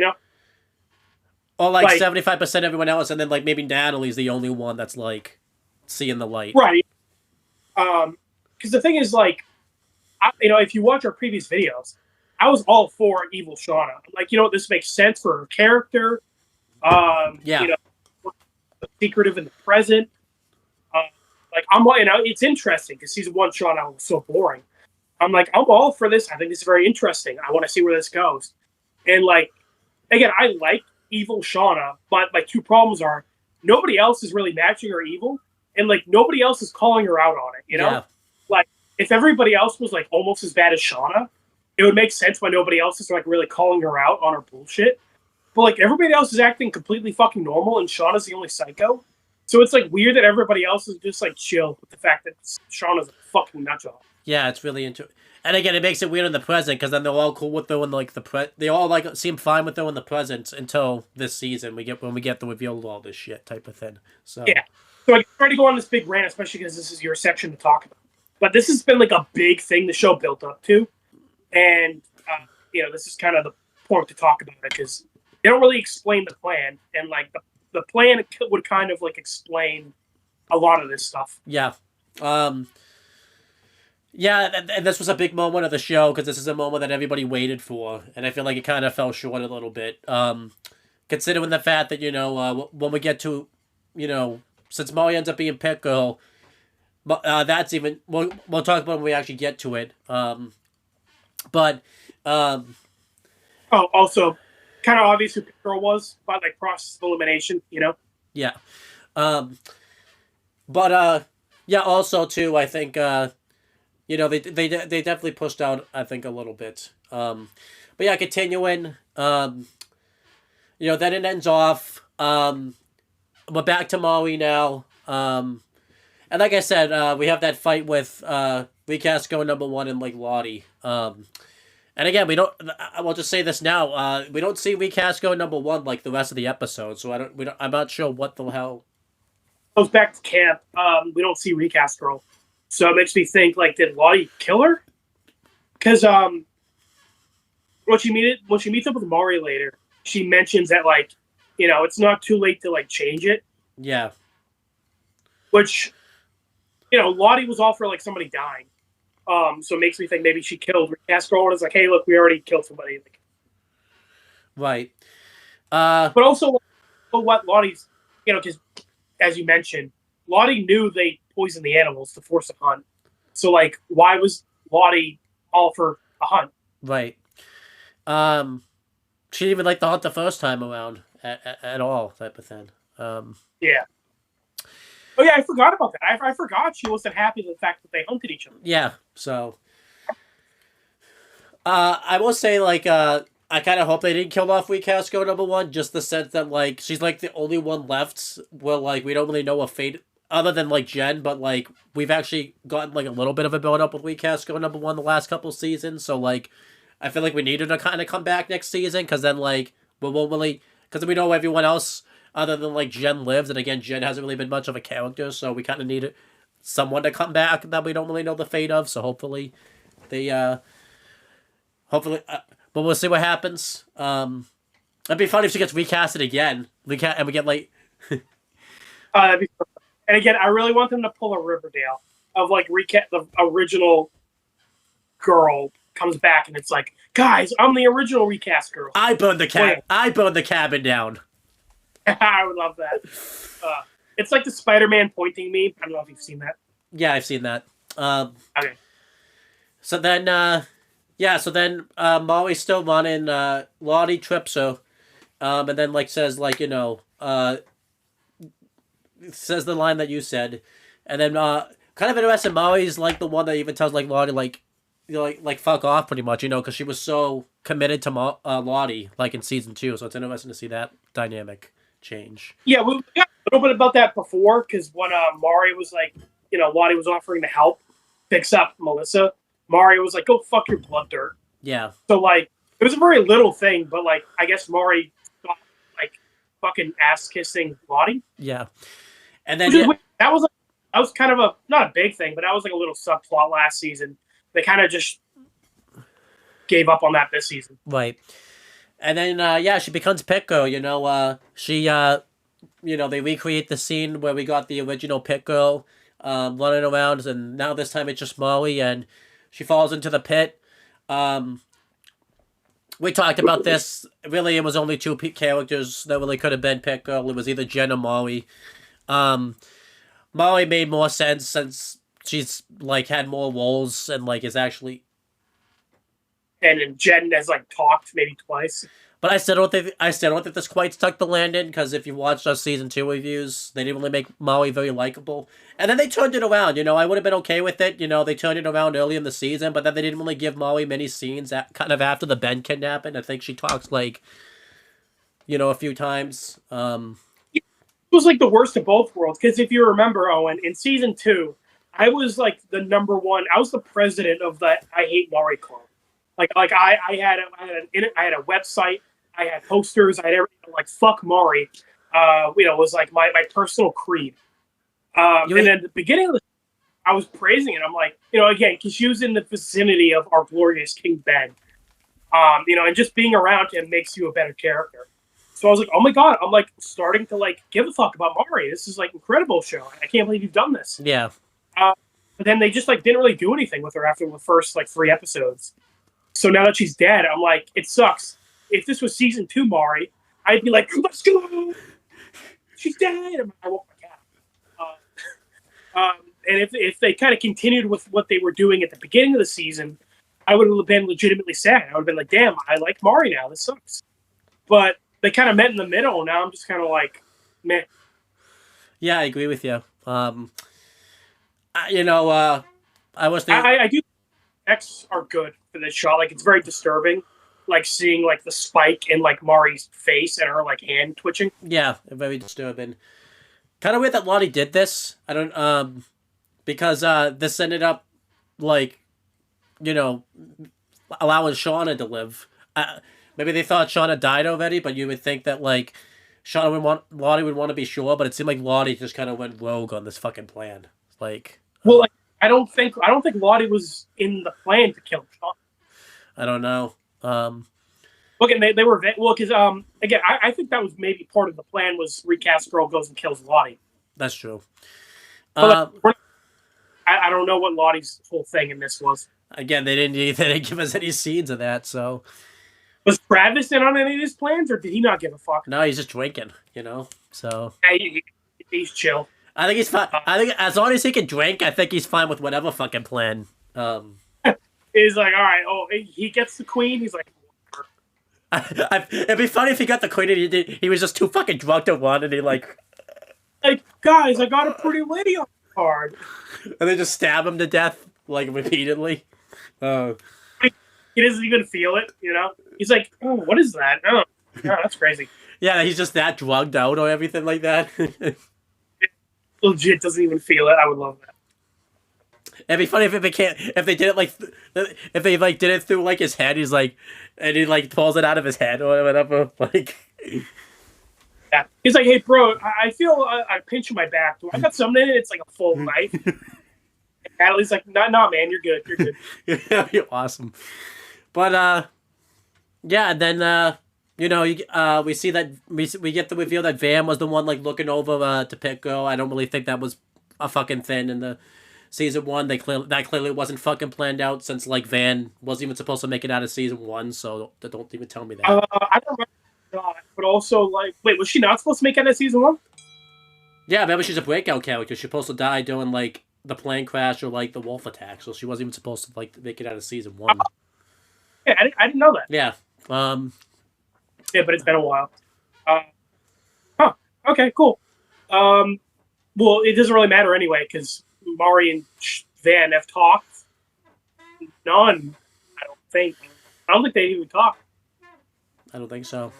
Or like 75% everyone else, and then like maybe Natalie's the only one that's like seeing the light. Right. Because the thing is, like, if you watch our previous videos, I was all for evil Shauna. Like, this makes sense for her character. Yeah. Secretive in the present. Like, it's interesting because season 1 Shauna was so boring. I'm like, I'm all for this. I think this is very interesting. I want to see where this goes. And like, again, I like evil Shauna, but my two problems are nobody else is really matching her evil, and like nobody else is calling her out on it. Yeah. Like if everybody else was like almost as bad as Shauna, it would make sense why nobody else is like really calling her out on her bullshit. But like everybody else is acting completely fucking normal, and Shauna's the only psycho. So it's like weird that everybody else is just like chill with the fact that Shauna's a fucking nutjob. Yeah, it's really and again, it makes it weird in the present because then they're all cool with her in like they all like seem fine with her in the present until this season when we get the reveal of all this shit type of thing. So yeah, so I try to go on this big rant, especially because this is your section to talk about. But this has been like a big thing the show built up to, and this is kind of the point to talk about it because they don't really explain the plan, and like the plan would kind of like explain a lot of this stuff. Yeah. Yeah, and this was a big moment of the show because this is a moment that everybody waited for, and I feel like it kind of fell short a little bit. Considering the fact that when we get to, since Molly ends up being Pickle, that's even we'll talk about when we actually get to it. Also, kind of obvious who Pickle was by like process of elimination, Yeah, yeah. Also, too, I think. They definitely pushed out, I think, a little bit. But yeah, continuing. Then it ends off. We're back to Molly now. And like I said, we have that fight with Recast Go #1 and like Lottie. And again, I will just say this now. We don't see Recast Go #1 like the rest of the episode, so I'm not sure what the hell. Goes back to camp. We don't see Recast Girl. So it makes me think, like, did Lottie kill her? Because when she meets up with Mari later, she mentions that, like, it's not too late to, like, change it. Yeah. which, Lottie was all for like somebody dying. So it makes me think maybe she killed Recast Girl and is like, hey, look, we already killed somebody. Like, Right. but also, what Lottie's, because as you mentioned, Lottie knew they poisoned the animals to force a hunt. So, like, why was Lottie all for a hunt? Right. She didn't even like the hunt the first time around at all, type of thing. Yeah. Oh, yeah, I forgot about that. I forgot she wasn't happy with the fact that they hunted each other. Yeah, so... I will say, like, I kind of hope they didn't kill off Recast Girl #1, just the sense that, like, she's, like, the only one left where, like, we don't really know a fate other than, like, Jen, but, like, we've actually gotten, like, a little bit of a build-up with Recast Girl #1 the last couple seasons, so, like, I feel like we need her to kind of come back next season, because then, like, we won't really... Because we know everyone else other than, like, Jen lives, and again, Jen hasn't really been much of a character, so we kind of need someone to come back that we don't really know the fate of, so hopefully they, but we'll see what happens. It'd be funny if she gets recasted again. We get like... And again, I really want them to pull a Riverdale of, like, the original girl comes back and it's like, guys, I'm the original Recast Girl. I burned the cabin down. I would love that. It's like the Spider-Man pointing meme. I don't know if you've seen that. Yeah, I've seen that. Okay. So then, Molly's still running. Lottie trips her, and then, like, says, like, says the line that you said, and then kind of interesting. Molly's like the one that even tells, like, Lottie, like, like fuck off, pretty much, because she was so committed to Lottie, like, in season 2. So it's interesting to see that dynamic change. Yeah, we got a little bit about that before, because when Mari was like, Lottie was offering to help fix up Melissa, Mari was like, go fuck your blood dirt. Yeah. So, like, it was a very little thing, but, like, I guess Mari got, like, fucking ass-kissing Lottie. Yeah. And then... That was kind of not a big thing, but that was, like, a little subplot last season. They kind of just gave up on that this season. Right. And then, she becomes Pit Girl, she, they recreate the scene where we got the original Pit Girl running around, and now this time it's just Molly, and she falls into the pit. We talked about this. Really, it was only 2 characters that really could have been Pit Girl. It was either Jen or Molly. Molly made more sense since she's, like, had more roles and, like, is actually... And Jen has, like, talked maybe twice. But I still don't think this quite stuck the landing, because if you watched our season 2 reviews, they didn't really make Molly very likable. And then they turned it around, I would have been okay with it, they turned it around early in the season, but then they didn't really give Molly many scenes kind of after the Ben kidnapping. I think she talks, like, a few times. It was, like, the worst of both worlds, because if you remember, Owen, in season 2, I was, like, the I was the president of the I Hate Molly Club. Like I had a website, I had posters, I had everything, like, fuck Mari. Was like my personal creed. And then at the beginning of I was praising it. I'm like, again, because she was in the vicinity of our glorious King Ben. And just being around him makes you a better character. So I was like, oh my god, I'm, like, starting to, like, give a fuck about Mari. This is, like, incredible show. I can't believe you've done this. Yeah. But then they just, like, didn't really do anything with her after the first, like, 3 episodes. So now that she's dead, I'm like, it sucks. If this was season 2 Mari, I'd be like, let's go! She's dead! I want my cat. And if they kind of continued with what they were doing at the beginning of the season, I would have been legitimately sad. I would have been like, damn, I like Mari now. This sucks. But they kind of met in the middle, and now I'm just kind of like, meh. Yeah, I agree with you. I was thinking... I do X are good for this shot. Like, it's very disturbing, like, seeing, like, the spike in, like, Mari's face and her, like, hand twitching. Yeah, very disturbing. Kind of weird that Lottie did this. I don't because this ended up, like, allowing Shauna to live. Maybe they thought Shauna died already, but you would think that, like, Lottie would want to be sure, but it seemed like Lottie just kind of went rogue on this fucking plan. Like, well, like, I don't think Lottie was in the plan to kill Shauna. I don't know. Look, and they were because again, I think that was maybe part of the plan was Recast Girl goes and kills Lottie. That's true. But like, I don't know what Lottie's whole thing in this was. Again, they didn't give us any scenes of that, so. Was Travis in on any of his plans, or did he not give a fuck? No, he's just drinking, so. He's chill. I think he's fine. I think as long as he can drink, I think he's fine with whatever fucking plan. He's like, all right, he gets the queen, he's like, it'd be funny if he got the queen and he was just too fucking drunk to run, and he like, guys, I got a pretty lady on the card. And they just stab him to death, like, repeatedly. He doesn't even feel it, He's like, oh, what is that? Oh, that's crazy. Yeah, he's just that drugged out or everything like that. Legit doesn't even feel it. I would love that. It'd be funny if they did it like, if they like did it through like his head. He's like, and he like pulls it out of his head or whatever. Like, yeah, he's like, hey, bro, I feel I pinch in my back. Do I got something in it? It's like a full knife. Natalie's like, no, man, you're good. You're good. You're awesome. But yeah, and then we see that we get the reveal that Van was the one like looking over to Pit Girl. I don't really think that was a fucking thing in the season 1. That clearly wasn't fucking planned out, since like Van wasn't even supposed to make it out of season 1. So don't even tell me that. I don't remember that, but also like, wait, was she not supposed to make it out of season 1? Yeah, remember she's a breakout character. She's supposed to die during like the plane crash or like the wolf attack, so she wasn't even supposed to like make it out of season 1. Yeah, I didn't know that. Yeah. Yeah, but it's been a while. Okay, cool. Well, it doesn't really matter anyway, because Mari and Van have talked. None, I don't think. I don't think they even talked. I don't think so.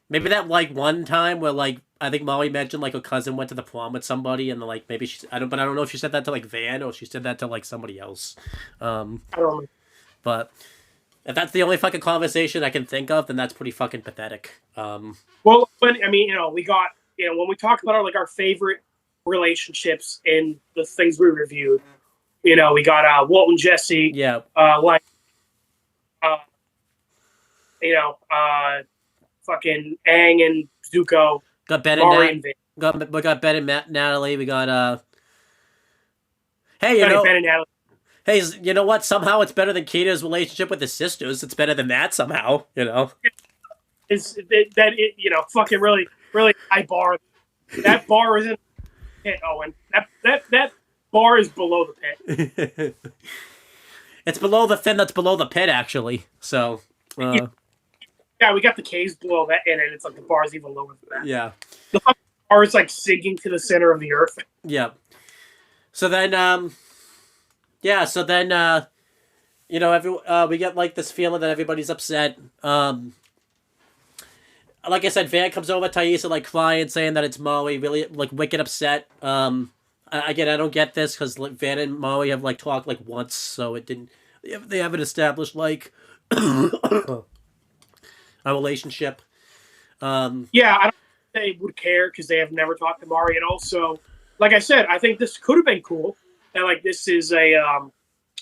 Maybe that like one time where like I think Molly mentioned like her cousin went to the prom with somebody, and like maybe I don't know if she said that to like Van or she said that to like somebody else. I don't know. But if that's the only fucking conversation I can think of, then that's pretty fucking pathetic. Well, but I mean, we got when we talk about our favorite relationships in the things we reviewed, we got Walt and Jesse. Yeah. Fucking Aang and Zuko. Got Ben and we got Ben and Natalie. We got Hey, Ben and Natalie. Hey, you know what? Somehow it's better than Kita's relationship with his sisters. It's better than that somehow, Fucking really, really high bar. That bar isn't pit, Owen. That bar is below the pit. It's below the fin that's below the pit, actually. So, yeah, we got the caves below that, and it's like the bar's even lower than that. Yeah. The bar is like sinking to the center of the earth. Yeah. So then, we get like this feeling that everybody's upset. Like I said, Van comes over, Taissa like crying, saying that it's Molly, really like wicked upset. Again, I don't get this because like, Van and Molly have like talked like once, so it didn't. They haven't established like a relationship. Yeah, I don't think they would care because they have never talked to Mari, and also, like I said, I think this could have been cool. And like this is a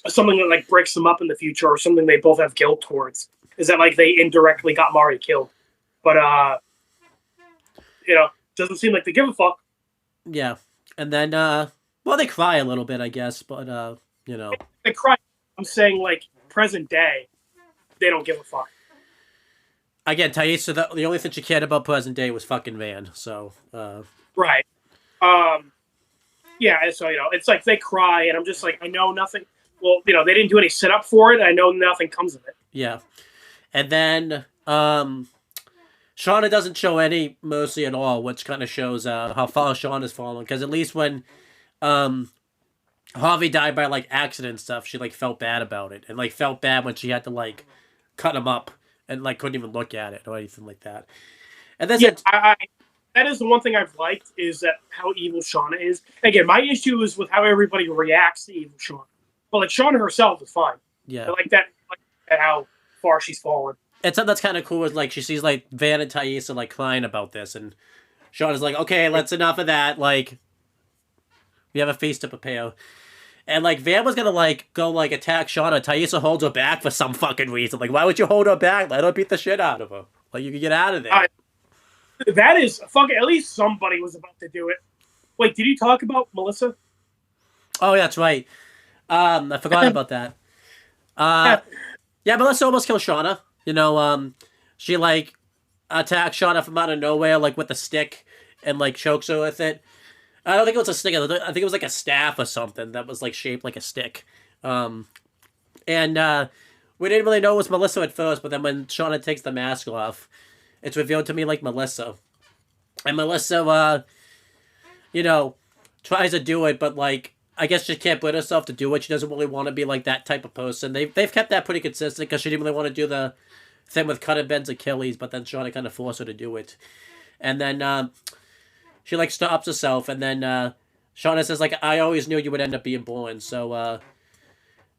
something that like breaks them up in the future, or something they both have guilt towards. Is that like they indirectly got Mari killed, but doesn't seem like they give a fuck. Yeah, and then they cry a little bit, I guess, but they cry. I'm saying like present day, they don't give a fuck. Again, Taissa, the only thing she cared about present day was fucking Van. So right. Yeah, so it's like they cry, and I'm just like, I know nothing. Well, they didn't do any setup for it. I know nothing comes of it. Yeah, and then Shauna doesn't show any mercy at all, which kind of shows how far Shauna's fallen. Because at least when Harvey died by like accident and stuff, she like felt bad about it, and like felt bad when she had to like cut him up and like couldn't even look at it or anything like that. And then that is the one thing I've liked, is that how evil Shauna is. Again, my issue is with how everybody reacts to evil Shauna. But like Shauna herself is fine. Yeah, I like that how far she's fallen. And something that's kind of cool is like she sees like Van and Taissa like crying about this, and Shauna's like, okay, let's enough of that. Like, we have a feast to prepare. And like Van was gonna like go like attack Shauna. Taissa holds her back for some fucking reason. Like, why would you hold her back? Let her beat the shit out of her. Like, you can get out of there. That is fucking. At least somebody was about to do it. Wait, did you talk about Melissa? Oh, yeah, that's right. I forgot about that. Yeah, Melissa almost killed Shauna. She like attacks Shauna from out of nowhere, like with a stick, and like chokes her with it. I don't think it was a stick. I think it was like a staff or something that was like shaped like a stick. And we didn't really know it was Melissa at first, but then when Shauna takes the mask off, it's revealed to me like Melissa. And Melissa, tries to do it, but like I guess she can't put herself to do it. She doesn't really want to be like that type of person. They've kept that pretty consistent because she didn't really want to do the thing with cutting Ben's Achilles, but then Shauna kind of forced her to do it. And then she like stops herself, and then Shauna says like, "I always knew you would end up being born." So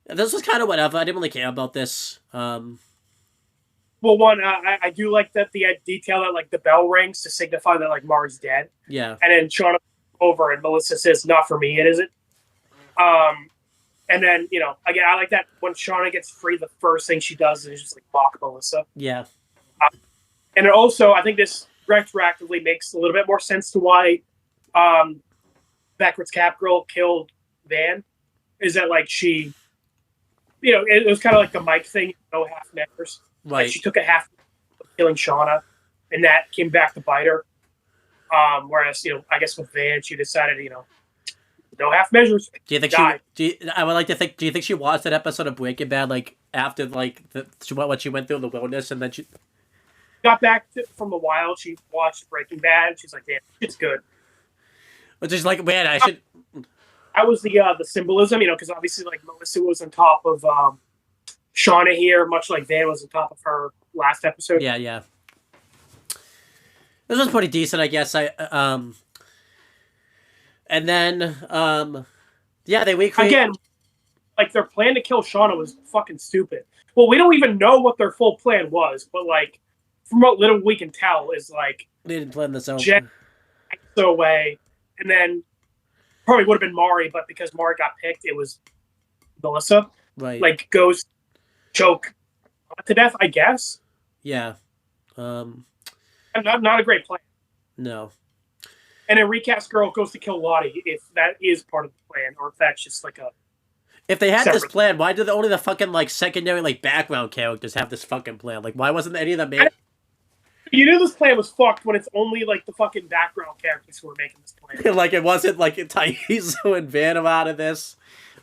this was kind of whatever. I didn't really care about this. Well, one, I do like that the detail that like the bell rings to signify that like Mara's dead. Yeah. And then Shauna over and Melissa says, "Not for me, it isn't." And then again, I like that when Shauna gets free, the first thing she does is just like mock Melissa. Yeah. And also, I think this retroactively makes a little bit more sense to why Backwards Cap Girl killed Van. Is that like she, it was kind of like the Mike thing, no half measures. Right. Like she took a half of killing Shauna, and that came back to bite her. Whereas, I guess with Van, she decided, no half measures. Do you think I would like to think. Do you think she watched that episode of Breaking Bad like after like what she went through in the wilderness, and then she got back from the wild? She watched Breaking Bad, and she's like, "Damn, it's good." Which is like, man, I should. That was the symbolism, because obviously like Melissa was on top of Shauna here, much like Van was on top of her last episode. Yeah, yeah. This was pretty decent, I guess. And then, they recreate... Again, like, their plan to kill Shauna was fucking stupid. Well, we don't even know what their full plan was, but, like, from what little we can tell is, like... They didn't plan this out. Jen away, and then probably would have been Mari, but because Mari got picked, it was Melissa. Right. Like, goes choke to death, I guess. Yeah. Not a great plan. No. And then Recast Girl goes to kill Lottie, if that is part of the plan, or if that's just like a... If they had this plan, why did only the fucking, like, secondary, like, background characters have this fucking plan? Like, why wasn't any of the main... You knew this plan was fucked when it's only, like, the fucking background characters who were making this plan. Like, it wasn't, like, Taizo and Van out of this.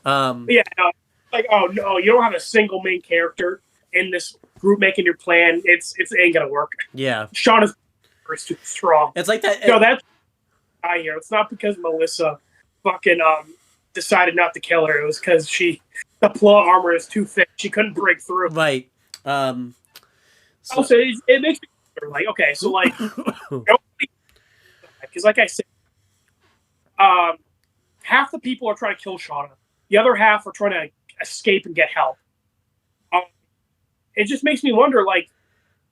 Yeah, no, like, oh, no, you don't have a single main character in this group making your plan. It ain't gonna work. Yeah. Shauna's is too strong. It's like that... No, that's... here. It's not because Melissa fucking decided not to kill her. It was because the plot armor is too thick. She couldn't break through. Right. Also, it makes me wonder, like, okay, so like, because like I said, half the people are trying to kill Shauna. The other half are trying to escape and get help. It just makes me wonder, like,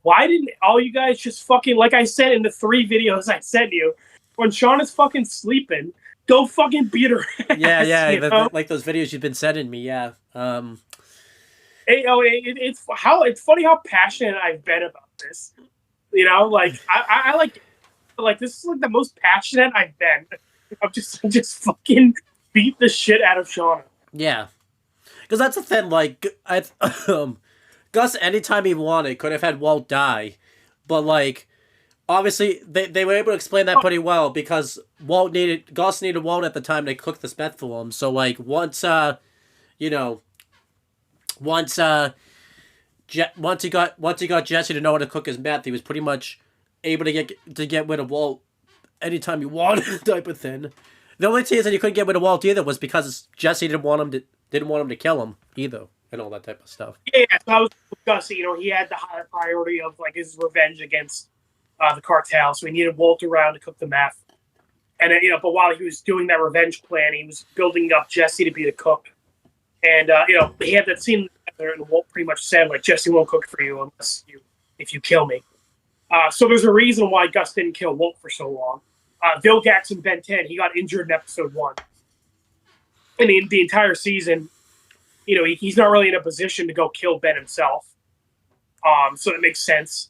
why didn't all you guys just fucking, like I said in the 3 videos I sent you, when Shauna's fucking sleeping, go fucking beat her ass. Yeah, like those videos you've been sending me, yeah. It's funny how passionate I've been about this. Like I like this is like the most passionate I've been. I'm just fucking beat the shit out of Shauna. Yeah, because that's the thing. Like, Gus, anytime he wanted, could have had Walt die, but like, obviously they were able to explain that pretty well because Gus needed Walt at the time to cook this meth for him. So like once he got Jesse to know how to cook his meth, he was pretty much able to get rid of Walt anytime he wanted, type of thing. The only reason he couldn't get rid of Walt either was because Jesse didn't want him to kill him either, and all that type of stuff. Yeah, so I was with Gus. He had the higher priority of like his revenge against the cartel, so he needed Walt around to cook the meth. And then, but while he was doing that revenge plan, he was building up Jesse to be the cook. And he had that scene there, and Walt pretty much said, like, Jesse won't cook for you if you kill me. So there's a reason why Gus didn't kill Walt for so long. Vilgax in Ben 10, he got injured in episode 1. And the entire season, he's not really in a position to go kill Ben himself. So it makes sense.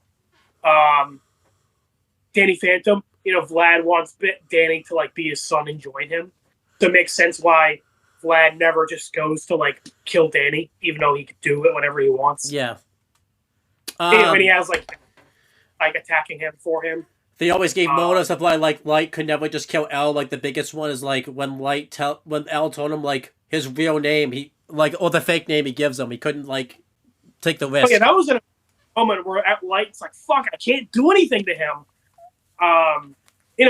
Danny Phantom, Vlad wants Danny to like be his son and join him. So it makes sense why Vlad never just goes to like kill Danny, even though he could do it whenever he wants. Yeah. When he has like attacking him for him. They always gave motives of like Light could never just kill L. Like the biggest one is like when L told him like his real name, or the fake name he gives him, he couldn't like take the risk. Oh, yeah, that was a moment where at Light's like, fuck, I can't do anything to him.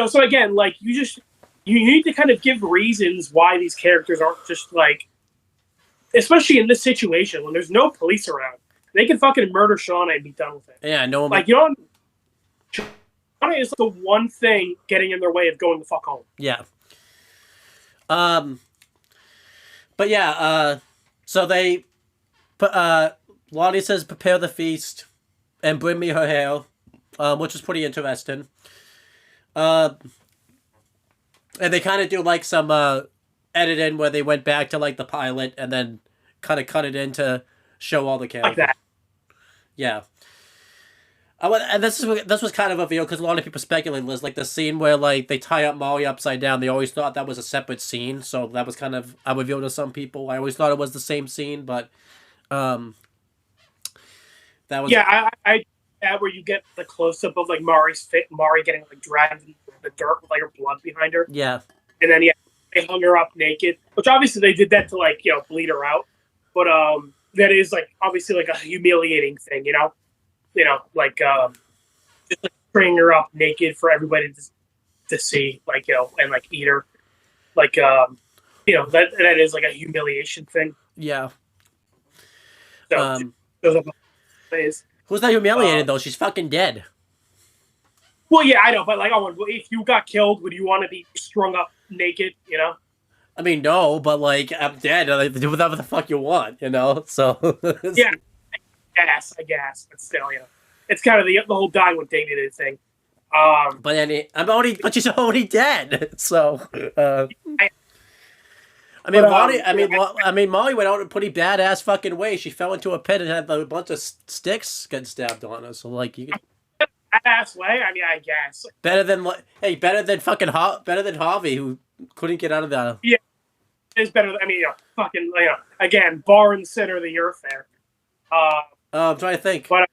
So again, like you need to kind of give reasons why these characters aren't just like, especially in this situation when there's no police around, they can fucking murder Shauna and be done with it. Yeah, no one. Like Shauna is the one thing getting in their way of going the fuck home. Yeah. But yeah, so they, Lottie says prepare the feast and bring me her hair, which is pretty interesting. And they kind of do like some editing where they went back to like the pilot and then kind of cut it in to show all the characters. Like that. Yeah. And this was kind of a reveal because a lot of people speculated, Liz, like the scene where like they tie up Molly upside down. They always thought that was a separate scene, so that was kind of a reveal to some people. I always thought it was the same scene, but that was I where you get the close up of like Mari getting like dragged in the dirt with like her blood behind her. Yeah, and then they hung her up naked, which obviously they did that to like bleed her out, but that is like obviously like a humiliating thing, like just like bringing her up naked for everybody to see, like and like eat her, like that is like a humiliation thing. Yeah. So those are ways. Who's not humiliated though? She's fucking dead. Well, yeah, I know, but like, if you got killed, would you want to be strung up naked? I mean, no, but like I'm dead. Like, do whatever the fuck you want, So yeah. I guess, but still, it's kind of the whole dying with dignity thing. But she's already dead. So, Molly went out in a pretty badass fucking way. She fell into a pit and had a bunch of sticks getting stabbed on her. So, like, you could badass way. I mean, I guess better than Harvey, who couldn't get out of the. Yeah, it's better. I mean, fucking, again, bar and center of the earth there. I'm trying to think. But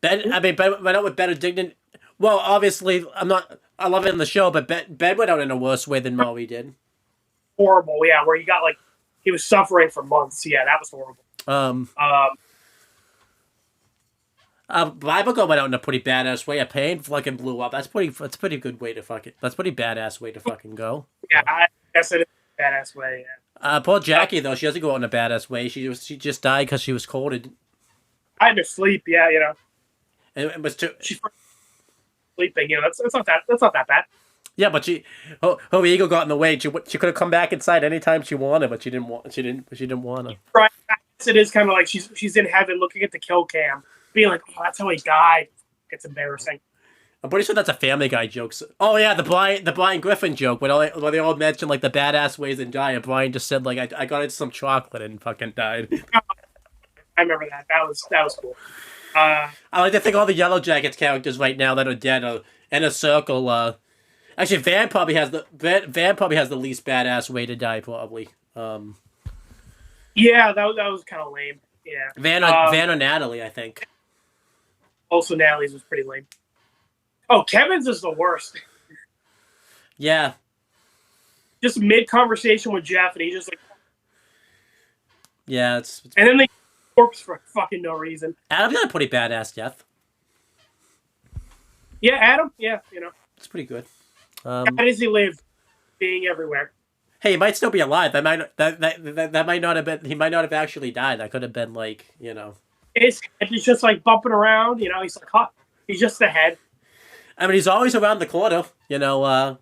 Ben went out with better dignity. Well, obviously, I love it in the show, but Ben went out in a worse way than Molly did. Horrible, yeah. Where he was suffering for months. Yeah, that was horrible. Bible went out in a pretty badass way. A pain fucking blew up. That's pretty good way to fucking. That's pretty badass way to fucking go. Yeah, I guess it is a badass way. Yeah. Poor Jackie though. She doesn't go out in a badass way. She just died because she was cold. I had to sleep. Yeah, And it was too. She's sleeping. That's not that bad. Yeah, but her ego got in the way. She could have come back inside anytime she wanted, but she didn't want to. Right. It is kind of like she's in heaven looking at the kill cam, being like, "Oh, that's how he died." It's embarrassing. I'm pretty sure that's a Family Guy joke. Oh yeah, the Brian Griffin joke when they all mentioned like the badass ways and die. And Brian just said like I got into some chocolate and fucking died. I remember that. That was cool. I like to think all the YellowJackets characters right now that are dead are in a circle. Actually, Van probably has the least badass way to die. Probably. Yeah, that was kind of lame. Yeah. Van or Natalie, I think. Also, Natalie's was pretty lame. Oh, Kevin's is the worst. Yeah. Just mid-conversation with Jeff, and he just like... Yeah, it's... And then they corpse for fucking no reason. Adam's got a pretty badass death. Yeah, Adam? Yeah, It's pretty good. How does he live being everywhere? Hey, he might still be alive. That might not have been... He might not have actually died. That could have been like, He's just like bumping around, he's like hot. He's just the head. I mean, he's always around the corner, Yeah.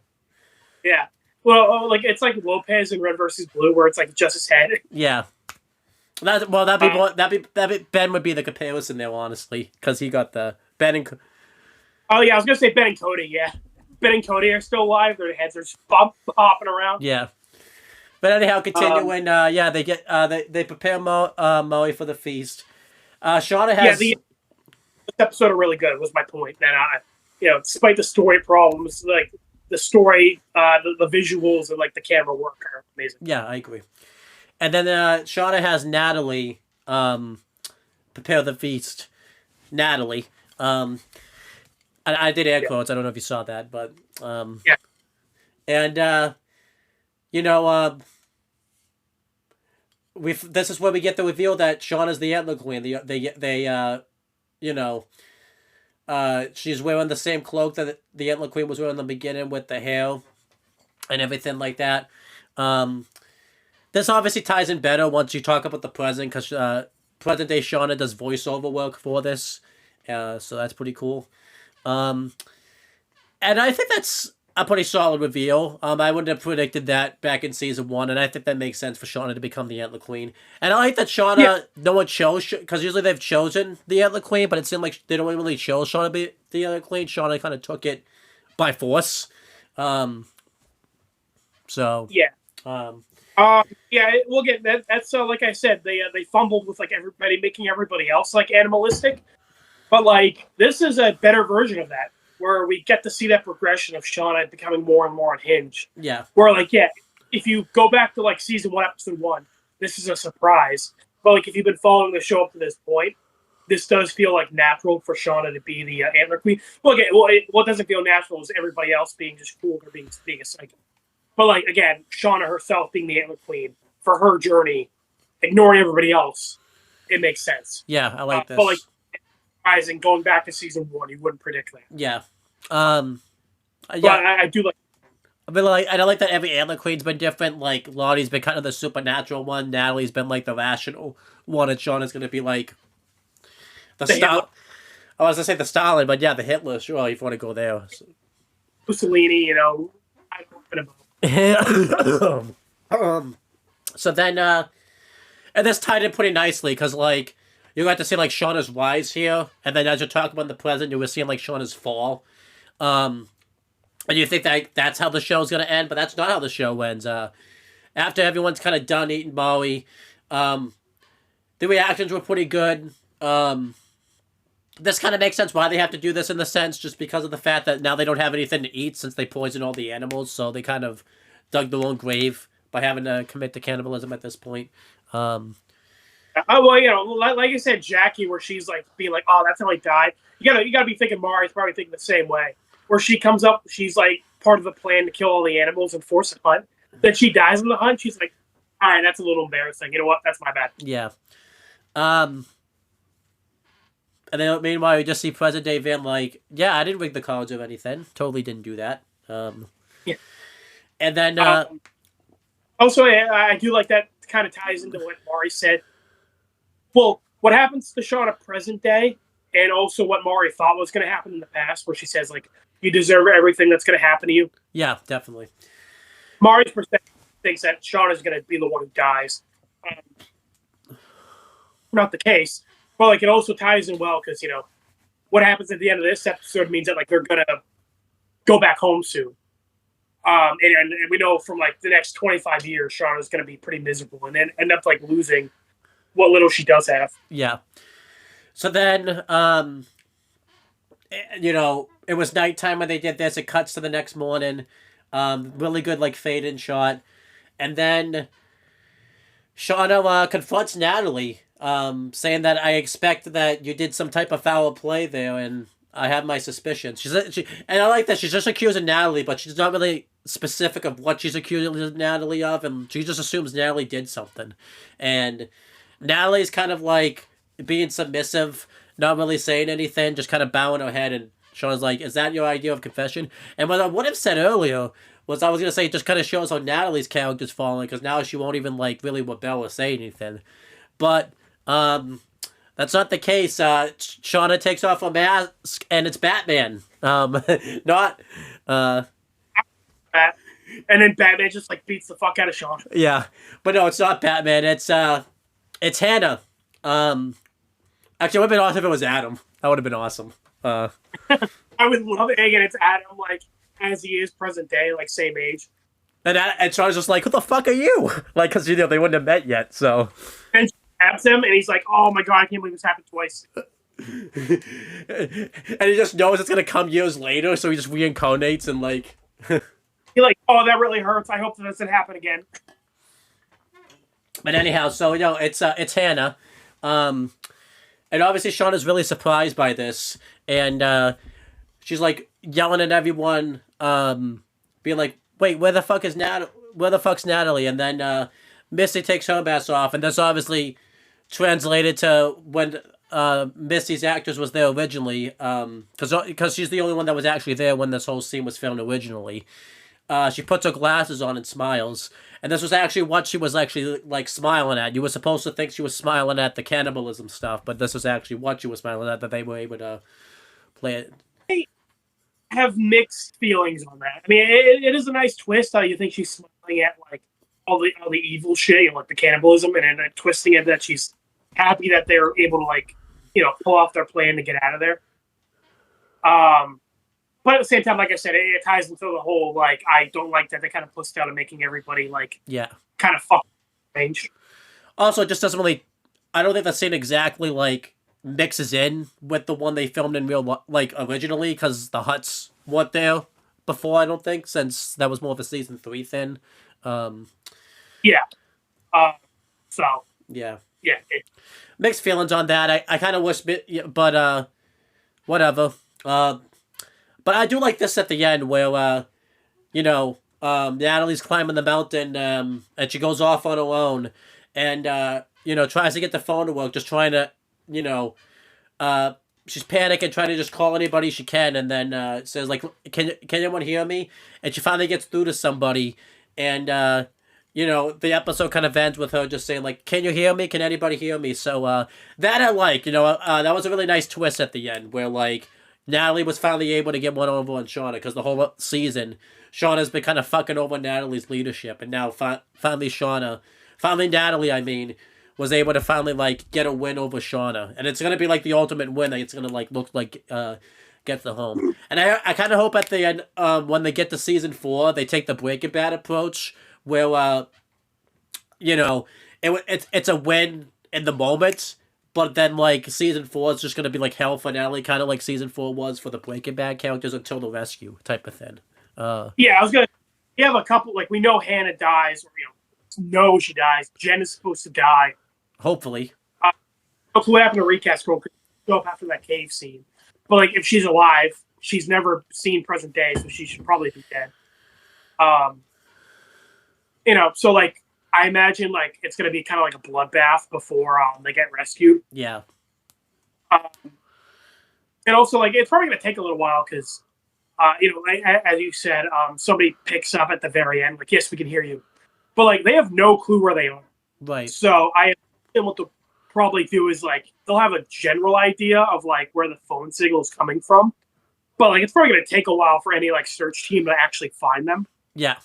Well, like it's like Lopez in Red versus Blue, where it's like just his head. Yeah. Ben would be the comparison there, honestly, because he got the Ben and. Oh yeah, I was gonna say Ben and Cody. Yeah, Ben and Cody are still alive. Their heads are just hopping around. Yeah. But anyhow, continuing. They get they prepare Molly for the feast. Shauna has. Yeah, this episode are really good. Was my point that despite the story problems, like the story, the visuals, and like the camera work are amazing. Yeah, I agree. And then Shauna has Natalie prepare the feast. Natalie. I did air quotes. I don't know if you saw that, but yeah. And this is where we get the reveal that Shauna's the Antler Queen. She's wearing the same cloak that the Antler Queen was wearing in the beginning with the hair and everything like that. This obviously ties in better once you talk about the present, because present day Shauna does voiceover work for this, so that's pretty cool. And I think that's a pretty solid reveal. I wouldn't have predicted that back in season 1, and I think that makes sense for Shauna to become the Antler Queen. And I like that Shauna, no one chose, because usually they've chosen the Antler Queen, but it seemed like they don't really chose Shauna to be the Antler Queen. Shauna kind of took it by force. Yeah. We'll get that. That's like I said, they fumbled with like everybody making everybody else like animalistic, but like this is a better version of that, where we get to see that progression of Shauna becoming more and more unhinged. Yeah. Where like if you go back to like season 1, episode 1, this is a surprise. But like if you've been following the show up to this point, this does feel like natural for Shauna to be the Antler Queen. Well, what doesn't feel natural is everybody else being just cool or being a psycho. But, like, again, Shauna herself being the Antler Queen for her journey, ignoring everybody else, it makes sense. Yeah, I like this. But, like, rising, going back to season 1, you wouldn't predict that. Yeah. But I do like... I mean, like, I like that every Antler Queen's been different. Like, Lottie's been kind of the supernatural one. Natalie's been, like, the rational one. And Shauna's going to be, like, the Stalin. I was going to say the Stalin, but yeah, the Hitler. Sure, if you want to go there. So. Mussolini, I don't know about. So then and this tied in pretty nicely, because like you got to see like Shauna's rise here, and then as you're talking about the present, you were seeing like Shauna's fall, and you think that that's how the show's gonna end, but that's not how the show ends. After everyone's kind of done eating Maui, the reactions were pretty good. This kind of makes sense why they have to do this in the sense, just because of the fact that now they don't have anything to eat since they poisoned all the animals, so they kind of dug their own grave by having to commit to cannibalism at this point. Well, like I said, Jackie, where she's like being like, "Oh, that's how he died." You gotta be thinking Mari's probably thinking the same way. Where she comes up, she's like part of the plan to kill all the animals and force a hunt. Then she dies in the hunt. She's like, "All right, that's a little embarrassing. You know what? That's my bad." Yeah. And then meanwhile, you just see present day Van like, "Yeah, I didn't rig the cards or anything. Totally didn't do that." Yeah. And then also, I do like that kind of ties into what Mari said. Well, what happens to Shauna present day, and also what Mari thought was going to happen in the past, where she says, like, you deserve everything that's going to happen to you. Yeah, definitely. Mari's perspective thinks that Shauna's going to be the one who dies. Not the case. But, like, it also ties in well because, what happens at the end of this episode means that, like, they're going to go back home soon. And we know from, like, the next 25 years, Shauna's going to be pretty miserable and then end up, like, losing what little she does have. Yeah. So then, it was nighttime when they did this. It cuts to the next morning. Really good, like, fade-in shot. And then Shauna confronts Natalie, saying that I expect that you did some type of foul play there, and I have my suspicions. And I like that she's just accusing Natalie, but she's not really specific of what she's accusing Natalie of, and she just assumes Natalie did something. And Natalie's kind of like being submissive, not really saying anything, just kind of bowing her head, and Shauna's like, "Is that your idea of confession?" And what I would have said earlier was I was going to say it just kind of shows how Natalie's character's falling, because now she won't even like really rebel or say anything. But that's not the case. Shauna takes off her mask, and it's Batman. Not and then Batman just like beats the fuck out of Shauna. Yeah, but no, it's not Batman. It's Hannah. Actually, it would have been awesome if it was Adam. That would have been awesome. I would love it. Again, it's Adam, like, as he is present day, like, same age. And Shauna's just like, "Who the fuck are you?" Like, because, they wouldn't have met yet, so. And she grabs him, and he's like, "Oh my god, I can't believe this happened twice." And he just knows it's gonna come years later, so he just reincarnates and like. You're like, oh, that really hurts. I hope that doesn't happen again. But anyhow, so it's Hannah, and obviously Shauna's really surprised by this, and she's like yelling at everyone, being like, "Wait, where the fuck is Where the fuck's Natalie?" And then Misty takes her mask off, and that's obviously translated to when Misty's actress was there originally, because she's the only one that was actually there when this whole scene was filmed originally. She puts her glasses on and smiles, and this was actually what she was actually like smiling at. You were supposed to think she was smiling at the cannibalism stuff, but this was actually what she was smiling at, that they were able to play it. I have mixed feelings on that. I mean, it is a nice twist how you think she's smiling at like all the evil shit, you know, like the cannibalism, and then twisting it that she's happy that they're able to like, you know, pull off their plan to get out of there. But at the same time, like I said, it ties into the whole, like, I don't like that they kind of pushed out and making everybody, like, kind of fucking strange. Also, it just doesn't really, I don't think the scene exactly, like, mixes in with the one they filmed in real, like, originally, because the huts weren't there before, I don't think, since that was more of a season 3 thing. Yeah. So. Yeah. Yeah. Mixed feelings on that. I kind of wish, but, whatever. But I do like this at the end where, you know, Natalie's climbing the mountain, and she goes off on her own, and, you know, tries to get the phone to work, just trying to, you know, she's panicking, trying to just call anybody she can, and then says, like, can anyone hear me? And she finally gets through to somebody, and, you know, the episode kind of ends with her just saying, like, can you hear me? Can anybody hear me? So, that I like, you know, that was a really nice twist at the end, where, like, Natalie was finally able to get one over on Shauna, because the whole season, Shauna's been kind of fucking over Natalie's leadership, and now finally Natalie, I mean, was able to finally, like, get a win over Shauna, and it's going to be, like, the ultimate win. It's going to, like, look like, get the home. And I kind of hope at the end, when they get to season 4, they take the Breaking Bad approach, where, you know, it's a win in the moment, but then, like, season 4 is just going to be, like, hell finale, kind of like season 4 was for the Breaking Bad characters until the rescue type of thing. Yeah, I was going to... We have a couple... Like, we know Hannah dies, or, you know she dies. Jen is supposed to die. Hopefully. What happened to Recast Girl could go up after that cave scene. But, like, if she's alive, she's never seen present day, so she should probably be dead. You know, so, like, I imagine, like, it's going to be kind of like a bloodbath before they get rescued. Yeah. And also, like, it's probably going to take a little while because, you know, as you said, somebody picks up at the very end, like, yes, we can hear you. But, like, they have no clue where they are. Right. So I think what they'll probably do is, like, they'll have a general idea of, like, where the phone signal is coming from. But, like, it's probably going to take a while for any, like, search team to actually find them. Yeah.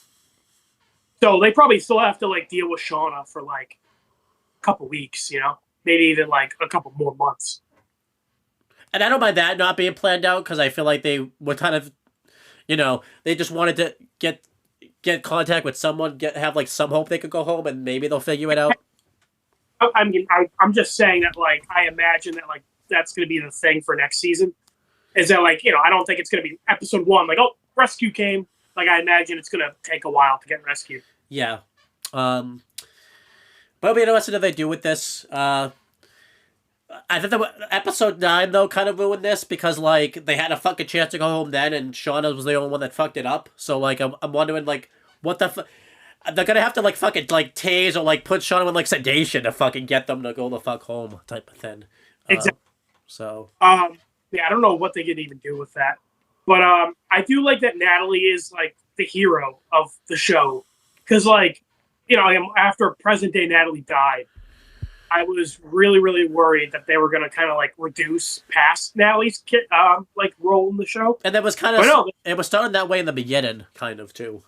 So they probably still have to, like, deal with Shauna for, like, a couple weeks, you know? Maybe even, like, a couple more months. And I don't mind that not being planned out, because I feel like they were kind of, you know, they just wanted to get contact with someone, have, like, some hope they could go home, and maybe they'll figure it out. I mean, I'm just saying that, like, I imagine that, like, that's going to be the thing for next season. Is that, like, you know, I don't think it's going to be episode 1, like, oh, rescue came. Like, I imagine it's going to take a while to get rescued. Yeah. But it'll be interesting what they do with this. I think the episode 9, though, kind of ruined this, because, like, they had a fucking chance to go home then, and Shauna was the only one that fucked it up. So, like, I'm wondering, like, what the they're gonna have to, like, fucking, like, tase or, like, put Shauna in, like, sedation to fucking get them to go the fuck home type of thing. Exactly. So. Yeah, I don't know what they could even do with that. But I do like that Natalie is, like, the hero of the show. Because, like, you know, after present-day Natalie died, I was really, really worried that they were going to kind of, like, reduce past Natalie's, like, role in the show. And that was kind of... It was starting that way in the beginning, kind of, too.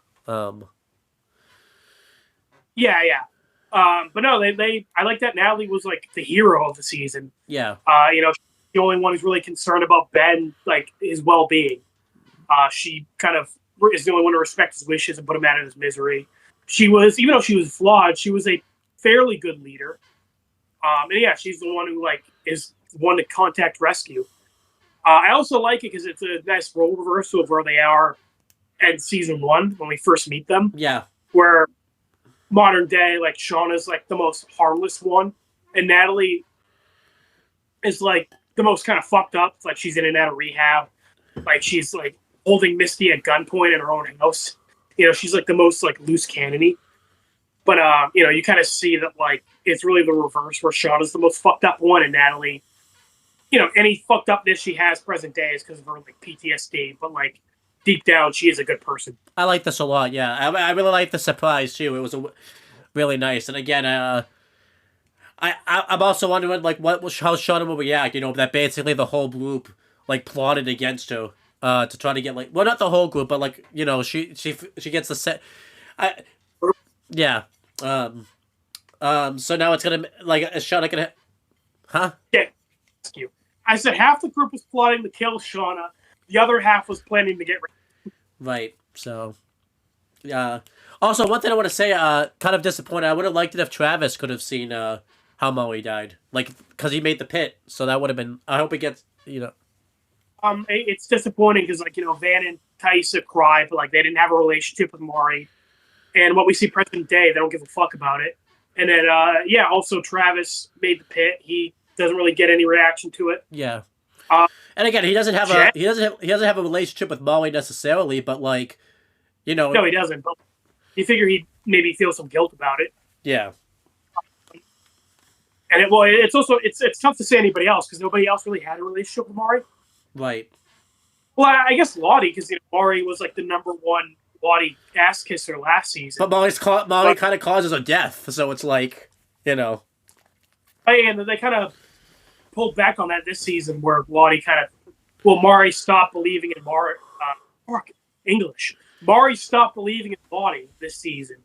Yeah. But no, I like that Natalie was, like, the hero of the season. Yeah. You know, she's the only one who's really concerned about Ben, like, his well-being. She kind of is the only one to respect his wishes and put him out of his misery. She was, even though she was flawed, she was a fairly good leader. And yeah, she's the one who, like, is one to contact rescue. I also like it because it's a nice role reversal of where they are in season 1 when we first meet them. Yeah. Where modern day, like, Shauna's like the most harmless one, and Natalie is like the most kind of fucked up. It's like she's in and out of rehab. Like, she's like holding Misty at gunpoint in her own house. She's like the most like loose cannony. But you kind of see that like it's really the reverse, where Shauna's the most fucked up one, and Natalie, any fucked upness she has present day is because of her like PTSD. But like deep down, she is a good person. I like this a lot. Yeah, I really like the surprise too. It was really nice. And again, I'm also wondering like how Shauna will react. That basically the whole group like plotted against her to try to get like, well, not the whole group, but like she gets the set. Yeah. So now it's gonna like, is Shauna gonna? Huh? Yeah. You. I said half the group was plotting to kill Shauna. The other half was planning to get rid. Right. So, yeah. Also, one thing I want to say, kind of disappointed. I would have liked it if Travis could have seen how Molly died, like, because he made the pit. So that would have been. I hope he gets. It's disappointing because like Van and Taissa cry, but like they didn't have a relationship with Maury, and what we see present day, they don't give a fuck about it. And then also Travis made the pit. He doesn't really get any reaction to it. Yeah. And again, he doesn't have a relationship with Molly necessarily, but like, No, he doesn't. But you figure he'd maybe feel some guilt about it. Yeah. And it's tough to say anybody else because nobody else really had a relationship with Maury. Right. Well, I guess Lottie, because Maury was like the number one Lottie ass kisser last season. But Molly kind of causes a death, so it's like, And they kind of pulled back on that this season, where Lottie Maury stopped believing in English. Maury stopped believing in Lottie this season,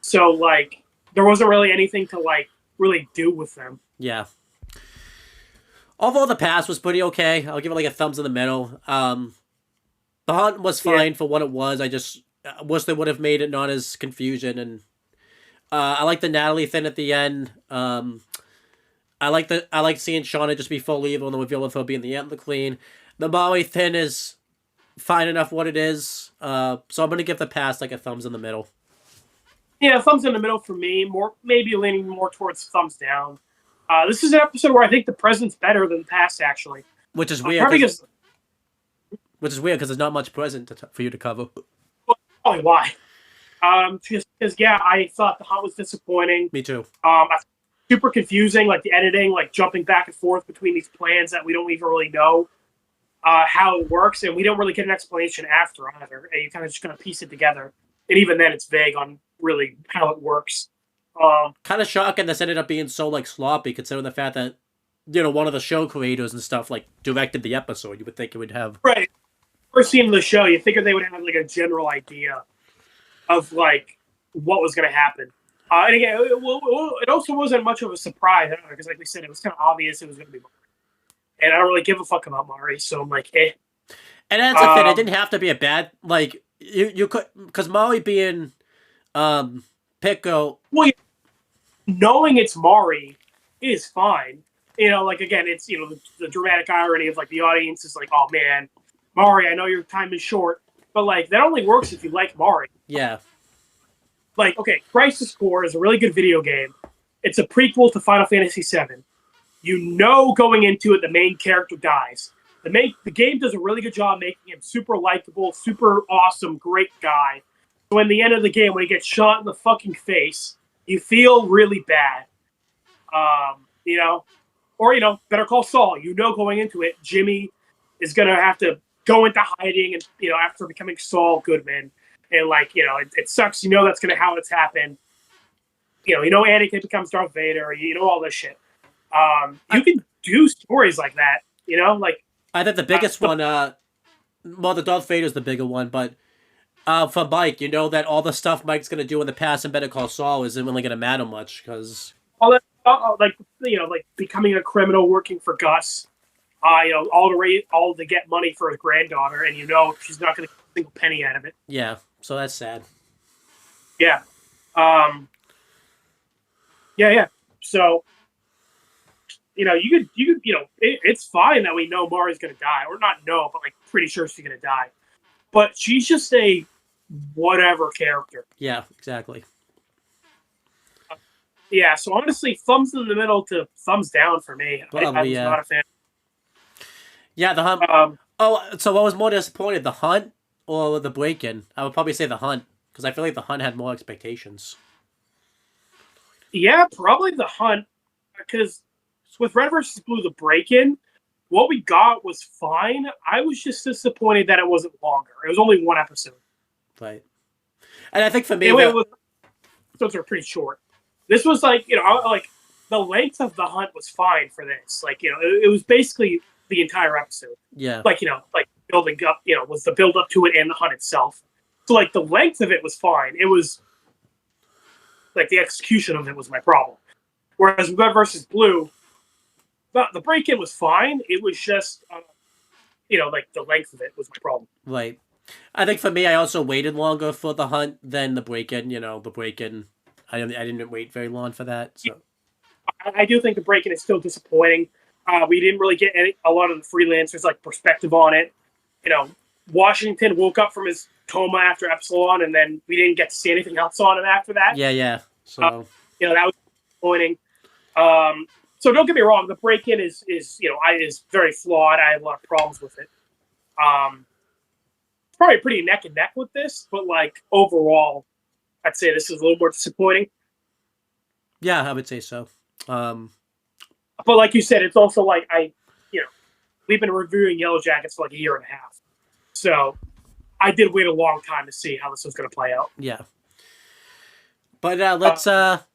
so like there wasn't really anything to like really do with them. Yeah. Although the pass was pretty okay, I'll give it like a thumbs in the middle. The hunt was fine for what it was. I just wish they would have made it not as confusion, and I like the Natalie thing at the end. I like seeing Shauna just be full evil and the reveal of her being the Antler Queen. The Molly thing is fine enough what it is. So I'm gonna give the pass like a thumbs in the middle. Yeah, thumbs in the middle for me. Maybe leaning more towards thumbs down. This is an episode where I think the present's better than the past, actually. Which is weird. Which is weird because there's not much present for you to cover. Probably why. Because I thought the hunt was disappointing. Me too. Super confusing, like the editing, like jumping back and forth between these plans that we don't even really know how it works, and we don't really get an explanation after either. And you kind of just piece it together, and even then, it's vague on really how it works. Kind of shocking this ended up being so like sloppy, considering the fact that one of the show creators and stuff like directed the episode. You would think it would have right. First scene of the show, you figure they would have like a general idea of like what was going to happen. And again, it also wasn't much of a surprise because, like we said, it was kind of obvious it was going to be Maury. And I don't really give a fuck about Maury, so I'm like, eh. And that's the thing; it didn't have to be a bad like you could, because Maury being Pico. Well, knowing it's Maury is fine. Like again, it's the dramatic irony of like the audience is like, oh man, Maury, I know your time is short, but like that only works if you like Maury. Yeah. Like, okay, Crisis Core is a really good video game. It's a prequel to Final Fantasy VII. Going into it, the main character dies. The game does a really good job making him super likable, super awesome, great guy. So in the end of the game, when he gets shot in the fucking face, you feel really bad. Or Better Call Saul. Going into it, Jimmy is gonna have to go into hiding, and after becoming Saul Goodman. And like, it sucks. That's how it's happened. Anakin becomes Darth Vader. All this shit. You can do stories like that. Like I think the biggest one. The Darth Vader's the bigger one, but for Mike, that all the stuff Mike's gonna do in the past in Better Call Saul isn't really gonna matter much because all that, like becoming a criminal, working for Gus. All to get money for his granddaughter, and she's not gonna get a single penny out of it. Yeah. So that's sad. Yeah. Yeah. So, it's fine that we know Mari's gonna die, or not know, but like pretty sure she's gonna die. But she's just a whatever character. Yeah, exactly. Yeah, so honestly, thumbs in the middle to thumbs down for me. I was not a fan. Yeah, the hunt. So what was more disappointed, the hunt or the break-in? I would probably say the hunt, because I feel like the hunt had more expectations. Yeah, probably the hunt, because with Red vs. Blue, the break-in, what we got was fine. I was just disappointed that it wasn't longer. It was only one episode. Right. And I think for me, episodes are pretty short. This was like, the length of the hunt was fine for this. Like, it was basically the entire episode. Yeah. Like, building up, was the build up to it and the hunt itself. So, like, the length of it was fine. It was, like, the execution of it was my problem. Whereas Red vs. Blue, the break-in was fine. It was just, like, the length of it was my problem. Right. I think for me, I also waited longer for the hunt than the break-in. The break-in, I didn't wait very long for that. So I do think the break-in is still disappointing. We didn't really get a lot of the freelancers like perspective on it. Washington woke up from his coma after Epsilon, and then we didn't get to see anything else on him after that. Yeah. So that was disappointing. So don't get me wrong, the break-in is very flawed. I have a lot of problems with it. It's probably pretty neck and neck with this, but like overall, I'd say this is a little more disappointing. Yeah, I would say so. But like you said, it's also like we've been reviewing YellowJackets for like a year and a half, so I did wait a long time to see how this was going to play out. Yeah. But let's talk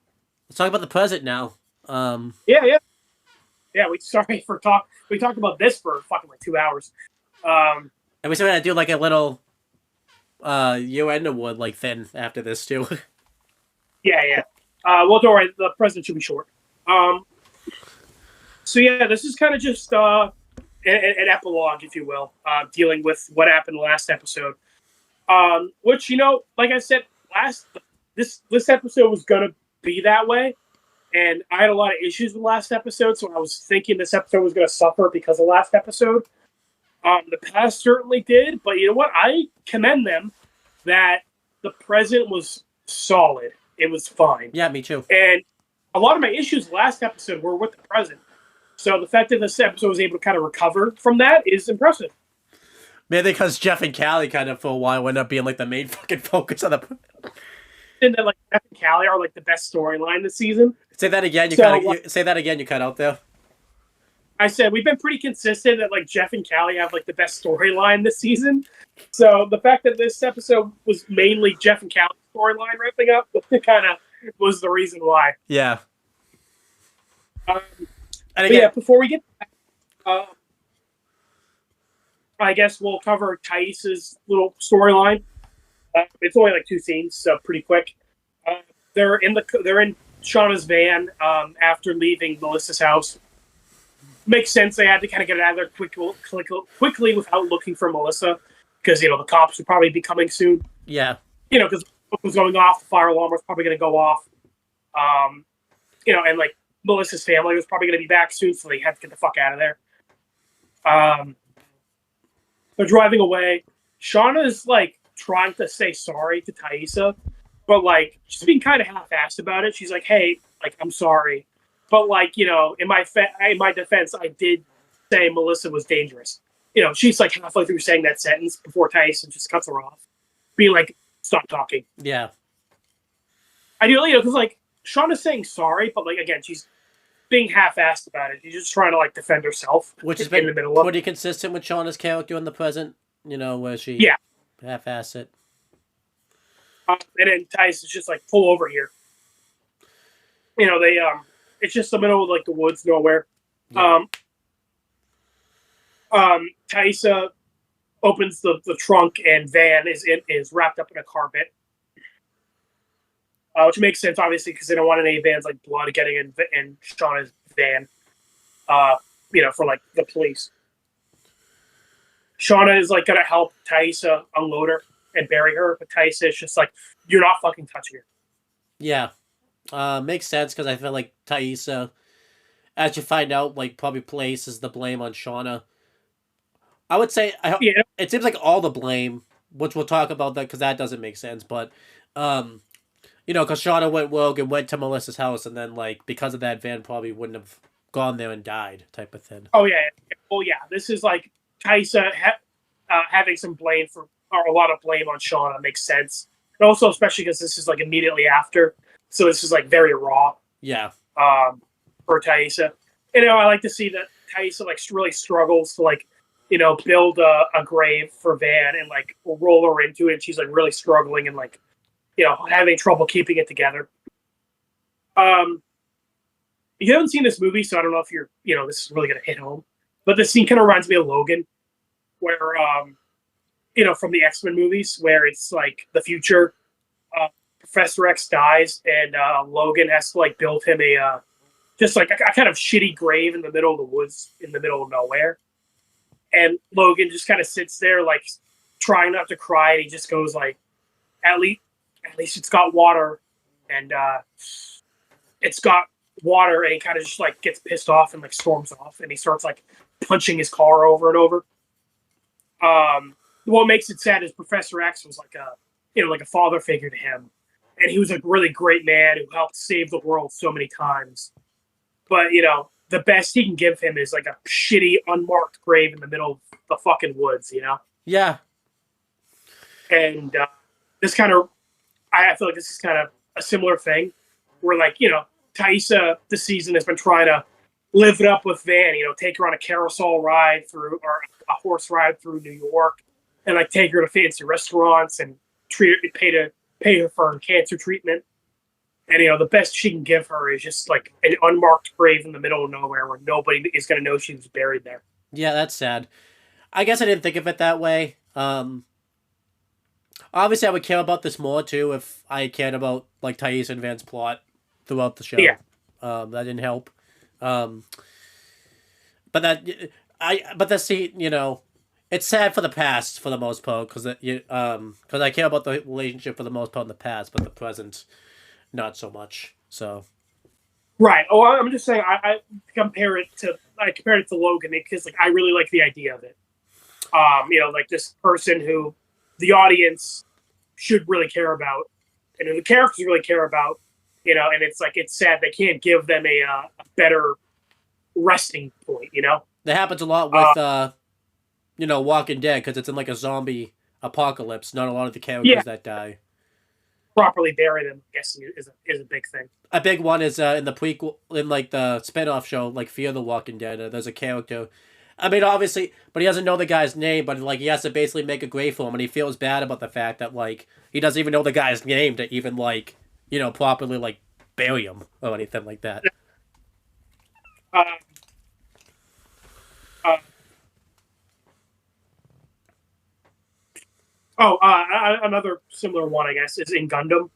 about the present now. Yeah. We talked about this for fucking like 2 hours. And we still gotta do like a little UN award like thing after this too. Yeah. Well, don't worry, the present should be short. So yeah, this is kind of just an epilogue, if you will, dealing with what happened last episode. Which like I said, this episode was gonna be that way, and I had a lot of issues with last episode, so I was thinking this episode was gonna suffer because of last episode. The past certainly did, but you know what? I commend them that the present was solid. It was fine. Yeah, me too. And a lot of my issues last episode were with the present. So the fact that this episode was able to kind of recover from that is impressive. Maybe because Jeff and Callie kind of for a while went up being like the main fucking focus of the. And that like Jeff and Callie are like the best storyline this season. Say that again. Say that again. You cut out there. I said we've been pretty consistent that like Jeff and Callie have like the best storyline this season. So the fact that this episode was mainly Jeff and Callie's storyline wrapping up kind of was the reason why. Yeah. And again, yeah, before we get back, I guess we'll cover Thais' little storyline. It's only like 2 scenes, so pretty quick. They're in Shauna's van after leaving Melissa's house. Makes sense. They had to kind of get out of there quickly without looking for Melissa, because the cops would probably be coming soon. Yeah. Because what was going off, the fire alarm was probably going to go off. And like Melissa's family was probably going to be back soon, so they had to get the fuck out of there. They're driving away. Shauna's like trying to say sorry to Thaisa, but like she's being kind of half-assed about it. She's like, "Hey, like I'm sorry." But like, in my defense, I did say Melissa was dangerous. She's like halfway through saying that sentence before Tyson just cuts her off, being like, "Stop talking." Yeah. I do, because like Shauna's saying sorry, but like again, she's being half-assed about it. She's just trying to like defend herself, which has been pretty consistent with Shauna's character in the present. Where she half-assed it. And then Tyson's just like, "Pull over here." They it's just the middle of like the woods, nowhere. Yeah. Thaisa opens the trunk, and Van is wrapped up in a carpet, which makes sense, obviously, because they don't want any Van's like blood getting in Shauna's van. For like the police. Shauna is like gonna help Thaisa unload her and bury her, but Thaisa is just like, "You're not fucking touching her." Yeah. Makes sense, because I feel like Thaisa as you find out, like probably places the blame on Shauna. I would say Yeah, it seems like all the blame, which we'll talk about that because that doesn't make sense. But um, because Shauna went rogue and went to Melissa's house, and then like because of that, Van probably wouldn't have gone there and died, type of thing. oh yeah, well yeah, this is like Taissa having some blame for or a lot of blame on Shauna makes sense, and also especially because this is like immediately after, so this is like very raw. Yeah. For Taissa. I like to see that Taissa like really struggles to like, build a grave for Van and like roll her into it. And she's like really struggling and like, having trouble keeping it together. You haven't seen this movie, so I don't know if this is really gonna hit home. But the scene kind of reminds me of Logan, where from the X-Men movies, where it's like the future. Professor X dies, and Logan has to like build him a just like a kind of shitty grave in the middle of the woods, in the middle of nowhere. And Logan just kind of sits there, like trying not to cry, and he just goes like, "At least it's got water, and it's got water." And he kind of just like gets pissed off and like storms off, and he starts like punching his car over and over. What makes it sad is Professor X was like a father figure to him, and he was a really great man who helped save the world so many times. But the best he can give him is like a shitty unmarked grave in the middle of the fucking woods. Yeah. And this kind of, I feel like this is kind of a similar thing, where like Taissa this season has been trying to live it up with Van. Take her on a carousel ride through or a horse ride through New York, and like take her to fancy restaurants and pay her for cancer treatment. And the best she can give her is just like an unmarked grave in the middle of nowhere where nobody is going to know she was buried there. Yeah, that's sad. I guess I didn't think of it that way. Obviously, I would care about this more too if I cared about like Thais and Van's plot throughout the show. Yeah, that didn't help. But the scene, it's sad for the past for the most part because I care about the relationship for the most part in the past, but the present, not so much. So. Right. Oh, I'm just saying. I compared it to Logan because like I really like the idea of it. Like this person who the audience should really care about, and who the characters really care about. And it's sad they can't give them a better resting point. That happens a lot with Walking Dead because it's in like a zombie apocalypse. Not a lot of the characters that die. Properly bury them, I'm guessing, is a big thing. A big one is in the prequel, in like the spinoff show, like Fear the Walking Dead. There's a character. I mean, obviously, but he doesn't know the guy's name. But like, he has to basically make a grave for him, and he feels bad about the fact that like he doesn't even know the guy's name to even like properly like bury him or anything like that. Another similar one, I guess, is in Gundam.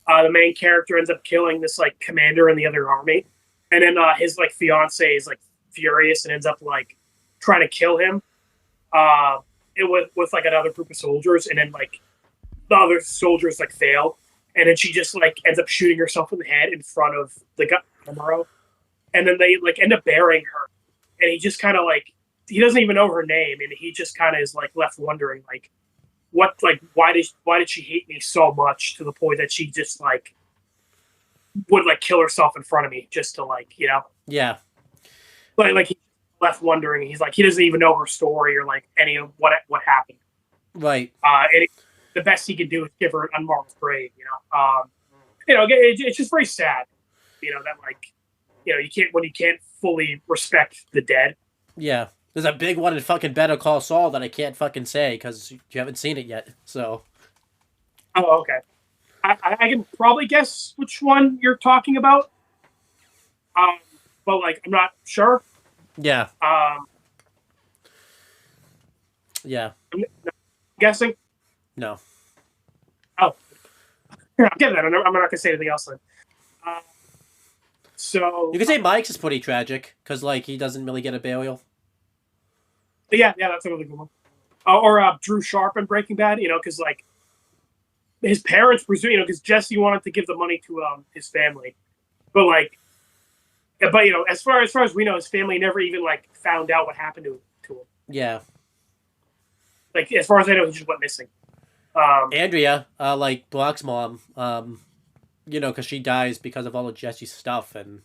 The main character ends up killing this like commander in the other army, and then his like fiance is like furious and ends up like trying to kill him. With like another group of soldiers, and then like the other soldiers like fail, and then she just like ends up shooting herself in the head in front of the Amuro, and then they like end up burying her, and he just kind of like he doesn't even know her name, and he just kind of is like left wondering like. Why did she hate me so much to the point that she just like would like kill herself in front of me just to like Yeah. Like he left wondering. He's like he doesn't even know her story or like any of what happened. Right. The best he could do is give her an unmarked grave. It's just very sad. That like you can't fully respect the dead. Yeah. There's a big one in fucking Better Call Saul that I can't fucking say because you haven't seen it yet. So. Oh, okay. I can probably guess which one you're talking about. But like I'm not sure. Yeah. Yeah. I'm guessing. No. Oh. I'm getting that. I'm not gonna say anything else then. So. You could say Mike's is pretty tragic because like he doesn't really get a burial. Yeah, that's another good one. Or Drew Sharp in Breaking Bad, because like his parents presume, because Jesse wanted to give the money to his family, but like Yeah, but as far as we know, his family never even like found out what happened to him. Yeah. Like as far as I know, he just went missing. Andrea, like Brock's mom, because she dies because of all of Jesse's stuff and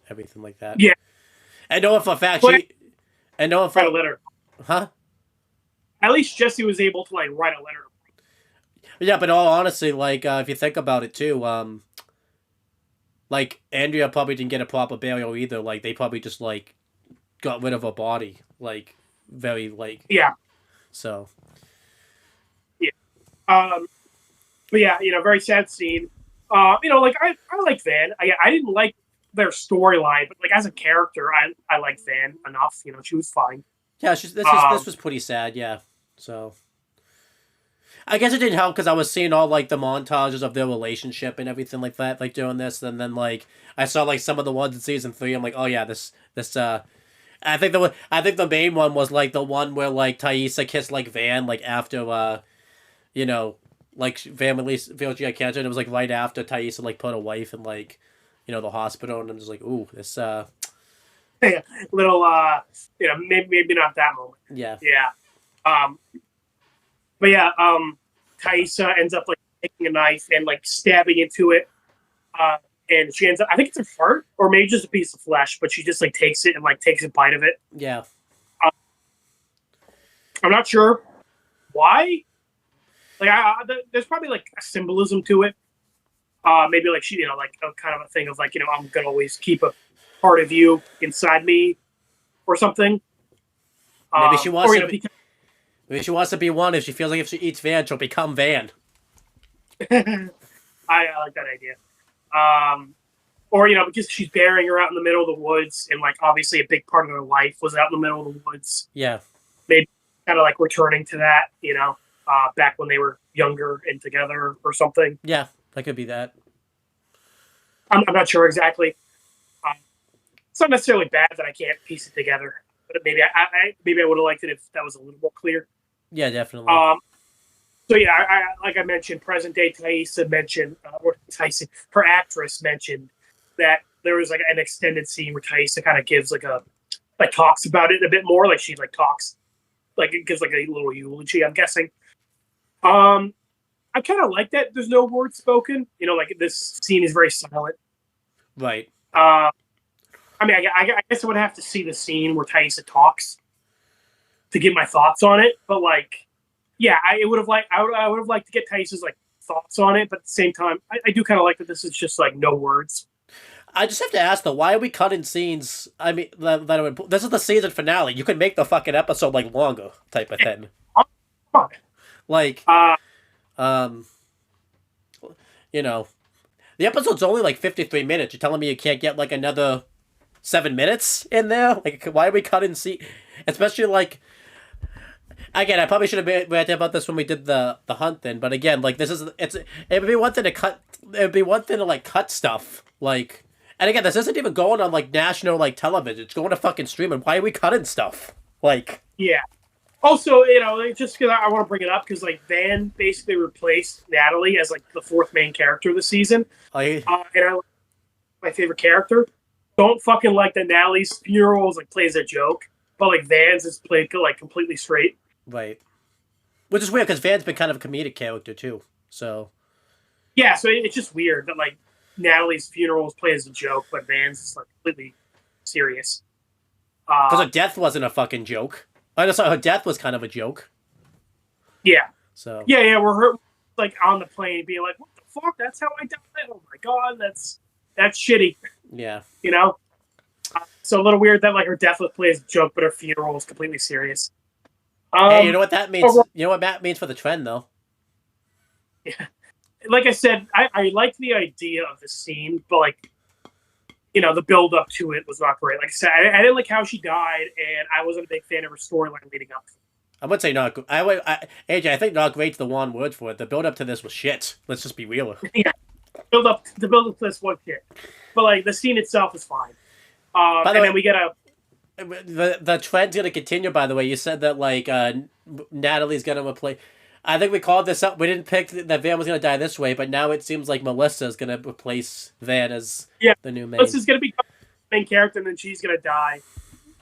everything like that. Yeah, And knowing for a fact but and knowing write a for, letter. huh? At least Jesse was able to like write a letter. Yeah, but all honestly, like if you think about it too, like Andrea probably didn't get a proper burial either. Like they probably just like got rid of her body, like very like Yeah, so. yeah. But yeah, very sad scene. Like I like Van. I didn't like their storyline, but like as a character, I like Van enough. She was fine. Yeah, this was pretty sad. Yeah, so I guess it didn't help because I was seeing all like the montages of their relationship and everything like that, like doing this, and then like I saw like some of the ones in season 3. I'm like, oh yeah, this. I think the main one was like the one where like Thaisa kissed like Van like after like Van released VLGI cancer, and it was like right after Thaisa like put a wife in like the hospital, and I'm just like, ooh, this Little maybe not that moment. yeah. Yeah. But yeah, Thaisa ends up like taking a knife and like stabbing into it. And she ends up, I think it's a heart or maybe just a piece of flesh, but she just like takes it and like takes a bite of it. Yeah. I'm not sure why. Like, there's probably like a symbolism to it. Maybe like she, like a kind of a thing of like, I'm gonna always keep a part of you inside me, or something. Maybe she wants maybe she wants to be one. If she feels like if she eats Van, she'll become Van. I like that idea. Or because she's burying her out in the middle of the woods, and like obviously a big part of her life was out in the middle of the woods. Yeah. Maybe kind of like returning to that, back when they were younger and together or something. Yeah, that could be that. I'm not sure exactly. It's not necessarily bad that I can't piece it together, but maybe I would have liked it if that was a little more clear. Yeah, definitely. So yeah, like I mentioned, present day Thaisa mentioned, or Tyson, her actress mentioned that there was like an extended scene where Thaisa kind of gives like talks about it a bit more, like she like talks, like it gives like a little eulogy, I'm guessing. I kind of like that there's no words spoken. Like this scene is very silent. Right. I mean, I guess I would have to see the scene where Thaisa talks to get my thoughts on it. But like, yeah, I would have liked to get Thaisa's like thoughts on it. But at the same time, I do kind of like that this is just like no words. I just have to ask though, why are we cutting scenes? I mean, this is the season finale. You could make the fucking episode like longer, type of thing. Like, the episode's only like 53 minutes. You're telling me you can't get like another 7 minutes in there? Like, why are we cutting scenes? Especially like, again, I probably should have been ranting about this when we did the hunt thing. But again, like it would be one thing to cut. It would be one thing to like cut stuff like. And again, this isn't even going on like national like television. It's going to fucking streaming. Why are we cutting stuff? Like, yeah. Also, just because I want to bring it up because like Van basically replaced Natalie as like the fourth main character of the season. And my favorite character. Don't fucking like that Natalie's funeral is like plays a joke, but like Van's is played like completely straight. Right. Which is weird because Van's been kind of a comedic character too. So. Yeah, so it's just weird that like Natalie's funeral is played as a joke, but Van's is like completely serious. Because her death wasn't a fucking joke. I just thought her death was kind of a joke. Yeah. So. Yeah, we're her like on the plane being like, "What the fuck? That's how I died? Oh my god, that's shitty." Yeah. So a little weird that like her death was played as a joke, but her funeral was completely serious. Hey, you know what that means? You know what that means for the trend, though. Yeah. Like I said, I liked the idea of the scene, but like, the build up to it was not great. Like I said, I didn't like how she died, and I wasn't a big fan of her storyline leading up. I would say not. AJ, I think not great's the one word for it. The build up to this was shit. Let's just be real. Yeah, the build up to this was shit, but like the scene itself is fine. By the way, then we get the trend's gonna continue. By the way, you said that like Natalie's gonna replace. I think we called this up. We didn't pick that Van was gonna die this way, but now it seems like Melissa's gonna replace Van as the new maid. Melissa's gonna be main character, and then she's gonna die.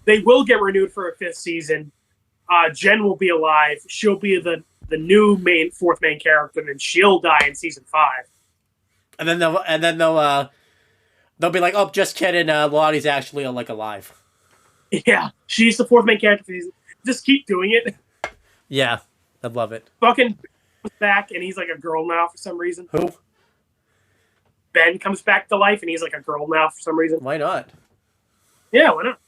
They will get renewed for a 5th season. Jen will be alive. She'll be the new fourth main character, and then she'll die in season 5. And then they'll be like, oh, just kidding. Lottie's actually like alive. Yeah, she's the 4th main character. Just keep doing it. Yeah, I love it. Fucking back, and he's like a girl now for some reason. Who? Ben comes back to life, and he's like a girl now for some reason. Why not? Yeah, why not?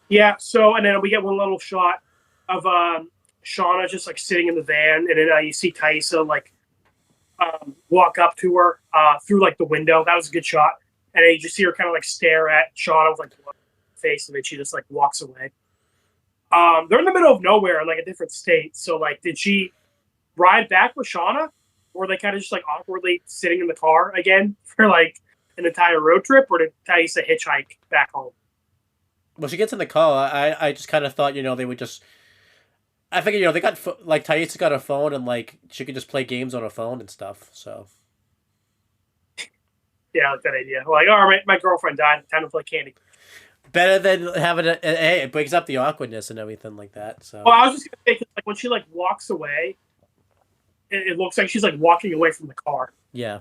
Yeah. So, and then we get one little shot of Shauna just like sitting in the van, and then you see Thaisa like walk up to her through like the window. That was a good shot. And then you just see her kind of like stare at Shauna with like blood on her face, and then she just like walks away. They're in the middle of nowhere in like a different state. So like, did she ride back with Shauna, or are they kind of just like awkwardly sitting in the car again for like an entire road trip, or did Thaisa hitchhike back home? Well, she gets in the car. I just kind of thought, they would just. I figured, they got like Thaisa got a phone, and like she could just play games on her phone and stuff. So. Yeah, I like that idea. Like, all right, my girlfriend died. Time to play Candy. Better than having hey, it breaks up the awkwardness and everything like that. So. Well, I was just gonna say, like when she like walks away, it looks like she's like walking away from the car. Yeah.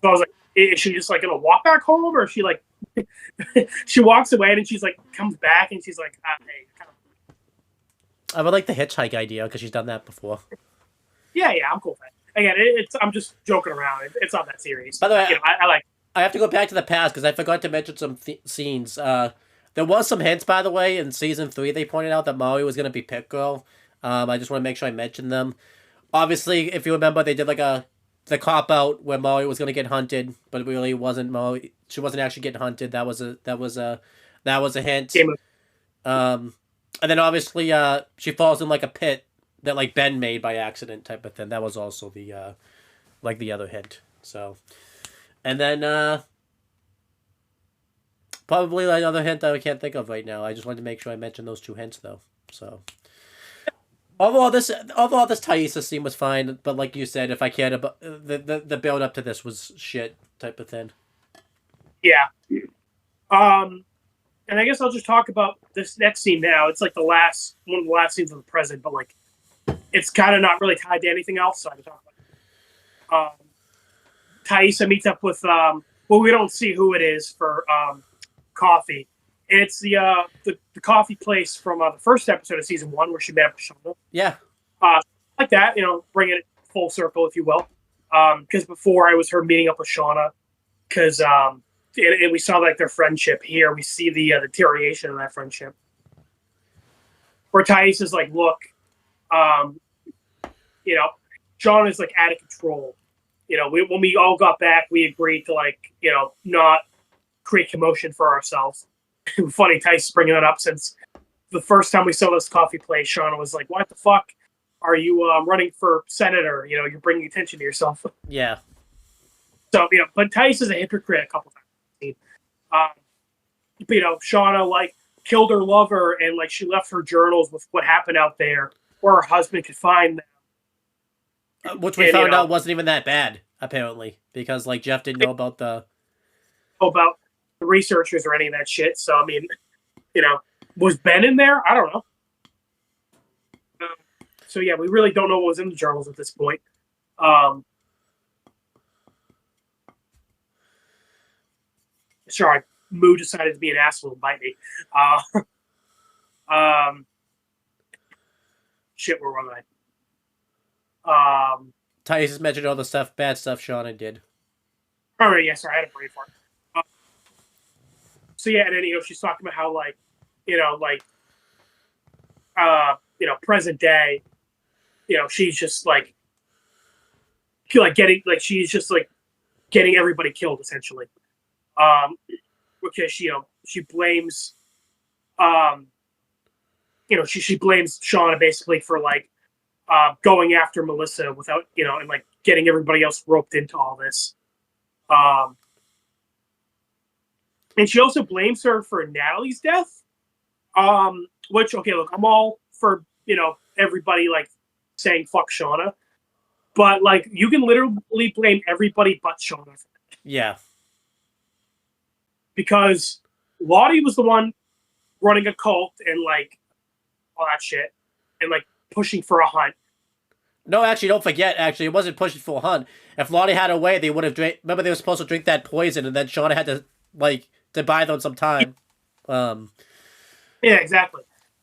So I was like, is she just like gonna walk back home, or is she like she walks away and she's like comes back and she's like, hey, kind of. I would like the hitchhike idea because she's done that before. Yeah, I'm cool with that. Again, I'm just joking around. It's not that serious. By the way, I like. I have to go back to the past because I forgot to mention some scenes. There was some hints, by the way, in season 3. They pointed out that Molly was going to be Pit Girl. I just want to make sure I mention them. Obviously, if you remember, they did like the cop out where Molly was going to get hunted, but it really wasn't Molly. She wasn't actually getting hunted. That was a hint. And then obviously, she falls in like a pit that like Ben made by accident type of thing. That was also the like the other hint. So. And then, probably another hint that I can't think of right now. I just wanted to make sure I mentioned those 2 hints, though. So, overall, this Thaisa scene was fine, but like you said, if I cared about the build up to this was shit type of thing. Yeah. And I guess I'll just talk about this next scene now. It's like one of the last scenes of the present, but like, it's kind of not really tied to anything else, so I can talk about it. Thaisa meets up with, we don't see who it is for coffee. And it's the coffee place from the first episode of season 1 where she met up with Shauna. Yeah. Like that, bringing it full circle, if you will. Because before I was her meeting up with Shauna, because and we saw like their friendship. Here we see the deterioration of that friendship. Where Thaisa's like, look, Shauna's like out of control. When we all got back, we agreed to not create commotion for ourselves. Funny, Tyson's bringing that up since the first time we saw this coffee place, Shauna was like, "What the fuck are you running for senator? You're bringing attention to yourself." Yeah. So but Tyson's a hypocrite a couple times. Shauna killed her lover and she left her journals with what happened out there, where her husband could find them. Which we found out wasn't even that bad, apparently, because Jeff didn't know about the researchers or any of that shit. So I mean, was Ben in there? I don't know. So yeah, we really don't know what was in the journals at this point. Sorry, Moo decided to be an asshole and bite me. Shit, where was I? Tyus mentioned all the bad stuff Shauna did. Oh, yeah, sorry, I had a brain fart. So yeah, and then she's talking about how present day, she's just she's just getting everybody killed essentially, because she blames she blames Shauna basically for going after Melissa without, and getting everybody else roped into all this. And she also blames her for Natalie's death. Which, okay, look, I'm all for, everybody saying fuck Shauna. But you can literally blame everybody but Shauna. Yeah. because Lottie was the one running a cult and like all that shit and like pushing for a hunt. No, actually, don't forget. Actually, it wasn't pushing for a hunt. If Lottie had a way, they would have drank. Remember, they were supposed to drink that poison, and then Shauna had to buy them some time. Yeah, exactly.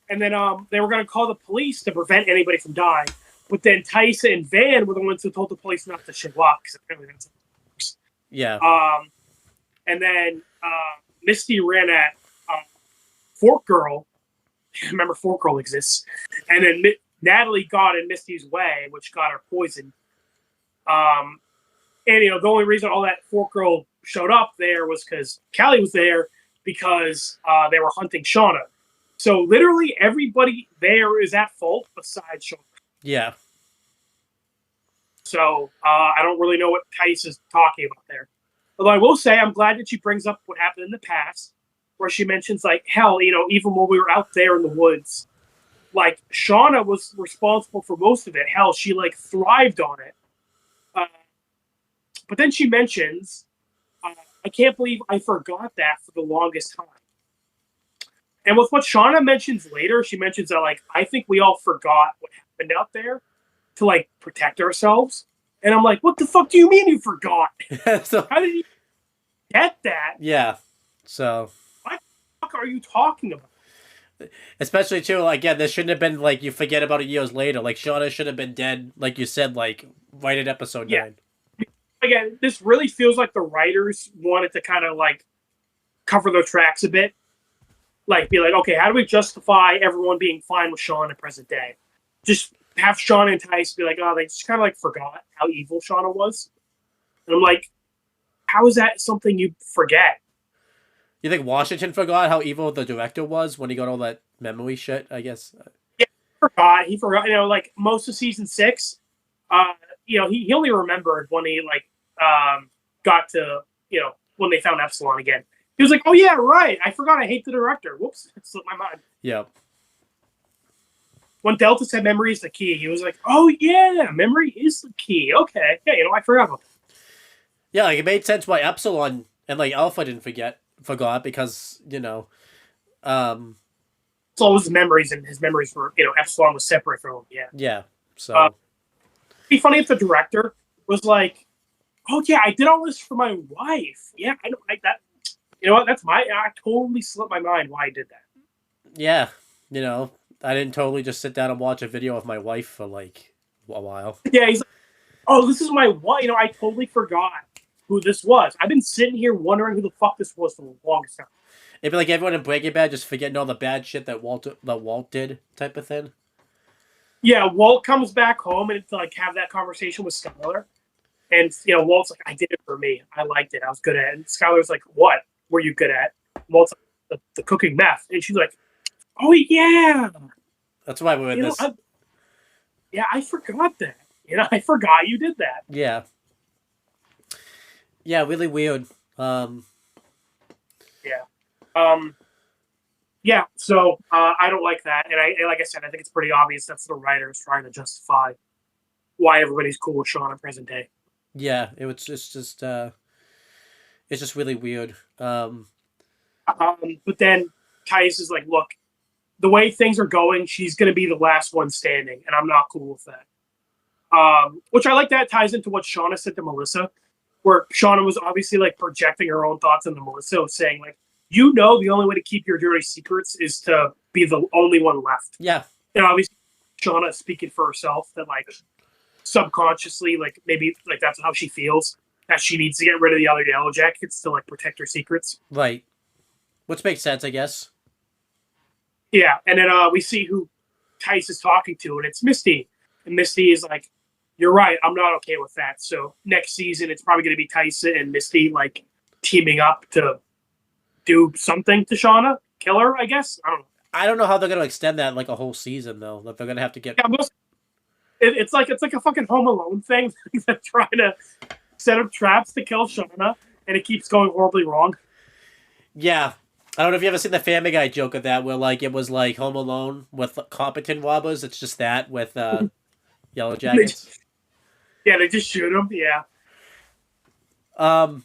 And then they were going to call the police to prevent anybody from dying. But then Tyson and Van were the ones who told the police not to show up because apparently that's how it works. Yeah. And then Misty ran at Fork Girl. Remember, Fork Girl exists. And then Natalie got in Misty's way, which got her poisoned. And, you know, the only reason all that Fork Girl showed up there was because Callie was there because they were hunting Shauna. So literally everybody there is at fault besides Shauna. Yeah. So I don't really know what Tice is talking about there. Although I will say I'm glad that she brings up what happened in the past, where she mentions, like, hell, you know, even when we were out there in the woods, like, Shauna was responsible for most of it. Hell, she, like, thrived on it. But then she mentions, I can't believe I forgot that for the longest time. And with what Shauna mentions later, she mentions that, like, I think we all forgot what happened out there to, like, protect ourselves. And I'm like, what the fuck do you mean you forgot? So, How did you get that? yeah. So. What the fuck are you talking about? Especially, too, like, again, this shouldn't have been, like, you forget about it years later. Like, Shauna should have been dead, like you said, like, right at episode 9. Again, this really feels like the writers wanted to kind of, like, cover their tracks a bit. Like, be like, okay, how do we justify everyone being fine with Shauna in present day? Just have Shauna and Tice be like, oh, they just kind of, like, forgot how evil Shauna was. And I'm like, how is that something you forget? You think Washington forgot how evil the director was when he got all that memory shit, I guess? Yeah, he forgot. You know, like, most of season 6, you know, he only remembered when he, like, got to, you know, when they found Epsilon again. He was like, oh, yeah, right. I forgot I hate the director. Whoops. It slipped my mind. Yep. When Delta said memory is the key, he was like, oh, yeah, memory is the key. Okay. Yeah, you know, I forgot about that. Yeah, like, it made sense why Epsilon and, like, Alpha didn't forgot because, you know, it's all his memories, and his memories were, you know, Epsilon was separate from him. Yeah. Yeah. So. It'd be funny if the director was like, oh, yeah, I did all this for my wife. Yeah, I know. That. You know what? I totally slipped my mind why I did that. Yeah. You know, I didn't totally just sit down and watch a video of my wife for, like, a while. Yeah, he's like, oh, this is my wife. You know, I totally forgot who this was. I've been sitting here wondering who the fuck this was for the longest time. It'd be like everyone in Breaking Bad just forgetting all the bad shit that Walt did, type of thing. Yeah, Walt comes back home and to, like, have that conversation with Skylar. And, you know, Walt's like, I did it for me. I liked it. I was good at it. And Skylar's like, what were you good at? Walt's like, the cooking meth. And she's like, oh, yeah. That's why we're in this. I forgot that. You know, I forgot you did that. Yeah. Yeah, really weird. Yeah, so I don't like that. And like I said, I think it's pretty obvious that's the writers trying to justify why everybody's cool with Shawn in present day. Yeah, it's just really weird. But then Tice is like, look, the way things are going, she's going to be the last one standing, and I'm not cool with that. Which I like that ties into what Shauna said to Melissa, where Shauna was obviously, like, projecting her own thoughts into Melissa, saying, like, you know, the only way to keep your dirty secrets is to be the only one left. Yeah. And obviously, Shauna speaking for herself that, like, subconsciously, like, maybe, like, that's how she feels, that she needs to get rid of the other YellowJackets to, like, protect her secrets. Right. Which makes sense, I guess. Yeah, and then we see who Tice is talking to, and it's Misty. And Misty is like, you're right, I'm not okay with that. So next season, it's probably going to be Tice and Misty, like, teaming up to do something to Shauna, kill her, I guess. I don't know. How they're going to extend that, like, a whole season, though. Like, they're going to have to get... Yeah, it's like a fucking Home Alone thing. They're trying to set up traps to kill Shauna, and it keeps going horribly wrong. Yeah. I don't know if you ever seen the Family Guy joke of that, where, like, it was like Home Alone with competent robbers. It's just that with YellowJackets. Yeah, they just shoot them. Yeah. Yeah.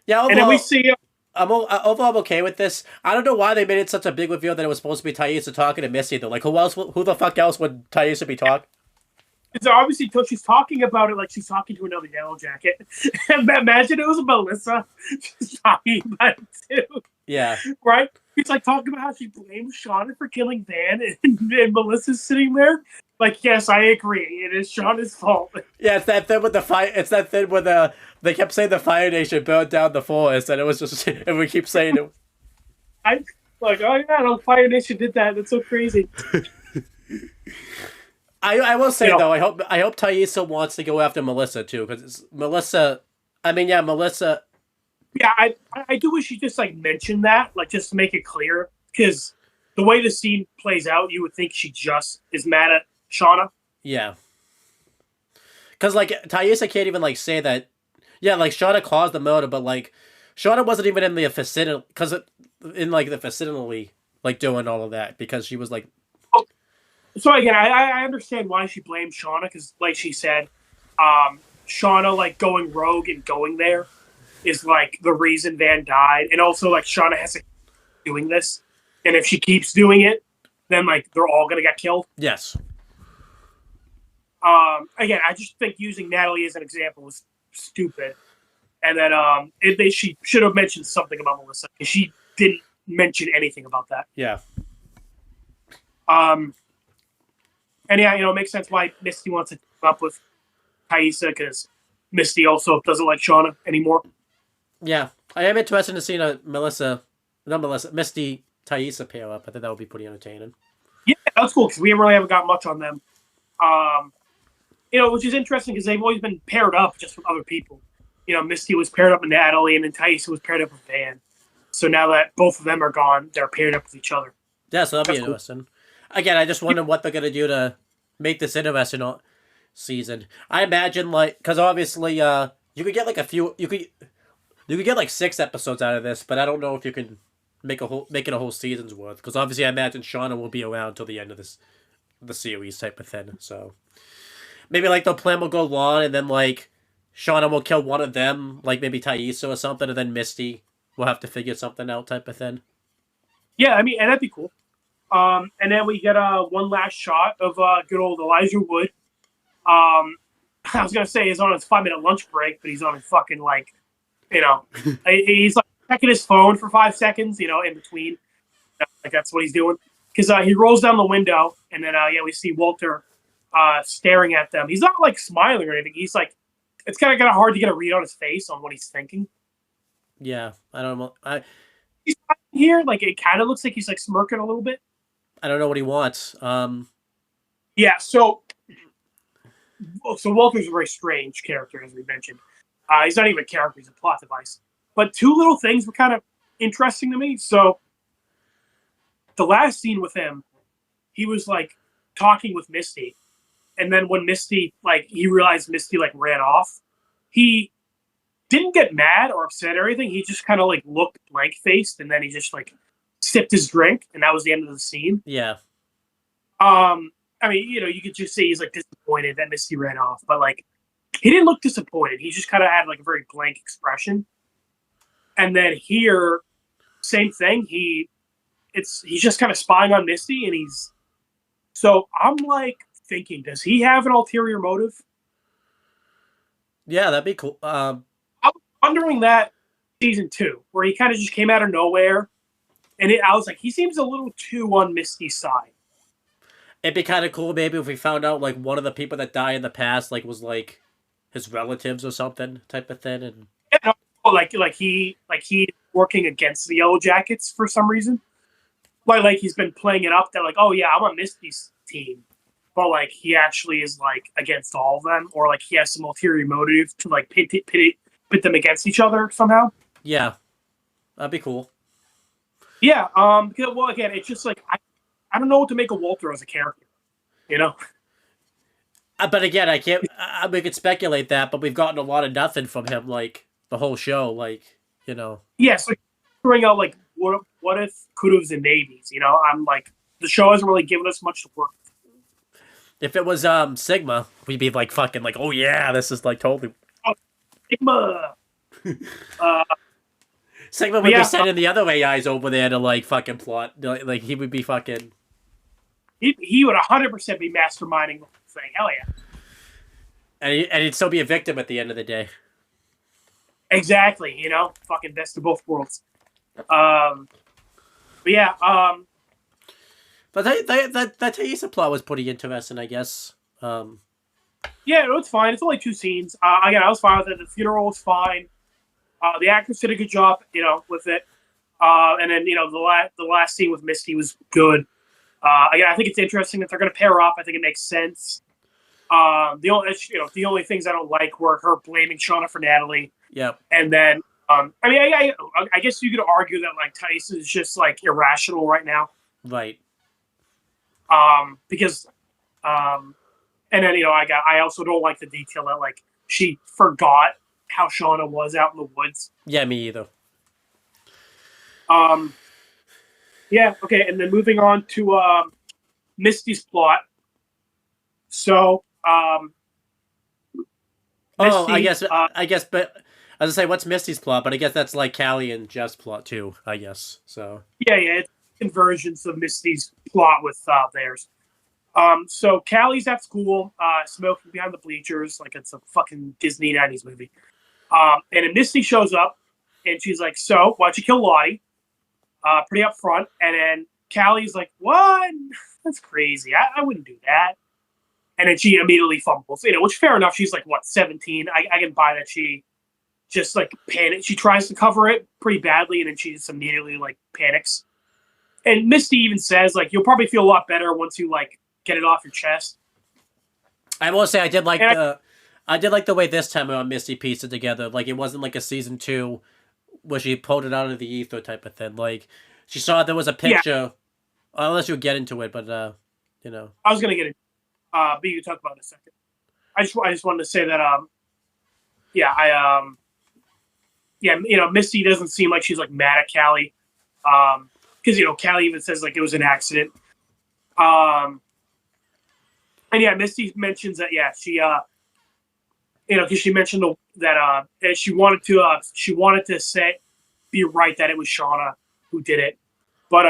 Overall, and then we see. overall I'm okay with this. I don't know why they made it such a big reveal that it was supposed to be Thaisa talking to Misty though. Like who the fuck else would Thaisa be talking? It's obviously she's talking about it like she's talking to another Yellow Jacket. Imagine it was Melissa just talking about it too. Yeah. Right? It's like talking about how she blames Shauna for killing Van, and Melissa's sitting there like, yes, I agree. It is Shauna's fault. Yeah, it's that thing with the fire. It's that thing where they kept saying the Fire Nation burned down the forest, and it was just, and we keep saying it. I like, oh yeah, no, Fire Nation did that. That's so crazy. I will say though, I hope Thaisa wants to go after Melissa too, because Melissa. I mean, yeah, Melissa. Yeah, I do wish you just like mentioned that, like just to make it clear, because the way the scene plays out, you would think she just is mad at Shauna. Yeah. Because like Thaisa can't even like say that. Yeah, like Shauna caused the murder, but like Shauna wasn't even in the vicinity, because in like the vicinity, like doing all of that, because she was like. So again, I understand why she blamed Shauna, because like she said, Shauna like going rogue and going there is like the reason Van died, and also like Shauna has to keep doing this, and if she keeps doing it, then like they're all gonna get killed. Yes. Again, I just think using Natalie as an example was stupid, and then she should have mentioned something about Melissa, because she didn't mention anything about that. Yeah. And yeah, it makes sense why Misty wants to team up with Thaisa, because Misty also doesn't like Shauna anymore. Yeah, I am interested to see Misty Thaisa pair up. I think that would be pretty entertaining. Yeah, that's cool, because we really haven't got much on them. Which is interesting, because they've always been paired up just with other people. Misty was paired up with Natalie, and then Thaisa was paired up with Van. So now that both of them are gone, they're paired up with each other. Yeah, so that'll be interesting. Cool. Again, I just wonder what they're gonna do to make this interesting season. I imagine because obviously, you could get like you could get like 6 episodes out of this, but I don't know if you can make it a whole season's worth. Because obviously, I imagine Shauna will be around till the end of the series type of thing. So maybe like the plan will go long, and then like Shauna will kill one of them, like maybe Thaisa or something, and then Misty will have to figure something out type of thing. Yeah, I mean, and that'd be cool. And then we get one last shot of good old Elijah Wood. I was gonna say he's on his 5-minute lunch break, but he's on his fucking he's like checking his phone for 5 seconds, in between. Like that's what he's doing, because he rolls down the window, and then we see Walter staring at them. He's not like smiling or anything. He's like, it's kind of hard to get a read on his face on what he's thinking. Yeah, I don't know. He's here, like it kind of looks like he's like smirking a little bit. I don't know what he wants. Yeah, so Walter's a very strange character, as we mentioned. He's not even a character; he's a plot device. But 2 little things were kind of interesting to me. So the last scene with him, he was like talking with Misty, and then when Misty he realized Misty ran off, he didn't get mad or upset or anything. He just kind of looked blank faced, and then he just sipped his drink, and that was the end of the scene. Yeah. I mean, you could just say he's disappointed that Misty ran off, but he didn't look disappointed. He just kind of had a very blank expression. And then here, same thing. He's just kind of spying on Misty, and so I'm thinking, does he have an ulterior motive? Yeah, that'd be cool. I was wondering that season 2, where he kind of just came out of nowhere, and I was like, he seems a little too on Misty's side. It'd be kind of cool maybe if we found out one of the people that died in the past was his relatives or something type of thing, and he working against the YellowJackets for some reason. He's been playing it up that oh yeah, I'm on Misty's team, but he actually is against all of them, or he has some ulterior motive to pit them against each other somehow. Yeah, that'd be cool. Yeah, well, again, it's just I don't know what to make of Walter as a character, But again, I can't. We could speculate that, but we've gotten a lot of nothing from him, the whole show, Yeah, so throwing out what if, could haves, and maybes. I'm the show hasn't really given us much to work with. If it was Sigma, we'd be fucking oh yeah, this is totally Sigma. Sigmund would be sending the other AIs over there to like fucking plot. Like he would be fucking. He would 100% be masterminding the whole thing. Hell yeah. And he'd still be a victim at the end of the day. Exactly. Fucking best of both worlds. But yeah. But that Thaisa plot was pretty interesting, I guess. Yeah, it's fine. It's only 2 scenes. Again, I was fine with it. The funeral was fine. The actors did a good job, with it. And then, the last scene with Misty was good. Again, I think it's interesting that they're going to pair up. I think it makes sense. The only things I don't like were her blaming Shauna for Natalie. Yep. And then, I guess you could argue that like Tyson is just like irrational right now. Right. Because, and then I also don't like the detail that like she forgot how Shauna was out in the woods. Yeah, me either. Yeah. Okay. And then moving on to Misty's plot. So, Misty, I guess, but as I say, what's Misty's plot? But I guess that's like Callie and Jeff's plot too. I guess so. Yeah, it's convergence of Misty's plot with theirs. So Callie's at school, smoking behind the bleachers like it's a fucking Disney 90s movie. And then Misty shows up, and she's like, "So, why'd you kill Lottie?" Pretty upfront. And then Callie's like, "What? That's crazy. I wouldn't do that." And then she immediately fumbles, which fair enough. She's like, 17? I can buy that she just like panics. She tries to cover it pretty badly, and then she just immediately like panics. And Misty even says, like, you'll probably feel a lot better once you like get it off your chest. I will say I did like the way this time around Misty pieced it together. Like it wasn't like a season 2 where she pulled it out of the ether type of thing. Like she saw there was a picture. Yeah. Unless you get into it, but I was gonna get it. But you can talk about it in a second. I just wanted to say that Misty doesn't seem like she's like mad at Callie. Because Callie even says like it was an accident. And yeah, Misty mentions that she because she mentioned that she wanted to be right that it was Shauna who did it, but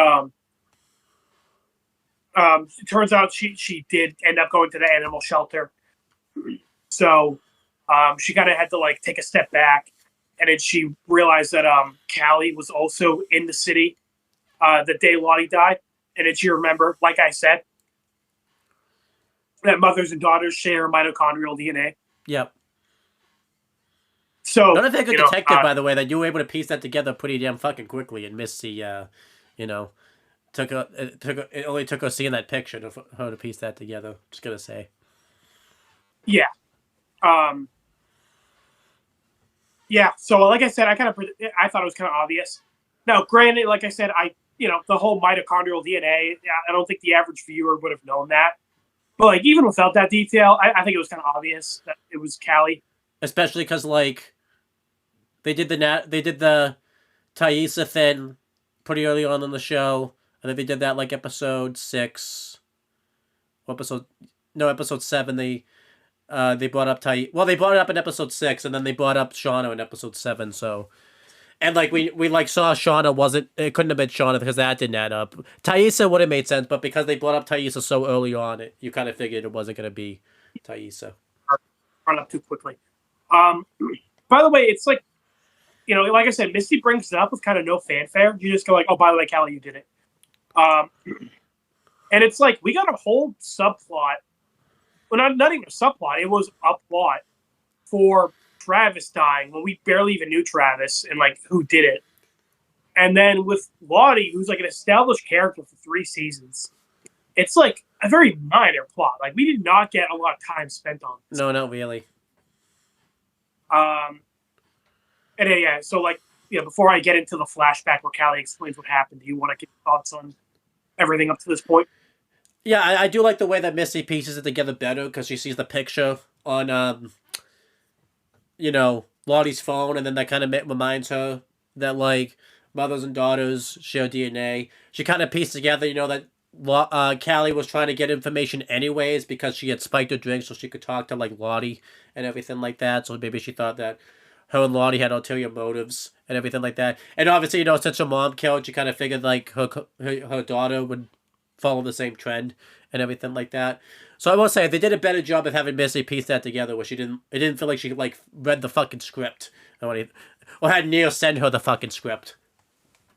it turns out she did end up going to the animal shelter. So she kind of had to like take a step back, and then she realized that Callie was also in the city the day Lottie died, and then she remembered, like I said, that mothers and daughters share mitochondrial DNA. Yep. So not a very good detective, by the way, that you were able to piece that together pretty damn fucking quickly. And Misty, it only took her seeing that picture for her to piece that together. Just gonna say. Yeah. Yeah. So, like I said, I thought it was kind of obvious. Now, granted, like I said, the whole mitochondrial DNA, I don't think the average viewer would have known that. But like even without that detail, I think it was kind of obvious that it was Callie. Especially because like they did the Thaisa thing pretty early on in the show, and then they did that like episode 6. Episode 7. They brought up they brought it up in episode 6, and then they brought up Shauna in episode 7. So. And, like, we like, saw Shauna it couldn't have been Shauna because that didn't add up. Thaisa would have made sense, but because they brought up Thaisa so early on, you kind of figured it wasn't going to be Thaisa. Run up too quickly. By the way, it's like, like I said, Misty brings it up with kind of no fanfare. You just go like, oh, by the way, Callie, you did it. And it's like, we got a whole subplot. Well, not even a subplot. It was a plot for Travis dying when we barely even knew Travis and like who did it. And then with Lottie, who's like an established character for 3 seasons, it's like a very minor plot. Like we did not get a lot of time spent on this. No, not really. And then, so like, before I get into the flashback where Callie explains what happened, do you want to get your thoughts on everything up to this point? Yeah, I do like the way that Misty pieces it together better because she sees the picture on Lottie's phone, and then that kind of reminds her that, like, mothers and daughters share DNA. She kind of pieced together, that Callie was trying to get information anyways because she had spiked her drink so she could talk to, like, Lottie and everything like that. So maybe she thought that her and Lottie had ulterior motives and everything like that. And obviously, you know, since her mom killed, you kind of figured like her daughter would follow the same trend and everything like that. So I will say they did a better job of having Missy piece that together, where it didn't feel like she like read the fucking script or had Neil send her the fucking script.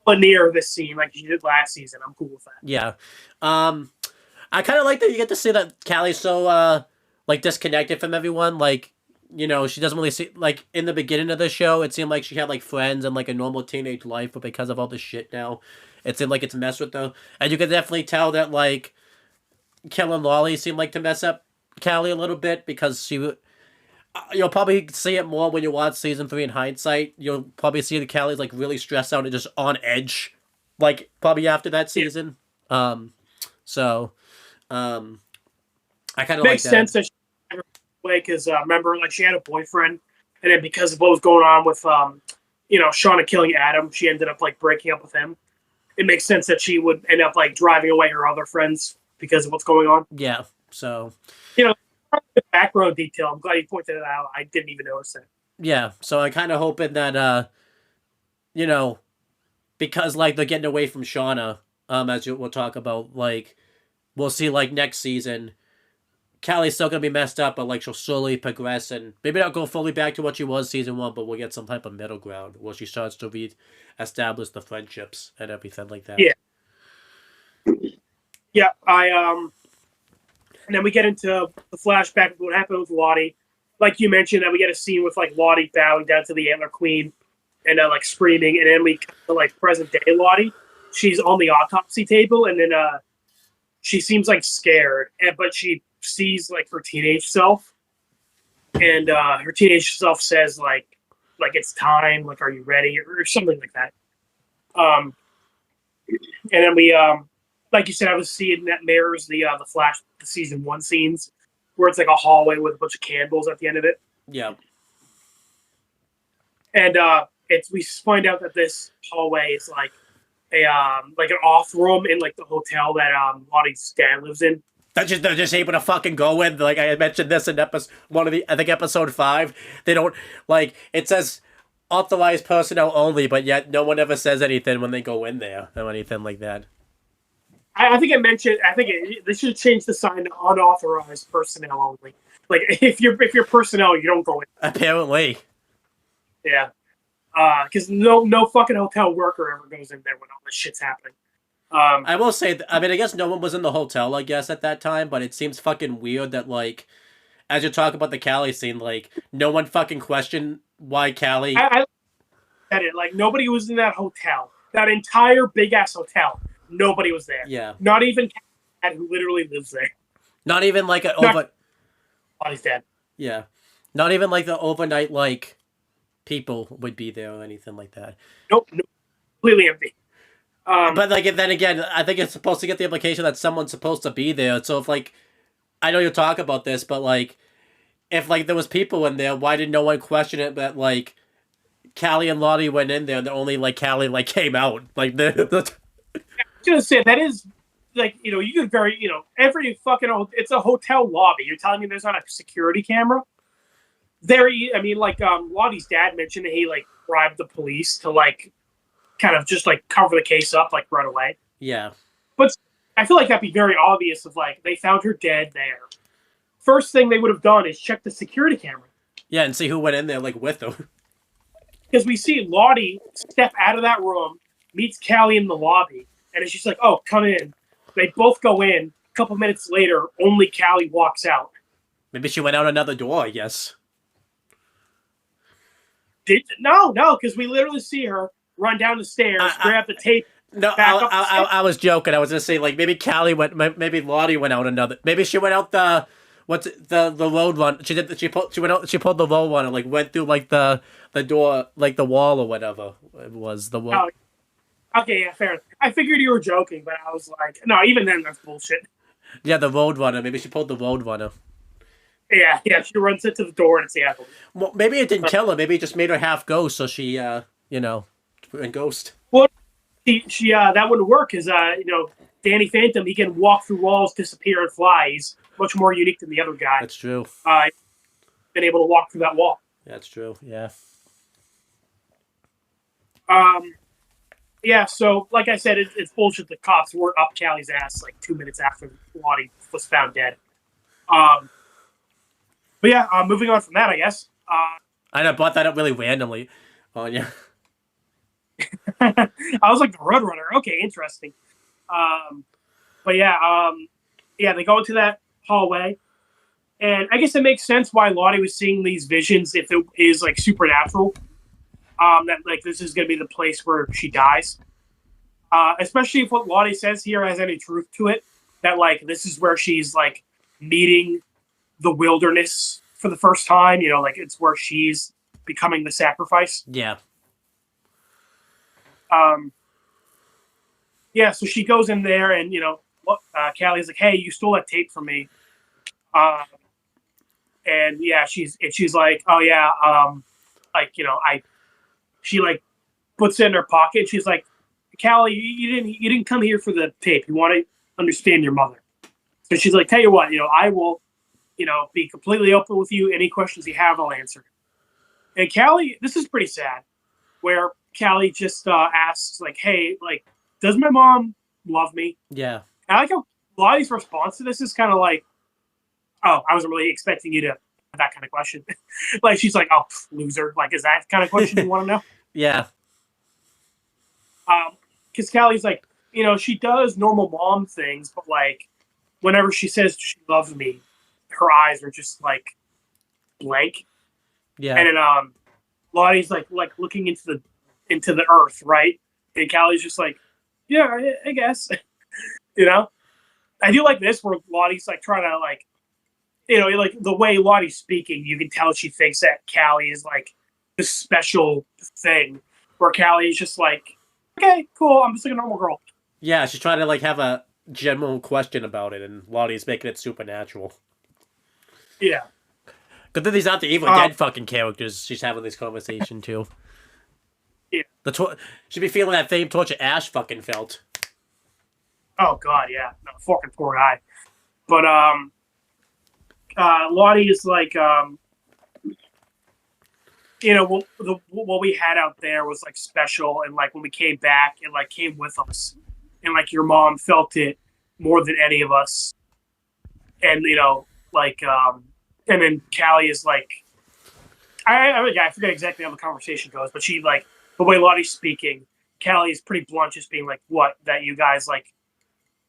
Near this scene like she did last season. I'm cool with that. Yeah. I kind of like that you get to see that Callie's so like disconnected from everyone. Like, you know, she doesn't really see, like, in the beginning of the show, it seemed like she had like friends and like a normal teenage life, but because of all this shit now, it seemed like it's messed with her. And you could definitely tell that like killing Lolly seemed like to mess up Callie a little bit, because you'll probably see it more when you watch season 3 in hindsight. You'll probably see the Callie's like really stressed out and just on edge, like probably after that season. Yeah. I kind of like that. Makes sense that she away because remember, like she had a boyfriend, and then because of what was going on with you know, Shauna killing Adam, she ended up like breaking up with him. It makes sense that she would end up like driving away her other friends because of what's going on. Yeah. So, you know, the background detail. I'm glad you pointed it out. I didn't even notice it. Yeah. So I'm kind of hoping that you know, because like they're getting away from Shauna, as we'll talk about, like we'll see like next season, Callie's still gonna be messed up, but like she'll slowly progress and maybe not go fully back to what she was season 1, but we'll get some type of middle ground where she starts to establish the friendships and everything like that. Yeah. Yeah, and then we get into the flashback of what happened with Lottie. Like you mentioned, that we get a scene with like Lottie bowing down to the Antler Queen and like screaming, and then we come to like present day Lottie. She's on the autopsy table, and then she seems like scared, but she sees like her teenage self, and her teenage self says like it's time, like are you ready, or something like that. And then we like you said, I was seeing that mirrors the season 1 scenes where it's like a hallway with a bunch of candles at the end of it. Yeah. And we find out that this hallway is like an off room in like the hotel that Lottie's dad lives in. They're just able to fucking go in. Like I mentioned this in episode 5. They don't, like, it says authorized personnel only, but yet no one ever says anything when they go in there or anything like that. I think it mentioned. I think they should change the sign to unauthorized personnel only. Like if you're personnel, you don't go in. Apparently. Yeah. Because no fucking hotel worker ever goes in there when all this shit's happening. I will say, I mean, I guess no one was in the hotel, I guess, at that time, but it seems fucking weird that, like, as you talk about the Callie scene, like, no one fucking questioned why Callie... I said it, like, nobody was in that hotel. That entire big-ass hotel. Nobody was there. Yeah. Not even Cat, who literally lives there. Not even, like, He's dead. Yeah. Not even, like, the overnight, like, people would be there or anything like that. Nope. Completely empty. But like then again, I think it's supposed to get the implication that someone's supposed to be there. So if like, I know you'll talk about this, but like, if like there was people in there, why did no one question it? That like, Callie and Lottie went in there, and only like Callie like came out. Like I was gonna say that is like, you know, you could every fucking it's a hotel lobby. You're telling me there's not a security camera there? I mean, like Lottie's dad mentioned that he like bribed the police to like kind of just like cover the case up like right away. Yeah. But I feel like that'd be very obvious of like they found her dead there. First thing they would have done is check the security camera. Yeah, and see who went in there like with them. Because we see Lottie step out of that room, meets Callie in the lobby, and she's like, oh, come in. They both go in. A couple minutes later, only Callie walks out. Maybe she went out another door, I guess. No, because we literally see her run down the stairs, grab the tape. No, I was joking. I was gonna say like maybe maybe Lottie went out another. Maybe she went out the road one. She pulled the road one and like went through like the door, like the wall or whatever it was. The wall. Oh, okay, yeah, fair. I figured you were joking, but I was like, no, even then that's bullshit. Yeah, the road runner. Maybe she pulled the road runner. Yeah, she runs into the door and it's the apple. Well, maybe it didn't kill her. Maybe it just made her half ghost, so she went ghost. Well, she that wouldn't work because Danny Phantom, he can walk through walls, disappear, and fly. He's much more unique than the other guy. That's true. Been able to walk through that wall. That's true. Yeah. Yeah, so like I said, it's bullshit. The cops were up Callie's ass like 2 minutes after Lottie was found dead. But yeah, moving on from that, I guess. I know, brought that up really randomly. Oh yeah. I was like the Roadrunner. Okay, interesting. But yeah, they go into that hallway, and I guess it makes sense why Lottie was seeing these visions if it is like supernatural. That like this is gonna be the place where she dies. Especially if what Lottie says here has any truth to it, that like this is where she's like meeting the wilderness for the first time. You know, like it's where she's becoming the sacrifice. Yeah. Yeah, so she goes in there, and Callie's like, "Hey, you stole that tape from me," and yeah, she's like, "Oh yeah, like she like puts it in her pocket. And she's like, "Callie, you didn't come here for the tape. You want to understand your mother." So she's like, "Tell you what, I will, be completely open with you. Any questions you have, I'll answer." And Callie, this is pretty sad, where Callie just asks like, "Hey, like, does my mom love me?" Yeah. And I like how Lottie's response to this is kind of like, "Oh, I wasn't really expecting you to have that kind of question." Like she's like, "Oh, loser." Like, is that kind of question you want to know? Yeah. Because Callie's like, she does normal mom things, but like, whenever she says she loves me, her eyes are just like blank. Yeah. And then Lottie's like looking into the earth, right? And Callie's just like, "Yeah, I guess." I do like this where Lottie's like trying to like, like the way Lottie's speaking, you can tell she thinks that Callie is like this special thing, where Callie is just like, "Okay, cool, I'm just like a normal girl." Yeah, she's trying to like have a general question about it, and Lottie's making it supernatural. Yeah. Good that these aren't the Evil Dead fucking characters she's having this conversation too. Yeah. She'd be feeling that same torture Ash fucking felt. Oh god, yeah. No, fucking poor guy. But Lottie is like, what we had out there was like special, and like when we came back, it like came with us, and like your mom felt it more than any of us, and and then Callie is like, I forget exactly how the conversation goes, but she like the way Lottie's speaking, Callie is pretty blunt, just being like, "What, that you guys like,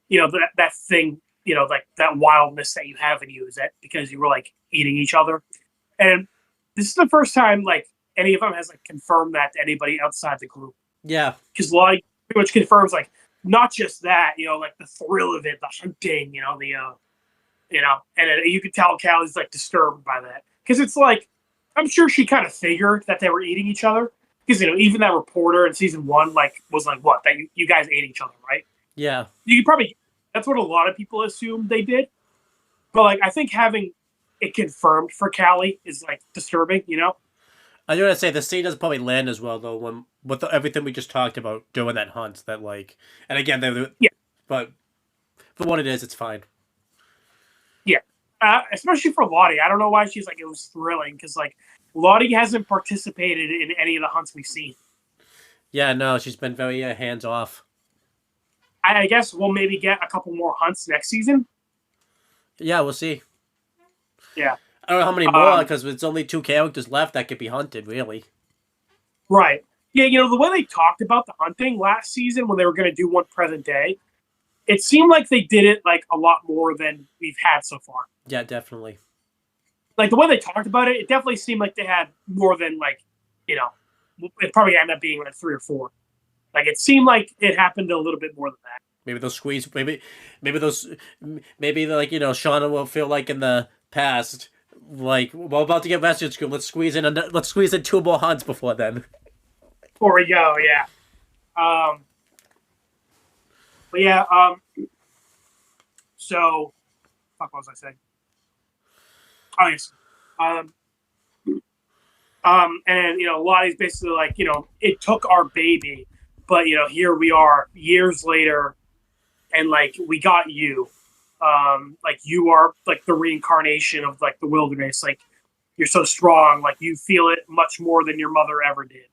that thing, like that wildness that you have in you, is that because you were like eating each other?" And this is the first time like any of them has like confirmed that to anybody outside the group. Yeah. Because Lottie pretty much confirms like not just that, like the thrill of it, the hunting, and you could tell Callie's like disturbed by that, because it's like I'm sure she kind of figured that they were eating each other, because even that reporter in season 1 like was like, "What, that you guys ate each other, right?" Yeah. You could probably, that's what a lot of people assumed they did, but like I think having it confirmed for Callie is like disturbing, I do want to say the scene doesn't probably land as well though when with everything we just talked about during that hunt. That like, and again, yeah, but for what it is, it's fine. Yeah, especially for Lottie. I don't know why she's like it was thrilling, because like Lottie hasn't participated in any of the hunts we've seen. Yeah, no, she's been very hands off. I guess we'll maybe get a couple more hunts next season. Yeah, we'll see. Yeah. I don't know how many more, because it's only 2 characters left that could be hunted, really. Right. Yeah, the way they talked about the hunting last season when they were going to do one present day, it seemed like they did it like a lot more than we've had so far. Yeah, definitely. Like the way they talked about it, it definitely seemed like they had more than like, it probably ended up being like 3 or 4. Like it seemed like it happened a little bit more than that. Maybe they'll squeeze. Maybe like Shauna will feel like in the past, like we're about to get rescue school. Let's squeeze in 2 more hunts before then. Before we go, yeah. But yeah. So, fuck, what was I saying? Oh yes. And Lottie's basically like, it took our baby, but here we are years later, and like we got you. Like you are like the reincarnation of like the wilderness. Like you're so strong. Like you feel it much more than your mother ever did.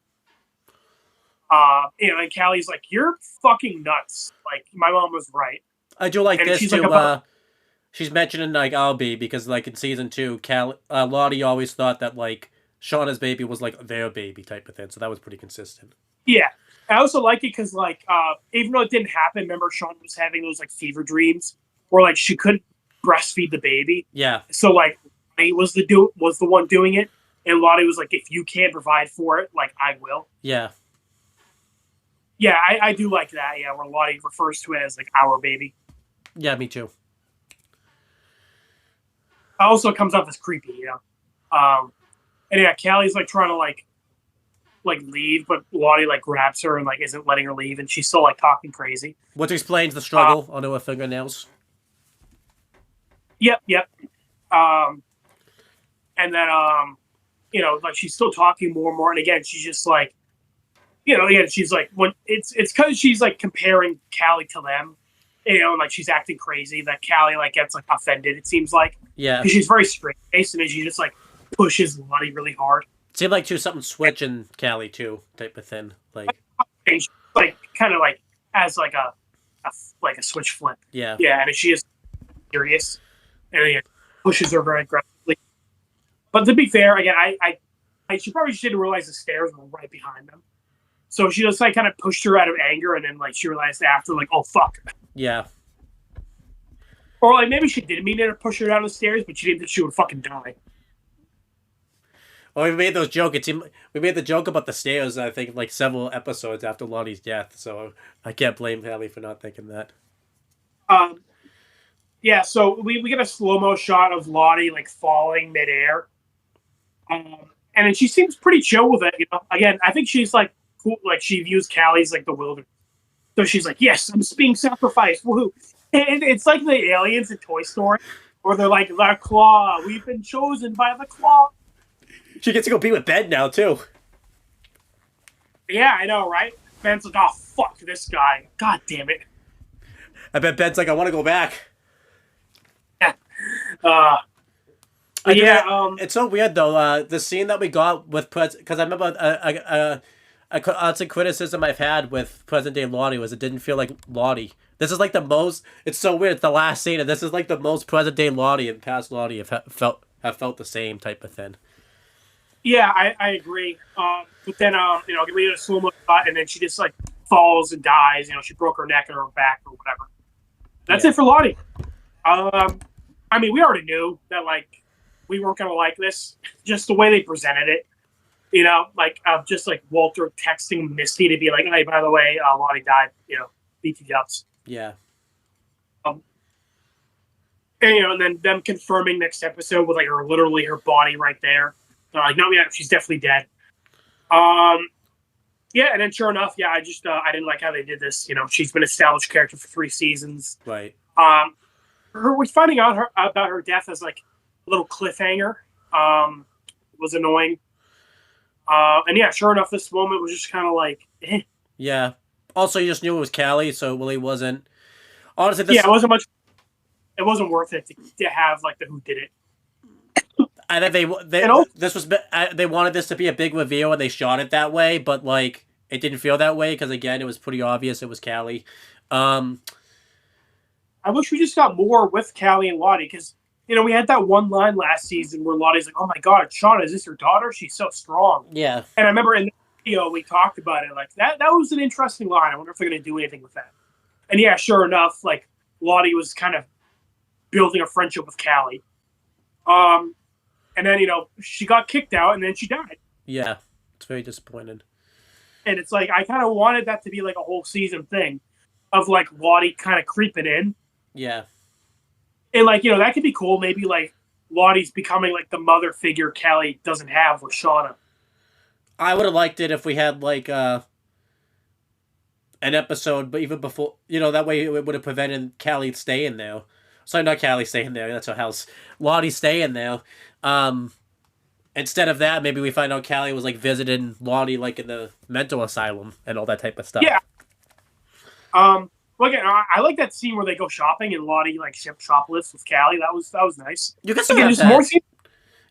And Callie's like, "You're fucking nuts." Like, my mom was right. I do like And this she's too. like, She's mentioning like I'll be because like in season 2, Lottie always thought that like Shauna's baby was like their baby type of thing, so that was pretty consistent. yeah. I also like it because like even though it didn't happen, remember Shauna was having those like fever dreams where like she couldn't breastfeed the baby. Yeah. So like Lottie was the one doing it, and Lottie was like, "If you can't provide for it, like I will." Yeah. Yeah, I do like that. Yeah, where Lottie refers to it as like our baby. Yeah, me too. Also, it comes off as creepy, you know. And yeah, Callie's like trying to like leave, but Lottie like grabs her and like isn't letting her leave, and she's still like talking crazy. Which explains the struggle onto her fingernails. Yep. And then like she's still talking more and more, and again she's just like, again she's like, when it's because she's like comparing Callie to them, and like she's acting crazy that Callie like gets like offended. It seems like, yeah, because she's very straight faced, and then she just like pushes Lottie really hard. It seemed like something switch in Callie too, type of thing. Like kind of like as like a switch flip. Yeah. Yeah, and she is serious, and he pushes her very aggressively. But to be fair, again, she probably just didn't realize the stairs were right behind them. So she just like kind of pushed her out of anger, and then like she realized after, like, oh fuck. Yeah. Or like maybe she didn't mean to push her down the stairs, but she didn't think she would fucking die. Well, we made those jokes. We made the joke about the stairs, I think, like several episodes after Lottie's death. So I can't blame Callie for not thinking that. Yeah. So we get a slow-mo shot of Lottie like falling midair, and then she seems pretty chill with it. You know, again, I think she's like cool. Like she views Callie's like the wilderness, so she's like, "Yes, I'm being sacrificed." Woohoo! And it's like the aliens in Toy Story, where they're like, "The claw, we've been chosen by the claw." She gets to go be with Ben now, too. Yeah, I know, right? Ben's like, oh, fuck this guy. God damn it. I bet Ben's like, I want to go back. Yeah. It's so weird, though. The scene that we got with because I remember a constant criticism I've had with present-day Lottie was it didn't feel like Lottie. This is like the most... It's so weird. It's the last scene, and this is like the most present-day Lottie and past Lottie have felt the same type of thing. Yeah, I agree. But then, we get a slow-mo shot, and then she just, like, falls and dies. You know, she broke her neck or her back or whatever. That's it for Lottie. I mean, we already knew that, like, we weren't going to like this. Just the way they presented it. You know, like, just, like, Walter texting Misty to be like, hey, by the way, Lottie died. You know, BT dubs. Yeah. And, and then them confirming next episode with, like, literally her body right there. Like, no, yeah, she's definitely dead. Yeah, and then sure enough, yeah, I didn't like how they did this. You know, she's been an established character for 3 seasons. Right. We're finding out about her death as like a little cliffhanger. Was annoying. And yeah, sure enough, this moment was just kind of like, eh. Yeah. Also, you just knew it was Callie, so it really wasn't. Honestly, it wasn't much. It wasn't worth it to have like the who did it. I think they wanted this to be a big reveal and they shot it that way, but like it didn't feel that way because again it was pretty obvious it was Callie. I wish we just got more with Callie and Lottie because we had that one line last season where Lottie's like, "Oh my God, Shauna, is this your daughter? She's so strong." Yeah. And I remember in the video we talked about it like that. That was an interesting line. I wonder if they're going to do anything with that. And yeah, sure enough, like Lottie was kind of building a friendship with Callie. And then, she got kicked out and then she died. Yeah, it's very disappointing. And it's like, I kind of wanted that to be like a whole season thing of like Lottie kind of creeping in. Yeah. And like, that could be cool. Maybe like Lottie's becoming like the mother figure Callie doesn't have with Shauna. I would have liked it if we had like an episode, but even before, that way it would have prevented Callie staying there. Sorry, not Callie staying there. That's her house. Lottie staying there. Instead of that, maybe we find out Callie was like visiting Lottie like in the mental asylum and all that type of stuff. Yeah. Well, again, I like that scene where they go shopping and Lottie like shoplifts with Callie. That was nice. You can still have that. More scene.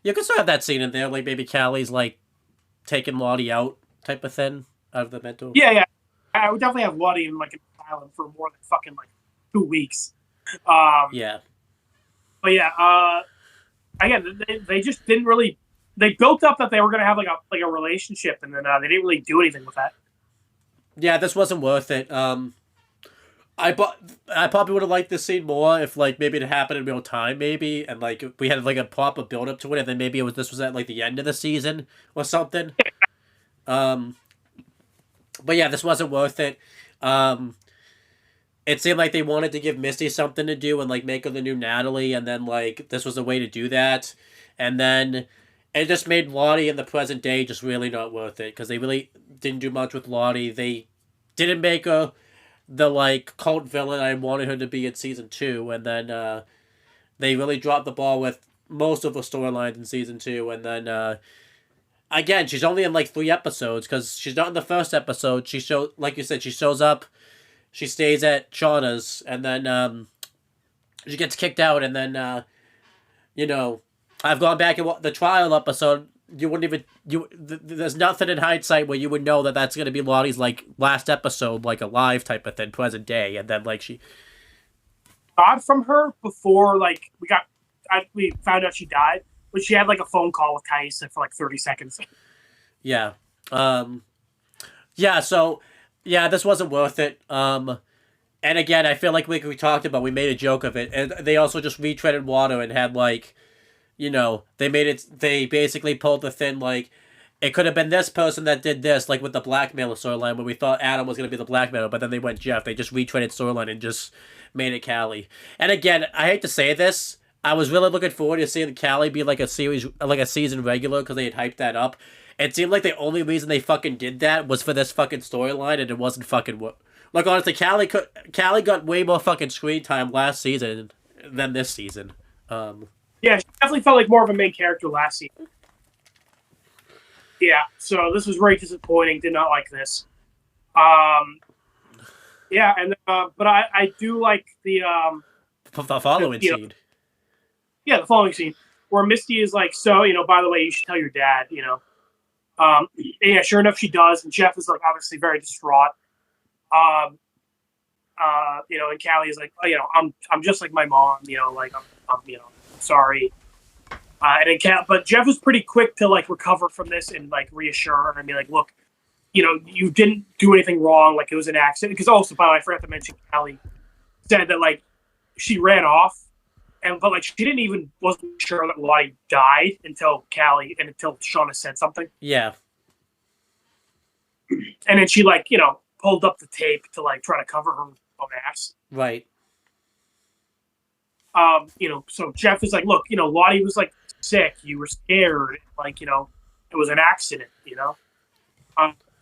You can still have that scene in there, like maybe Callie's like taking Lottie out type of thing. out of the mental. Yeah. I would definitely have Lottie in like an asylum for more than fucking like 2 weeks. Yeah. But yeah, again, they just didn't really. They built up that they were gonna have like a relationship, and then they didn't really do anything with that. Yeah, this wasn't worth it. I probably would have liked this scene more if like maybe it happened in real time, maybe, and like we had like a proper build up to it, and then maybe this was at like the end of the season or something. But yeah, this wasn't worth it. It seemed like they wanted to give Misty something to do and like make her the new Natalie, and then like this was a way to do that, and then it just made Lottie in the present day just really not worth it because they really didn't do much with Lottie. They didn't make her the like cult villain I wanted her to be in season 2, and then they really dropped the ball with most of the storylines in season 2, and then again she's only in like 3 episodes because she's not in the first episode. She like you said, she shows up, she stays at Shauna's, and then she gets kicked out, and then you know, I've gone back and the trial episode. You wouldn't even there's nothing in hindsight where you would know that that's gonna be Lottie's like last episode, like a live type of thing, present day, and then like she Odd from her before like we found out she died, but she had like a phone call with Tyson for like 30 seconds. Yeah, yeah. So yeah, this wasn't worth it. And again, I feel like we talked about, we made a joke of it, and they also just retreaded water and had like, you know, they basically pulled the thing like, it could have been this person that did this, like with the blackmailer storyline where we thought Adam was going to be the blackmailer, but then they went Jeff. They just retreaded storyline and just made it Callie. And again, I hate to say this, I was really looking forward to seeing Callie be like a season regular because they had hyped that up. It seemed like the only reason they fucking did that was for this fucking storyline, and it wasn't fucking like, honestly, Callie got way more fucking screen time last season than this season. Yeah, she definitely felt like more of a main character last season. Yeah, so this was very disappointing. Did not like this. Yeah, and but I do like the following scene. Yeah, the following scene where Misty is like, so, you know, by the way, you should tell your dad, you know. And yeah, sure enough, she does, and Jeff is like obviously very distraught. You know, and Callie is like, oh, you know, I'm just like my mom, you know, like I'm you know, sorry. And then but Jeff is pretty quick to like recover from this and like reassure her and be like, look, you know, you didn't do anything wrong, like it was an accident. Because also, by the way, I forgot to mention, Callie said that like she ran off, but like she wasn't sure that Lottie died until Shauna said something. Yeah. And then she like, you know, pulled up the tape to like try to cover her own ass. Right. You know, so Jeff is like, look, you know, Lottie was like sick, you were scared, like, you know, it was an accident, you know,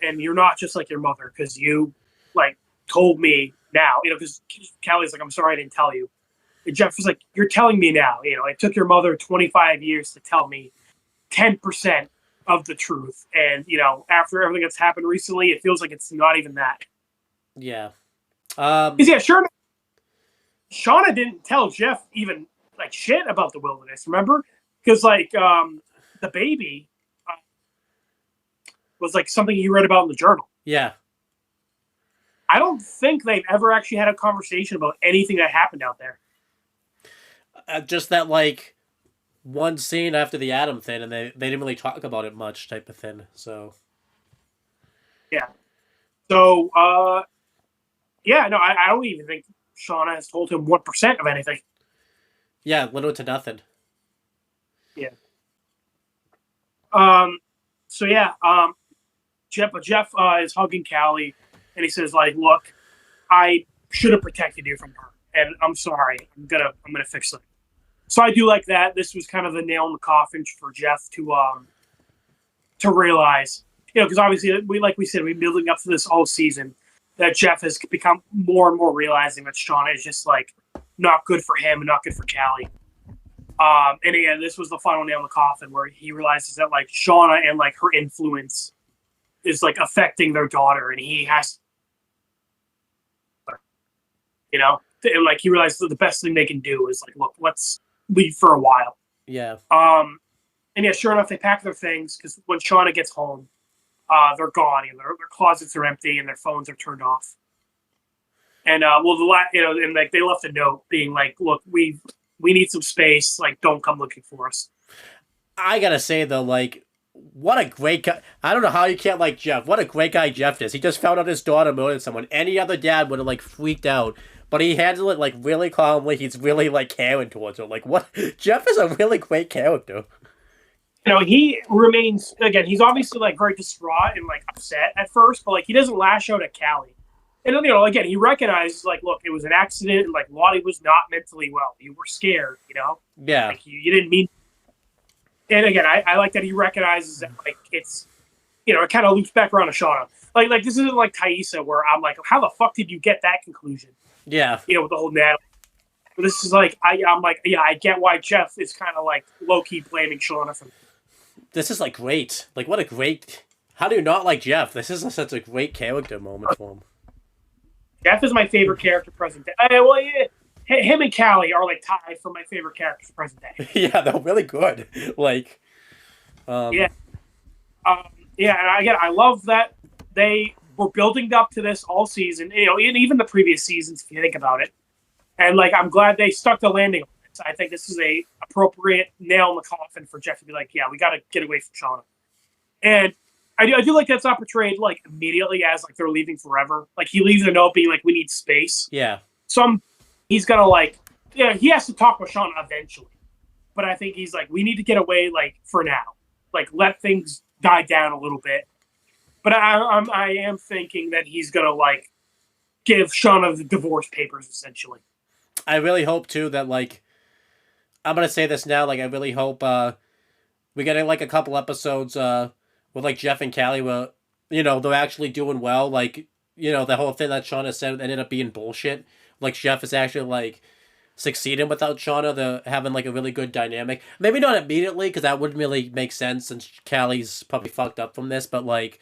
and you're not just like your mother because you like told me now, you know, because Callie's like, I'm sorry I didn't tell you. And Jeff was like, you're telling me now, you know, it took your mother 25 years to tell me 10% of the truth, and you know, after everything that's happened recently, it feels like it's not even that. Yeah. Yeah, sure. Shauna didn't tell Jeff even like shit about the wilderness, remember? Because like the baby was like something he read about in the journal. Yeah. I don't think they've ever actually had a conversation about anything that happened out there. Just that like one scene after the Adam thing, and they didn't really talk about it much, type of thing. So yeah. So yeah, no, I don't even think Shauna has told him 1% of anything. Yeah, little to nothing. Yeah. So yeah, Jeff is hugging Callie, and he says like, "Look, I should have protected you from her, and I'm sorry. I'm gonna fix it." So I do like that. This was kind of the nail in the coffin for Jeff to realize, you know, because obviously we've been building up to this all season, that Jeff has become more and more realizing that Shauna is just like not good for him and not good for Callie. And again, this was the final nail in the coffin where he realizes that like Shauna and like her influence is like affecting their daughter, and he has, you know, and like he realizes that the best thing they can do is like, look, let's leave for a while. Yeah. And yeah, sure enough, they pack their things because when Shauna gets home, they're gone, and their closets are empty, and their phones are turned off. And and like they left a note being like, "Look, we need some space. Like, don't come looking for us." I gotta say though, like, what a great guy. I don't know how you can't like Jeff. What a great guy Jeff is. He just found out his daughter murdered someone. Any other dad would have like freaked out. But he handled it like really calmly. He's really like caring towards her. Like what? Jeff is a really great character. He remains again. He's obviously like very distraught and like upset at first, but like he doesn't lash out at Callie. And again, he recognizes like, look, it was an accident, and like Lottie was not mentally well. You were scared, Yeah. Like you didn't mean. And again, I like that he recognizes that like it's, it kind of loops back around to Shauna. Like this isn't like Thaisa where I'm like, how the fuck did you get that conclusion? Yeah. With the whole Natalie. But this is like I'm like, yeah, I get why Jeff is kind of like low key blaming Shauna for. This is like great. Like what a great. How do you not like Jeff? This is such a great character moment for him. Jeff is my favorite character present day. Well, yeah, him and Callie are like tied for my favorite characters present day. Yeah, they're really good. Like, yeah, and again, I love that they were building up to this all season. And even the previous seasons, if you think about it. And like, I'm glad they stuck the landing on this. I think this is a appropriate nail in the coffin for Jeff to be like, yeah, we got to get away from Shauna. And I do like that's not portrayed like immediately as like they're leaving forever. Like he leaves a note being like, we need space. Yeah. He's gonna like, he has to talk with Shauna eventually. But I think he's like, we need to get away like for now. Like let things die down a little bit. But I am thinking that he's gonna like give Shauna the divorce papers essentially. I really hope too that like, I'm gonna say this now. Like I really hope we get like a couple episodes with like Jeff and Callie where they're actually doing well. Like the whole thing that Shauna said ended up being bullshit. Like Jeff is actually like succeeding without Shauna. They're having like a really good dynamic. Maybe not immediately because that wouldn't really make sense since Callie's probably fucked up from this. But like,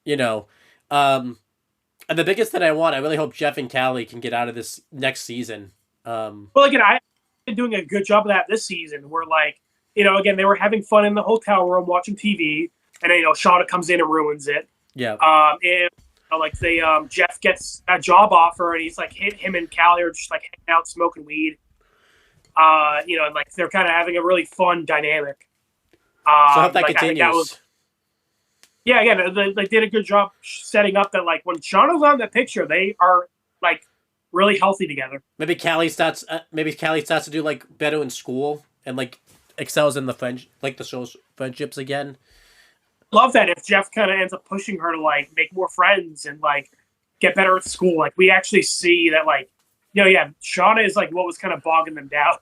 and the biggest thing I want, I really hope Jeff and Callie can get out of this next season. Well, again, I've been doing a good job of that this season. Where like, again, they were having fun in the hotel room watching TV, and then Shauna comes in and ruins it. Yeah. And like Jeff gets a job offer, and he's like, him and Callie are just like hanging out smoking weed. And like they're kind of having a really fun dynamic. So I hope that like, continues. Again, they did a good job setting up that like when Shauna's on the picture, they are like really healthy together. Maybe Callie starts to do like better in school and like excels in the social friendships again. Love that if Jeff kind of ends up pushing her to like make more friends and like get better at school. Like we actually see that like, Shauna is like what was kind of bogging them down.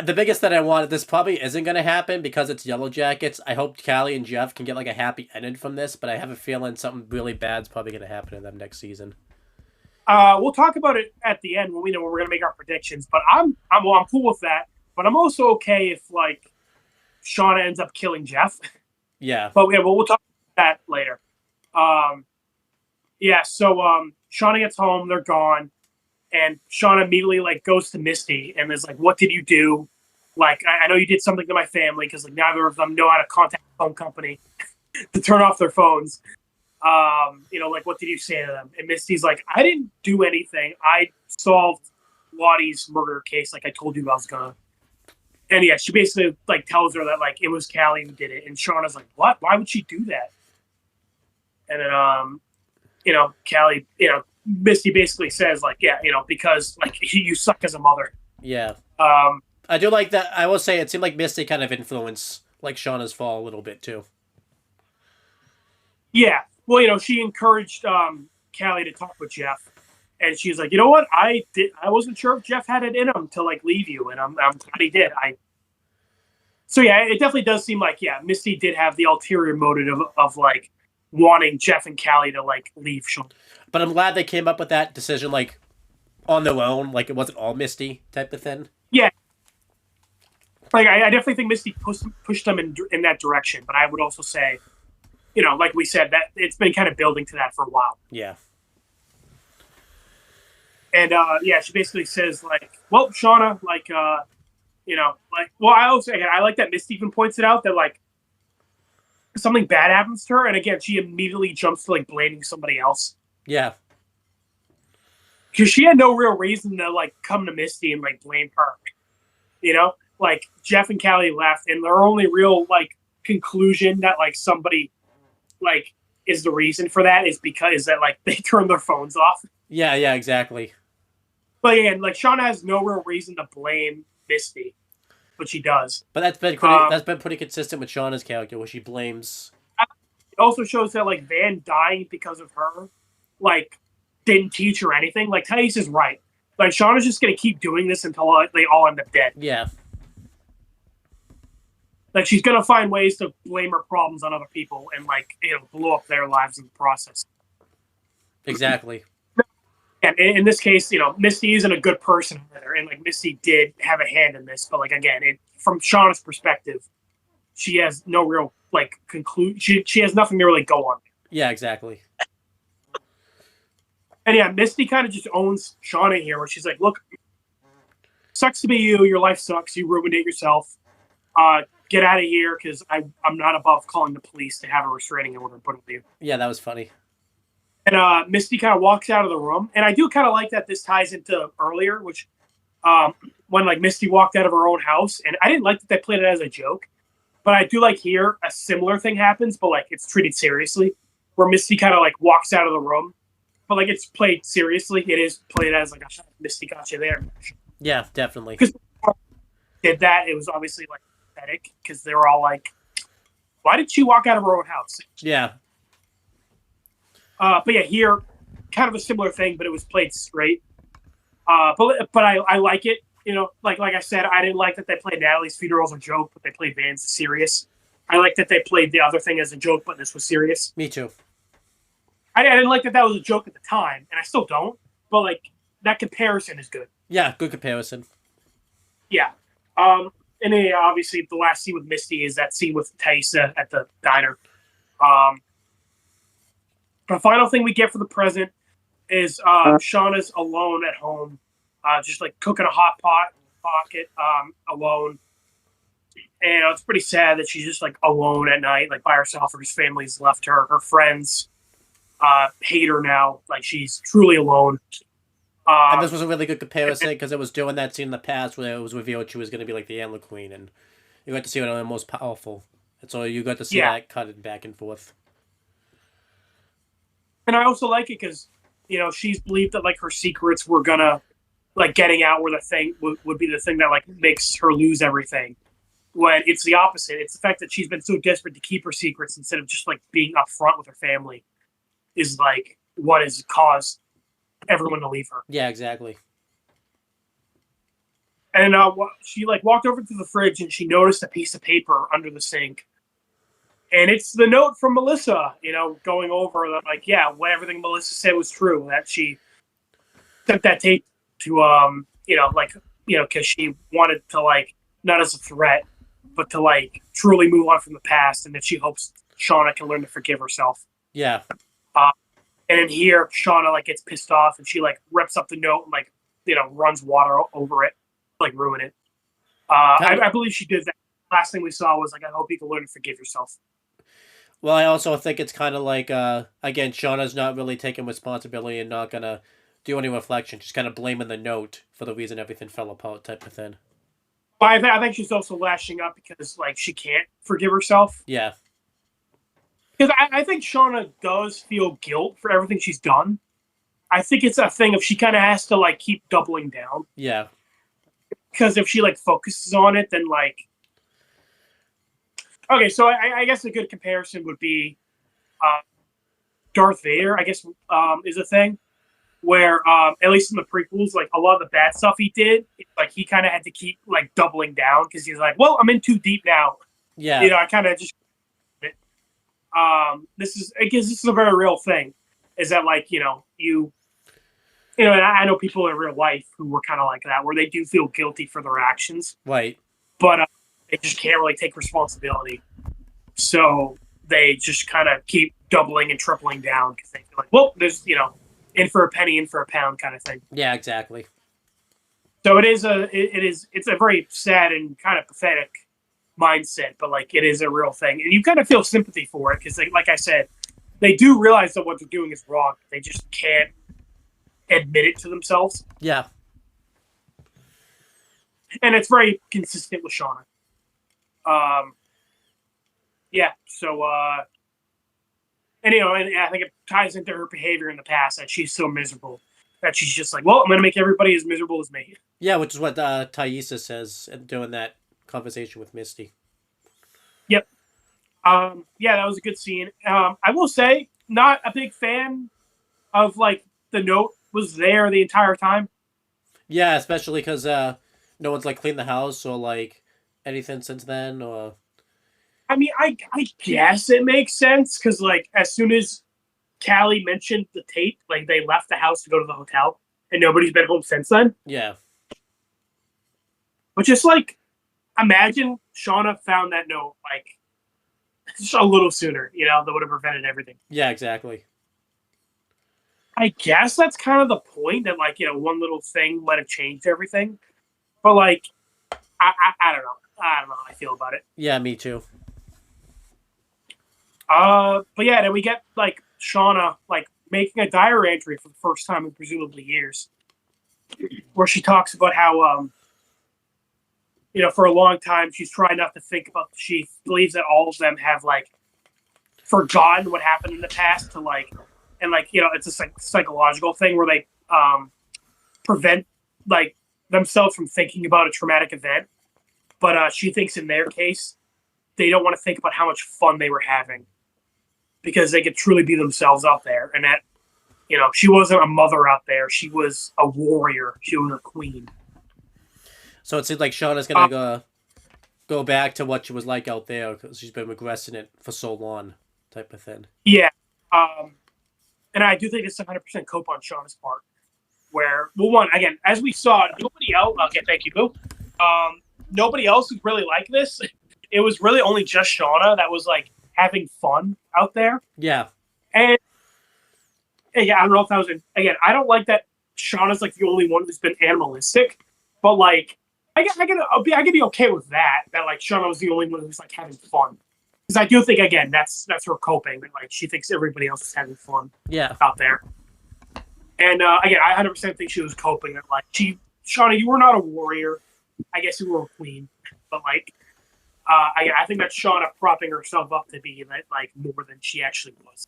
The biggest that I wanted, this probably isn't going to happen because it's YellowJackets. I hope Callie and Jeff can get like a happy ending from this, but I have a feeling something really bad's probably going to happen to them next season. We'll talk about it at the end when we know when we're going to make our predictions, but I'm cool with that. But I'm also okay if like Shauna ends up killing Jeff. Yeah. But we'll talk about that later. So Shauna gets home, they're gone, and Shauna immediately like goes to Misty and is like, "What did you do? Like, I know you did something to my family because like neither of them know how to contact the phone company to turn off their phones. Like what did you say to them?" And Misty's like, "I didn't do anything. I solved Lottie's murder case like I told you I was gonna." And yeah, she basically like tells her that like it was Callie who did it, and Shauna's like, "What? Why would she do that?" And then Callie, Misty basically says like, "Yeah, because like you suck as a mother." Yeah. I do like that. I will say it seemed like Misty kind of influenced like Shauna's fall a little bit too. Yeah. Well, she encouraged Callie to talk with Jeff. And she's like, "You know what? I wasn't sure if Jeff had it in him to like leave you, and I'm glad he did." So yeah, it definitely does seem like Misty did have the ulterior motive of like wanting Jeff and Callie to like leave Sean. But I'm glad they came up with that decision like on their own, like it wasn't all Misty type of thing. Yeah, like I definitely think Misty pushed them in that direction, but I would also say, like we said, that it's been kind of building to that for a while. Yeah. And she basically says like, "Well, Shauna, like, I also I like that Misty even points it out that like, something bad happens to her, and again, she immediately jumps to like blaming somebody else. Yeah. Because she had no real reason to like come to Misty and like blame her. You know? Like Jeff and Callie left, and their only real like conclusion that like somebody like is the reason for that is because that like they turned their phones off. Yeah, yeah, exactly. But again, like Shauna has no real reason to blame Misty, but she does. But that's been pretty consistent with Shauna's character, where she blames. It also shows that like Van dying because of her, like, didn't teach her anything. Like Thais is right. Like Shauna's just gonna keep doing this until they all end up dead. Yeah. Like she's gonna find ways to blame her problems on other people and like blow up their lives in the process. Exactly. And in this case, Misty isn't a good person either, and like Misty did have a hand in this, but like again, from Shauna's perspective, she has no real like conclusion. She has nothing to really go on. Yeah, exactly. And yeah, Misty kind of just owns Shauna here, where she's like, "Look, sucks to be you. Your life sucks. You ruined it yourself. Get out of here, because I'm not above calling the police to have a restraining order put on you." Yeah, that was funny. And Misty kind of walks out of the room, and I do kind of like that this ties into earlier, which when like Misty walked out of her own house, and I didn't like that they played it as a joke, but I do like here a similar thing happens, but like it's treated seriously, where Misty kind of like walks out of the room, but like it's played seriously. It is played as like a Misty got you there. Yeah, definitely. Because did that, it was obviously like pathetic, because they were all like, "Why did she walk out of her own house?" Yeah. But yeah, here, kind of a similar thing, but it was played straight. But I like it. Like I said, I didn't like that they played Natalie's funeral as a joke, but they played Van's as serious. I like that they played the other thing as a joke, but this was serious. Me too. I didn't like that was a joke at the time, and I still don't. But like that comparison is good. Yeah, good comparison. Yeah. And then obviously the last scene with Misty is that scene with Taisa at the diner. The final thing we get for the present is Shauna's alone at home, just like cooking a hot pot in the pocket, alone. And it's pretty sad that she's just like alone at night, like by herself. Her family's left her. Her friends hate her now. Like she's truly alone. And this was a really good comparison, because it was during that scene in the past where it was revealed she was going to be like the Antler Queen, and you got to see one of the most powerful. And so you got to see that cut back and forth. And I also like it because, she's believed that like her secrets were gonna, like getting out were the thing would be the thing that like makes her lose everything. When it's the opposite. It's the fact that she's been so desperate to keep her secrets instead of just like being upfront with her family is like what has caused everyone to leave her. Yeah, exactly. And she like walked over to the fridge and she noticed a piece of paper under the sink. And it's the note from Melissa, going over that, like, yeah, what everything Melissa said was true. That she sent that tape to, because she wanted to, like, not as a threat, but to, like, truly move on from the past, and that she hopes Shauna can learn to forgive herself. Yeah. And in here, Shauna, like, gets pissed off, and she, like, rips up the note and, like, runs water over it, like, ruin it. I believe she did that. Last thing we saw was, like, I hope you can learn to forgive yourself. Well, I also think it's kind of like, again, Shauna's not really taking responsibility and not going to do any reflection. She's kind of blaming the note for the reason everything fell apart type of thing. Well, I think she's also lashing up because, like, she can't forgive herself. Yeah. Because I think Shauna does feel guilt for everything she's done. I think it's a thing of she kind of has to, like, keep doubling down. Yeah. Because if she, like, focuses on it, then, like... Okay, so I guess a good comparison would be Darth Vader, I guess, is a thing where, at least in the prequels, like, a lot of the bad stuff he did, like, he kind of had to keep, like, doubling down because he's like, well, I'm in too deep now. Yeah. I kind of just... this is a very real thing, is that, like, and I know people in real life who were kind of like that, where they do feel guilty for their actions. Right. But they just can't really take responsibility. So they just kind of keep doubling and tripling down because they feel like, well, there's, in for a penny, in for a pound kind of thing. Yeah, exactly. So it's a very sad and kind of pathetic mindset, but like it is a real thing, and you kind of feel sympathy for it because, like I said, they do realize that what they're doing is wrong. They just can't admit it to themselves. Yeah. And it's very consistent with Shauna. Yeah. So, and I think it ties into her behavior in the past that she's so miserable that she's just like, well, I'm going to make everybody as miserable as me. Yeah, which is what Thaisa says during that conversation with Misty. Yep. Yeah, that was a good scene. I will say, not a big fan of like the note was there the entire time. Yeah, especially because no one's like cleaned the house or like anything since then. Or I mean, I guess it makes sense because like as soon as Callie mentioned the tape, like they left the house to go to the hotel, and nobody's been home since then. Yeah. But just like imagine Shauna found that note like just a little sooner, that would have prevented everything. Yeah, exactly. I guess that's kind of the point that like, one little thing might have changed everything. But like I don't know. I don't know how I feel about it. Yeah, me too. But yeah, then we get like Shauna like making a diary entry for the first time in presumably years, where she talks about how for a long time she's tried not to think about. She believes that all of them have like forgotten what happened in the past to like, and like it's a psychological thing where they prevent like themselves from thinking about a traumatic event. But she thinks in their case, they don't want to think about how much fun they were having because they could truly be themselves out there. And that, she wasn't a mother out there. She was a warrior. She was a queen. So it seems like Shauna's going to go back to what she was like out there because she's been regressing it for so long type of thing. Yeah. And I do think it's 100% cope on Shauna's part. Where, well, one, again, as we saw, nobody else, okay, thank you, Boo. Nobody else was really like this. It was really only just Shauna that was like having fun out there. Yeah. And yeah, I don't know if that was again. I don't like that Shauna's like the only one who's been animalistic, but like I can be okay with that. That like Shauna was the only one who's like having fun because I do think again that's her coping. That like she thinks everybody else is having fun. Yeah. Out there. And again, I 100% think she was coping. That like Shauna, you were not a warrior. I guess you were a queen, but like, I think that's Shauna propping herself up to be like more than she actually was.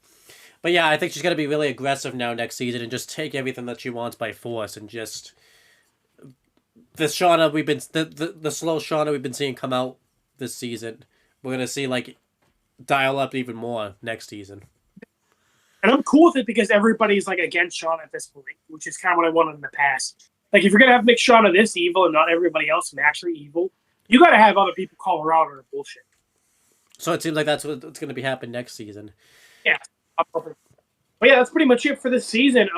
But yeah, I think she's gonna be really aggressive now next season and just take everything that she wants by force and just the Shauna the slow Shauna we've been seeing come out this season. We're gonna see like dial up even more next season. And I'm cool with it because everybody's like against Shauna at this point, which is kind of what I wanted in the past. Like, if you're going to make Shauna this evil and not everybody else naturally evil, you got to have other people call her out on her bullshit. So it seems like that's what's going to be happening next season. Yeah. But yeah, that's pretty much it for this season.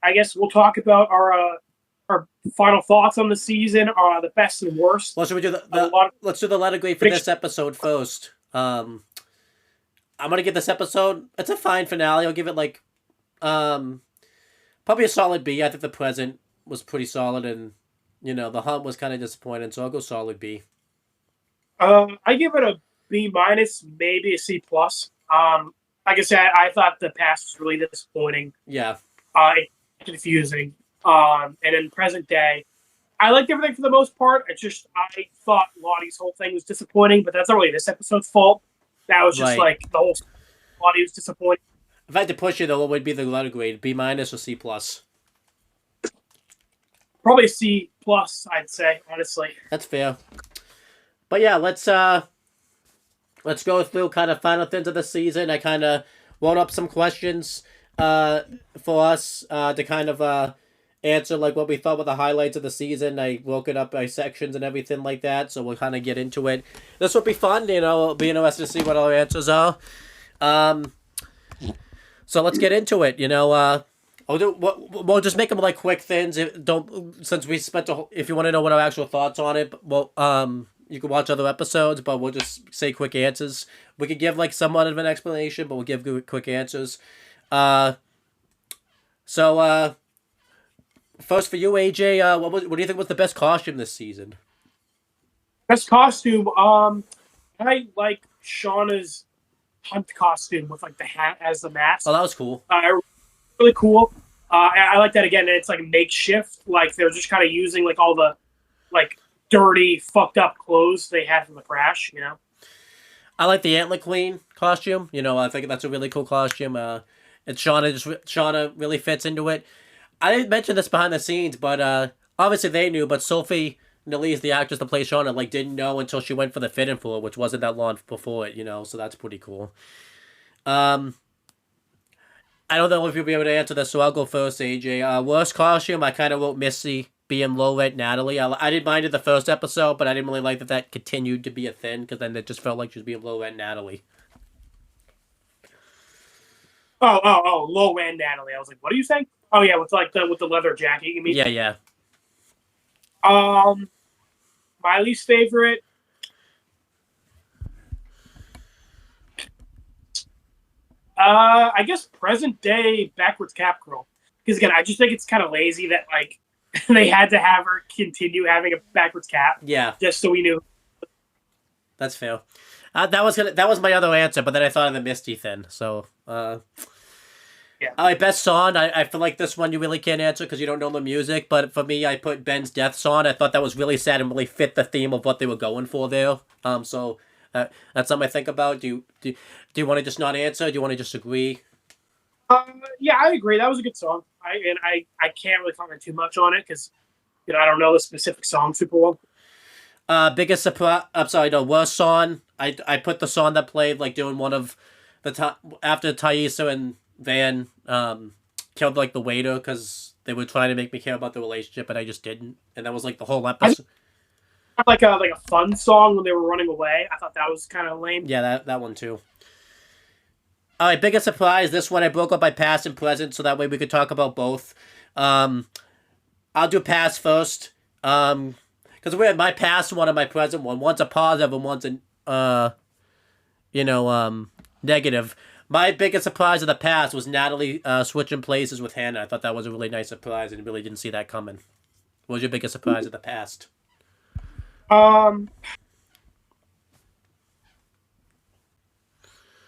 I guess we'll talk about our final thoughts on the season, the best and worst. Well, should we do let's do the letter grade for this episode first. I'm going to give this episode, it's a fine finale. I'll give it like, probably a solid B. I think the present was pretty solid, and the hunt was kind of disappointing, so I'll go solid B. I give it a B minus, maybe a C plus. Like I said, I thought the past was really disappointing. Yeah. Confusing. And in present day, I liked everything for the most part. I thought Lottie's whole thing was disappointing, but that's not really this episode's fault. That was just like the whole Lottie was disappointing. If I had to push you though, what would be the letter grade? B minus or C plus? Probably a C plus, I'd say, honestly. That's fair. But yeah, let's go through kind of final things of the season. I kind of wrote up some questions for us to kind of answer like what we thought were the highlights of the season. I broke it up by sections and everything like that, so we'll kind of get into it. This will be fun, it'll be interesting to see what our answers are. So let's get into it. We'll just make them like quick things. Since we spent if you want to know what our actual thoughts on it, you can watch other episodes, but we'll just say quick answers. We could give like somewhat of an explanation, but we'll give quick answers. So first for you, AJ, what do you think was the best costume this season? Best costume. I like Shauna's hunt costume with like the hat as the mask. Oh, that was cool. Really cool. I like that again. It's like makeshift. Like they're just kind of using like all the like dirty, fucked up clothes they had from the crash. You know. I like the Antler Queen costume. You know, I think that's a really cool costume. And Shauna really fits into it. I didn't mention this behind the scenes, but obviously they knew. But Sophie Nalise, the actress that plays Shauna, like didn't know until she went for the fitting for it, which wasn't that long before it. You know, so that's pretty cool. I don't know if you'll be able to answer this, so I'll go first, AJ. Worst costume, I kind of wrote Missy being low-rent Natalie. I didn't mind it the first episode, but I didn't really like that continued to be a thing, because then it just felt like she was being low-rent Natalie. Low-end Natalie. I was like, what are you saying? Oh, yeah, with the leather jacket, you mean? Yeah. My least favorite... I guess present day backwards cap girl. Because again, I just think it's kind of lazy that like they had to have her continue having a backwards cap. Yeah. Just so we knew. That's fair. That was my other answer, but then I thought of the Misty thing. So, yeah. All right, best song. I feel like this one you really can't answer because you don't know the music. But for me, I put Ben's Death Song. I thought that was really sad and really fit the theme of what they were going for there. So that's something I think about. Do you want to just not answer? Do you want to just agree? Yeah, I agree. That was a good song. I can't really comment too much on it because I don't know the specific song super well. Biggest surprise. I'm sorry, no, worst song. I put the song that played like doing one of the after Thaisa and Van killed like the waiter because they were trying to make me care about the relationship, and I just didn't. And that was like the whole episode. Like a fun song when they were running away. I thought that was kind of lame. Yeah, that one too. All right, biggest surprise. This one I broke up by past and present, so that way we could talk about both. I'll do past first. Because we had my past one and my present one. One's a positive and one's a, negative. My biggest surprise of the past was Natalie switching places with Hannah. I thought that was a really nice surprise and really didn't see that coming. What was your biggest surprise of the past?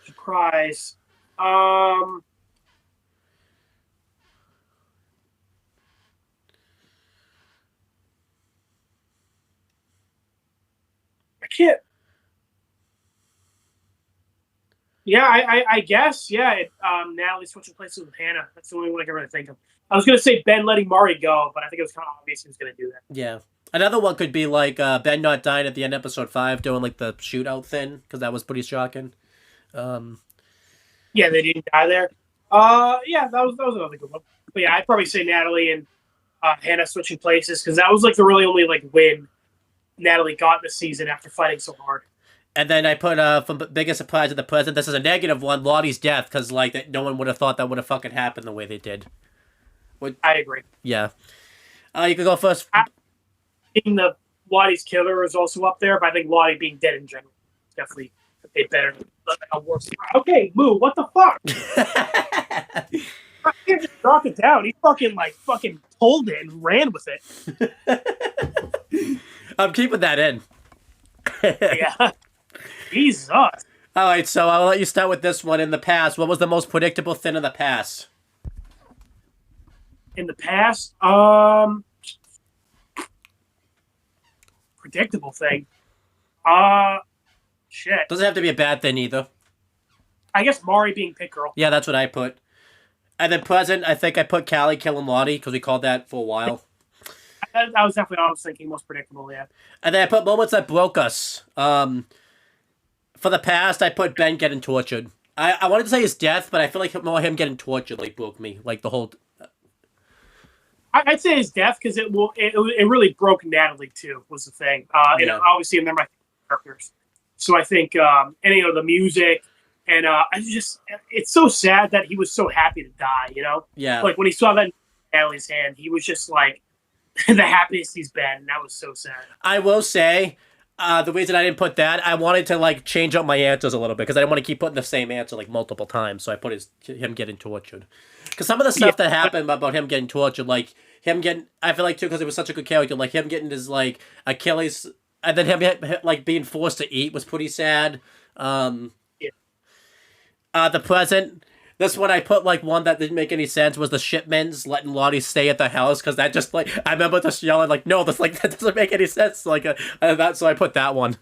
Surprise. I can't. Yeah, I guess. Yeah, Natalie switching places with Hannah. That's the only one I can really think of. I was going to say Ben letting Mari go, but I think it was kind of obvious he was going to do that. Yeah. Another one could be like Ben not dying at the end of episode 5 doing like the shootout thing, because that was pretty shocking. Yeah, they didn't die there. Yeah, that was another good one. But yeah, I'd probably say Natalie and Hannah switching places, because that was like the really only like win Natalie got this season after fighting so hard. And then I put from biggest surprise of the present. This is a negative one, Lottie's death, because like no one would have thought that would have fucking happened the way they did. I agree. Yeah. You could go first. I think the Lottie's killer is also up there, but I think Lottie being dead in general is definitely a better, a worse. Okay, Moo, what the fuck? I can't just knock it down. He fucking pulled it and ran with it. I'm keeping that in. Yeah. Jesus. All right, so I'll let you start with this one. In the past, what was the most predictable thing in the past? In the past, predictable thing. Shit. Doesn't have to be a bad thing either. I guess Mari being Pit Girl. Yeah, that's what I put. And then present, I think I put Callie killing Lottie, because we called that for a while. That was definitely what I was thinking, most predictable, yeah. And then I put moments that broke us. For the past, I put Ben getting tortured. I wanted to say his death, but I feel like more him getting tortured like broke me. Like the whole... I'd say his death, because it really broke Natalie, too, was the thing. Yeah. Obviously, they're my characters. So I think, the music, and it's so sad that he was so happy to die, Yeah. Like, when he saw that in Natalie's hand, he was just, like, the happiest he's been, and that was so sad. I will say, the reason I didn't put that, I wanted to, like, change up my answers a little bit, because I didn't want to keep putting the same answer, like, multiple times, so I put him getting tortured. Because some of the stuff that happened about him getting tortured, like, I feel like, too, because he was such a good character, like, him getting his, like, Achilles and then him like being forced to eat was pretty sad. Yeah. The present. This one I put like one that didn't make any sense was the Shipmans letting Lottie stay at the house because that just like I remember just yelling like no this like that doesn't make any sense like that so I put that one.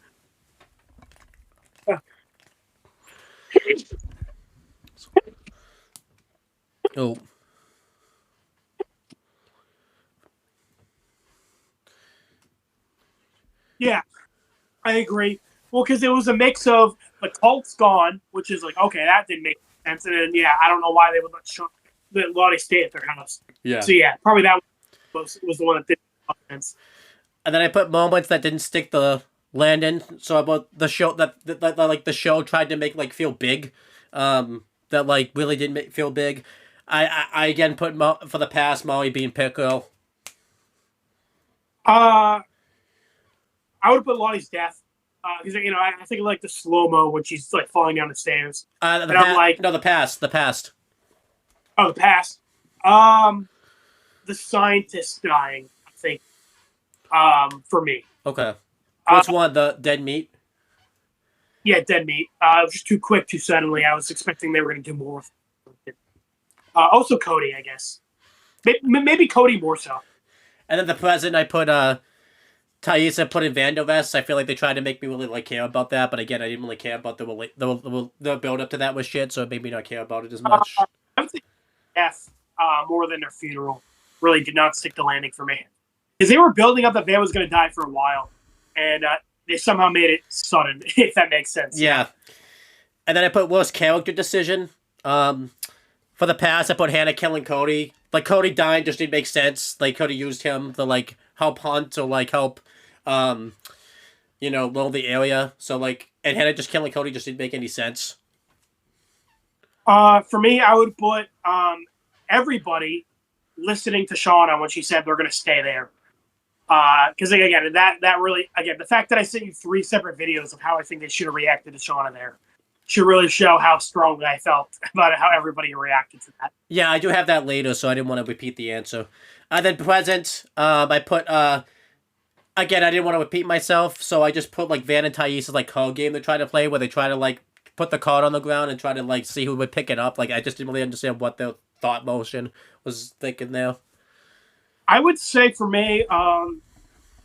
Oh. Yeah, I agree. Well, because it was a mix of the cult's gone, which is like, okay, that didn't make sense. And then, yeah, I don't know why they would let Lottie stay at their house. Yeah. So, yeah, probably that was the one that didn't make sense. And then I put moments that didn't stick the landing. So about the show that like the show tried to make like feel big, that like really didn't feel big. I again put for the past Molly being Pit Girl. I would put Lottie's death because I think of like the slow mo when she's like falling down the stairs. I'm like, no, the past. Oh, the past. The scientist dying. I think. For me. Okay. Which one? The dead meat. Yeah, dead meat. It was just too quick, too suddenly. I was expecting they were going to do more with it. Also, Cody, I guess. Maybe Cody more so. And then the present, I put Thaisa put in Vandovest. I feel like they tried to make me really like care about that, but again, I didn't really care about the build up to that was shit, so it made me not care about it as much. I would think death more than their funeral really did not stick the landing for me because they were building up that Van was going to die for a while, and they somehow made it sudden. If that makes sense. Yeah. And then I put worst character decision. For the past, I put Hannah killing Cody. Like, Cody dying just didn't make sense. Like, Cody used him to, like, help hunt or, like, help, lull the area. So, like, and Hannah just killing Cody just didn't make any sense. For me, I would put everybody listening to Shauna when she said they're going to stay there. Because, again, that really, again, the fact that I sent you 3 separate videos of how I think they should have reacted to Shauna there should really show how strongly I felt about how everybody reacted to that. Yeah, I do have that later, so I didn't want to repeat the answer. Then present, I put, again, I didn't want to repeat myself, so I just put, like, Van and Thais' like, card game they're trying to play, where they try to, like, put the card on the ground and try to, like, see who would pick it up. Like, I just didn't really understand what their thought motion was thinking there. I would say for me,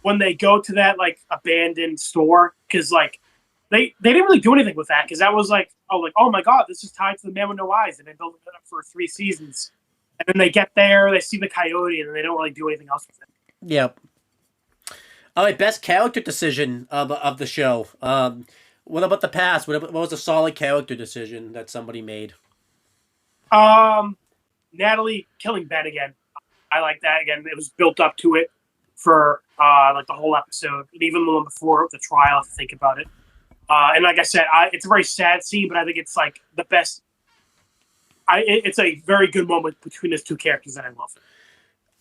when they go to that, like, abandoned store, because, like, They didn't really do anything with that because that was like oh my god, this is tied to the Man with No Eyes, and they built it up for 3 seasons, and then they get there, they see the coyote, and they don't really do anything else with it. Yep. All right, best character decision of the show. What about the past? What was a solid character decision that somebody made? Natalie killing Ben again. I like that again. It was built up to it for like the whole episode, and even the one before the trial. If you think about it. And like I said, it's a very sad scene, but I think it's like the best. It's a very good moment between those 2 characters that I love.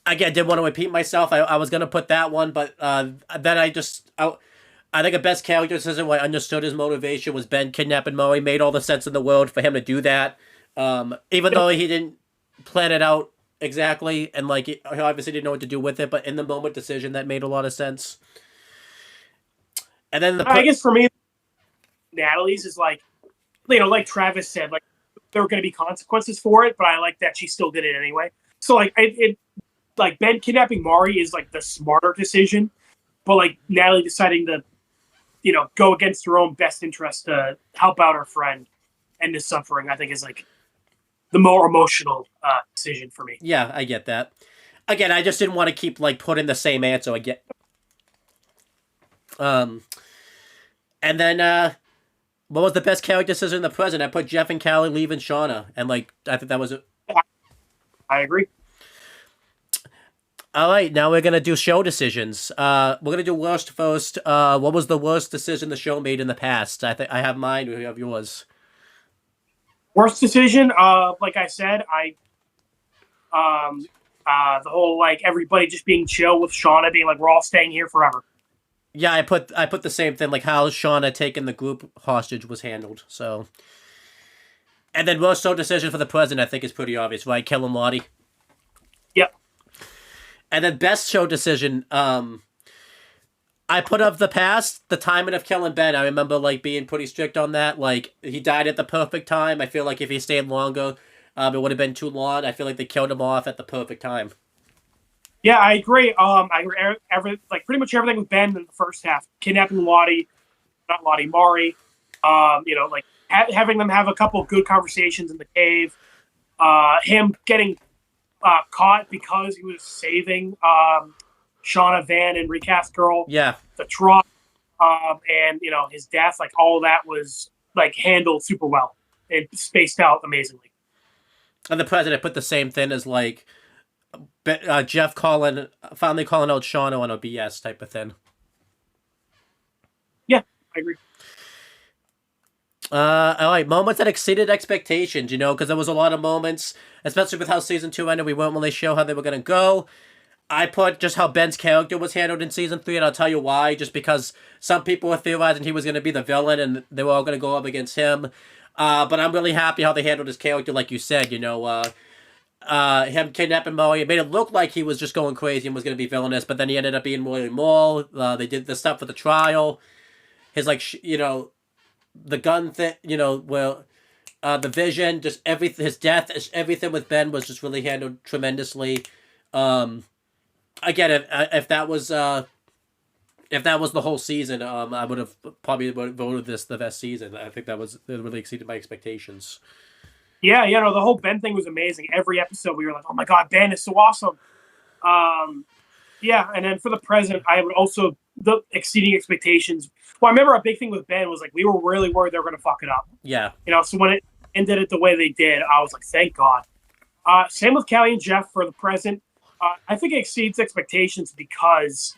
Again, I didn't want to repeat myself. I was gonna put that one, but then I think a best character decision where I understood his motivation was Ben kidnapping Murray. Made all the sense in the world for him to do that, even though he didn't plan it out exactly, and like he obviously didn't know what to do with it. But in the moment decision, that made a lot of sense. And then I guess for me, Natalie's is like, like Travis said, like there were going to be consequences for it, but I like that she still did it anyway. So like it like Ben kidnapping Mari is like the smarter decision, but like Natalie deciding to, go against her own best interest to help out her friend and his suffering, I think is like the more emotional decision for me. Yeah, I get that. Again, I just didn't want to keep like putting the same answer again. And then what was the best character decision in the present? I put Jeff and Callie leaving Shauna, and like I think that was it. I agree. All right, now we're gonna do show decisions. We're gonna do worst first. What was the worst decision the show made in the past? I think I have mine. You have yours. Worst decision. Like I said, the whole like everybody just being chill with Shauna being like we're all staying here forever. Yeah, I put the same thing, like how Shauna taking the group hostage was handled. So, and then worst show decision for the president, I think is pretty obvious, right? Killing Lottie. Yep. And then best show decision, I put of the past, the timing of killing Ben. I remember like being pretty strict on that. Like he died at the perfect time. I feel like if he stayed longer, it would have been too long. I feel like they killed him off at the perfect time. Yeah, I agree. I agree. Like pretty much everything with Ben in the first half, kidnapping Lottie, not Lottie, Mari. Like having them have a couple of good conversations in the cave. Him getting caught because he was saving Shauna Van and Recast Girl. Yeah. The truck, and his death. Like all of that was like handled super well and spaced out amazingly. And the president put the same thing as like Jeff finally calling out Shauna on a BS type of thing. Yeah, I agree. All right, moments that exceeded expectations, because there was a lot of moments, especially with how season 2 ended, we weren't really sure how they were going to go. I put just how Ben's character was handled in season 3, and I'll tell you why, just because some people were theorizing he was going to be the villain, and they were all going to go up against him. But I'm really happy how they handled his character, like you said, him kidnapping Molly. It made it look like he was just going crazy and was going to be villainous, but then he ended up being really moral. They did the stuff for the trial. His, the gun thing, the vision, just everything, his death, everything with Ben was just really handled tremendously. Again, if that was the whole season, I would have probably voted this the best season. I think it really exceeded my expectations. Yeah, the whole Ben thing was amazing. Every episode we were like, oh my God, Ben is so awesome. Yeah, and then for the present, I would also the exceeding expectations. Well, I remember a big thing with Ben was like we were really worried they were going to fuck it up. Yeah. So when it ended it the way they did, I was like, thank God. Same with Callie and Jeff for the present. I think it exceeds expectations because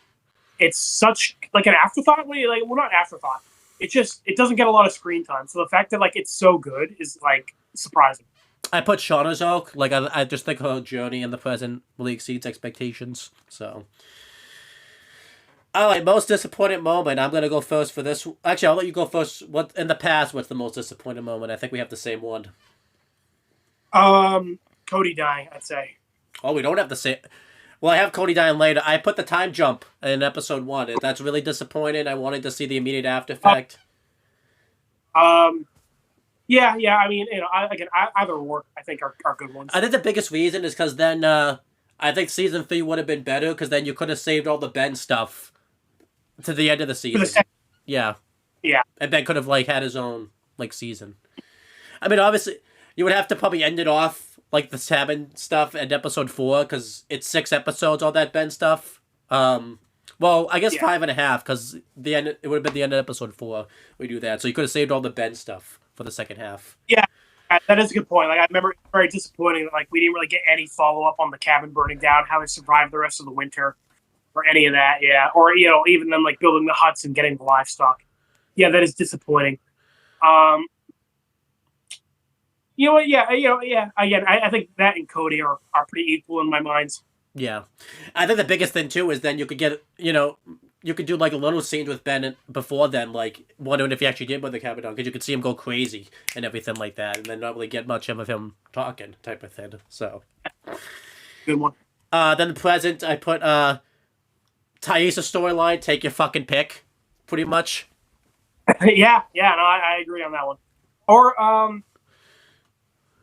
it's such like an afterthought. Well, not afterthought. It doesn't get a lot of screen time. So the fact that like it's so good is like surprising. I put Shauna's arc. Like I just think her journey in the present really exceeds expectations. So, all right, most disappointing moment. I'm gonna go first for this. Actually, I'll let you go first. What in the past? What's the most disappointing moment? I think we have the same one. Cody dying. I'd say. Oh, we don't have the same. Well, I have Cody dying later. I put the time jump in episode 1. That's really disappointing. I wanted to see the immediate after effect. Yeah. I mean, either or I think are good ones. I think the biggest reason is because then I think season 3 would have been better because then you could have saved all the Ben stuff to the end of the season. Yeah. And Ben could have had his own season. I mean, obviously, you would have to probably end it off the Sabin stuff at episode 4 because it's 6 episodes, all that Ben stuff. Well, I guess 5.5 because the end it would have been the end of episode 4. We do that, so you could have saved all the Ben stuff for the second half. Yeah, that is a good point. I remember it was very disappointing that we didn't really get any follow up on the cabin burning down, how it survived the rest of the winter, or any of that. Yeah, or even them building the huts and getting the livestock. Yeah, that is disappointing. Yeah. Again, I think that and Cody are pretty equal in my minds. Yeah, I think the biggest thing too is then you could get you could do a little scenes with Ben before then, wondering if he actually did put the cabin down because you could see him go crazy and everything like that, and then not really get much of him talking type of thing. So good one. Then the present, I put Thaisa storyline. Take your fucking pick, pretty much. Yeah. No, I agree on that one. Or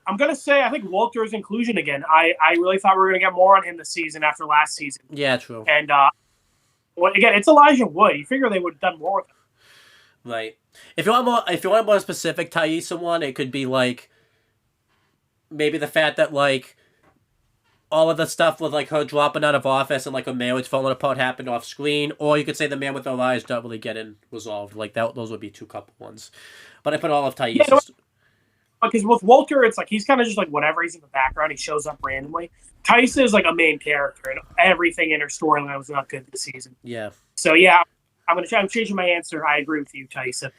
I'm going to say I think Walter's inclusion again. I really thought we were going to get more on him this season after last season. Yeah, true. And, again, it's Elijah Wood. You figure they would have done more with him. Right. If you want a more specific Thaisa one, it could be maybe the fact that all of the stuff with her dropping out of office and her marriage falling apart happened off screen, or you could say the man with no eyes not really getting resolved. Those would be 2 couple ones. But I put all of Thaisa's. Yeah, because with Walter, it's he's kind of just whatever. He's in the background. He shows up randomly. Thaisa is a main character, and everything in her storyline was not good this season. Yeah. So yeah, I'm changing my answer. I agree with you, Thaisa.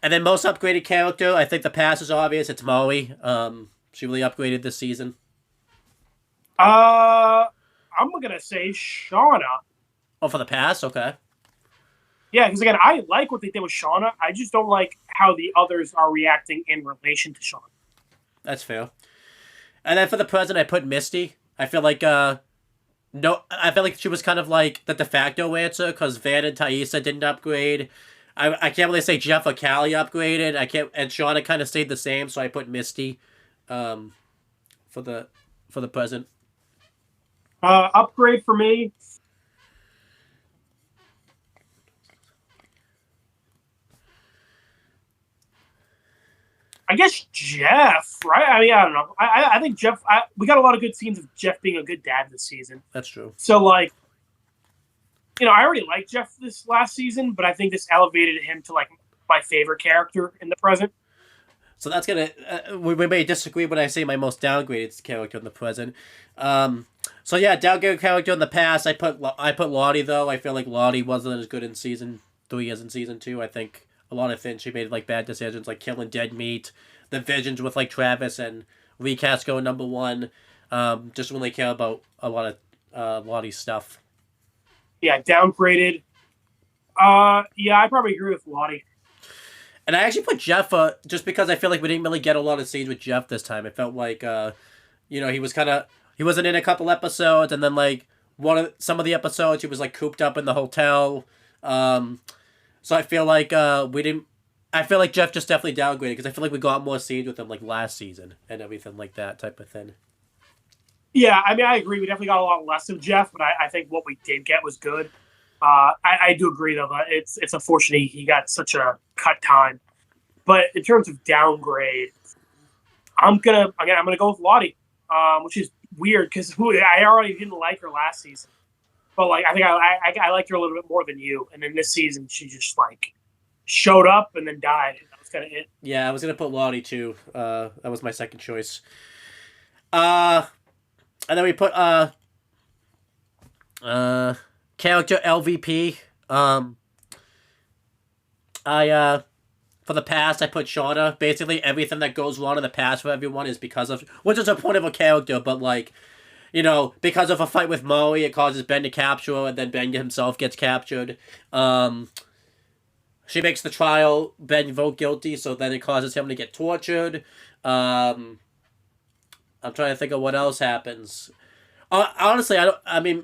And then most upgraded character, I think the past is obvious. It's Molly. She really upgraded this season. I'm gonna say Shauna. Oh, for the past, okay. Yeah, because again, I like what they did with Shauna. I just don't like how the others are reacting in relation to Shauna. That's fair. And then for the present, I put Misty. I feel like No, I felt like she was kind of like the de facto answer because Van and Thaisa didn't upgrade. I can't really say Jeff or Callie upgraded. I can't, and Shauna kind of stayed the same, so I put Misty, um, for the present. Upgrade for me. I guess Jeff, right? I mean, I don't know. I think Jeff. We got a lot of good scenes of Jeff being a good dad this season. That's true. So, like, I already liked Jeff this last season, but I think this elevated him to like my favorite character in the present. So that's gonna. We may disagree when I say my most downgraded character in the present. So yeah, downgraded character in the past. I put Lottie though. I feel like Lottie wasn't as good in season 3 as in season 2. I think a lot of things she made like bad decisions, like killing dead meat, the visions with like Travis and recast going number 1. Just really care about a lot of Lottie's stuff. Yeah, downgraded. Yeah, I probably agree with Lottie. And I actually put Jeff just because I feel like we didn't really get a lot of scenes with Jeff this time. It felt like he wasn't in a couple episodes, and then like some of the episodes he was like cooped up in the hotel. So I feel like we didn't. I feel like Jeff just definitely downgraded because I feel like we got more scenes with him like last season and everything like that type of thing. Yeah, I mean, I agree. We definitely got a lot less of Jeff, but I think what we did get was good. I do agree though that it's unfortunate he got such a cut time. But in terms of downgrade, I'm gonna go with Lottie, which is weird because I already didn't like her last season, but like I think I liked her a little bit more than you. And then this season she just like showed up and then died. That was kind of it. Yeah, I was gonna put Lottie too. That was my second choice. And then we put character LVP. For the past, I put Shauna. Basically, everything that goes wrong in the past for everyone is because of, which is a point of a character, but like, because of a fight with Molly, it causes Ben to capture her, and then Ben himself gets captured. She makes the trial, Ben vote guilty, so then it causes him to get tortured. I'm trying to think of what else happens. Honestly, Natalie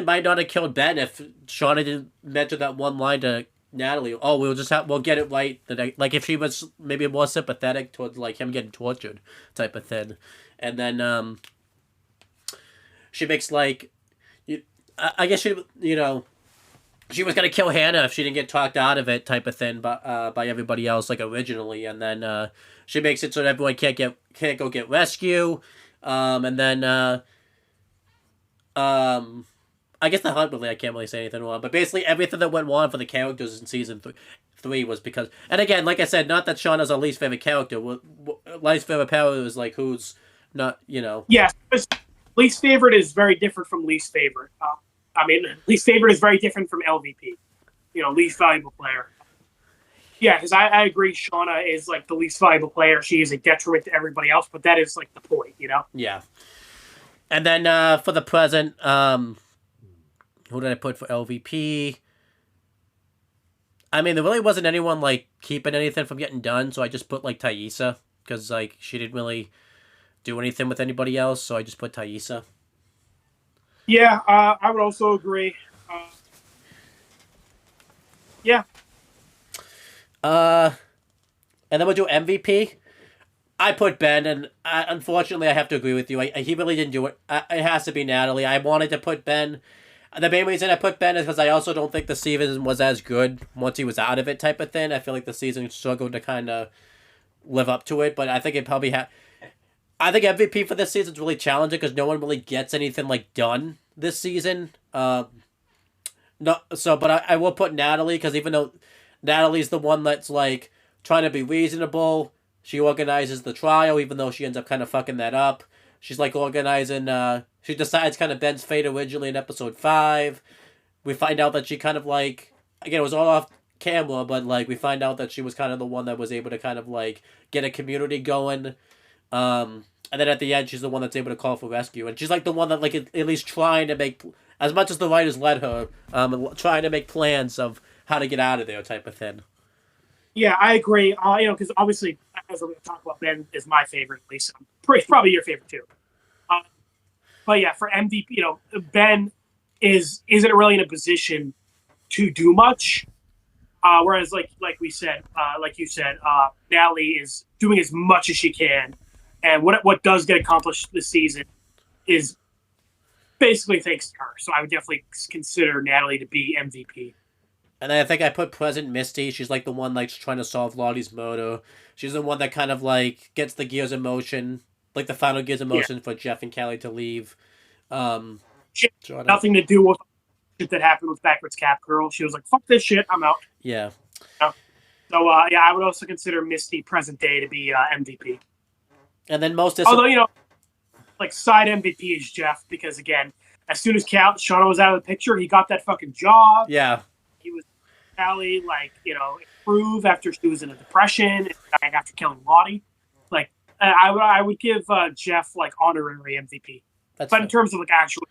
might not have killed Ben if Shauna didn't mention that one line to Natalie. Oh, we'll get it right. Like if she was maybe more sympathetic towards like him getting tortured, type of thing, and then she makes like, I guess she she was gonna kill Hannah if she didn't get talked out of it, type of thing, by everybody else like originally, and then she makes it so that everyone can't go get rescue. And then, I guess the hunt really, I can't really say anything wrong, but basically everything that went wrong for the characters in season 3 was because, and again, like I said, not that Shauna's our least favorite character. Least favorite character is like who's not, Yes, least favorite is very different from least favorite. Least favorite is very different from LVP. Least valuable player. Yeah, because I agree. Shauna is like the least valuable player. She is a detriment to everybody else, but that is like the point, Yeah. And then for the present, who did I put for LVP? I mean, there really wasn't anyone like keeping anything from getting done, so I just put like Thaisa because like she didn't really do anything with anybody else, so I just put Thaisa. Yeah, I would also agree. Yeah. And then we'll do MVP. I put Ben, and unfortunately, I have to agree with you. He really didn't do it. It has to be Natalie. I wanted to put Ben. The main reason I put Ben is because I also don't think the season was as good once he was out of it, type of thing. I feel like the season struggled to kind of live up to it, but I think it probably had. I think MVP for this season is really challenging because no one really gets anything like done this season. But I will put Natalie because even though Natalie's the one that's like trying to be reasonable, she organizes the trial even though she ends up kind of fucking that up. She's like organizing. She decides kind of Ben's fate originally in episode 5. We find out that she kind of like, again, it was all off camera, but like we find out that she was kind of the one that was able to kind of like get a community going. And then at the end, she's the one that's able to call for rescue. And she's like the one that like at least trying to make, as much as the writers let her, trying to make plans of how to get out of there type of thing. Yeah, I agree. Because obviously, as we're going to talk about, Ben is my favorite, at least. Probably your favorite too. But yeah, for MVP, Ben isn't really in a position to do much. Whereas, like you said, Natalie is doing as much as she can, and what does get accomplished this season is basically thanks to her. So I would definitely consider Natalie to be MVP. And then I think I put present Misty. She's like the one like trying to solve Lottie's murder. She's the one that kind of like gets the gears in motion, like the final gears in motion for Jeff and Callie to leave. She had nothing to do with shit that happened with Backwards Cap Girl. She was like, "Fuck this shit, I'm out." Yeah. So yeah, I would also consider Misty present day to be MVP. And then although like side MVP is Jeff, because again, as soon as Shauna was out of the picture, he got that fucking job. Yeah. He was Callie, improve after she was in a depression and dying after killing Lottie. Like I would give Jeff like honorary MVP. But fair. In terms of like actual.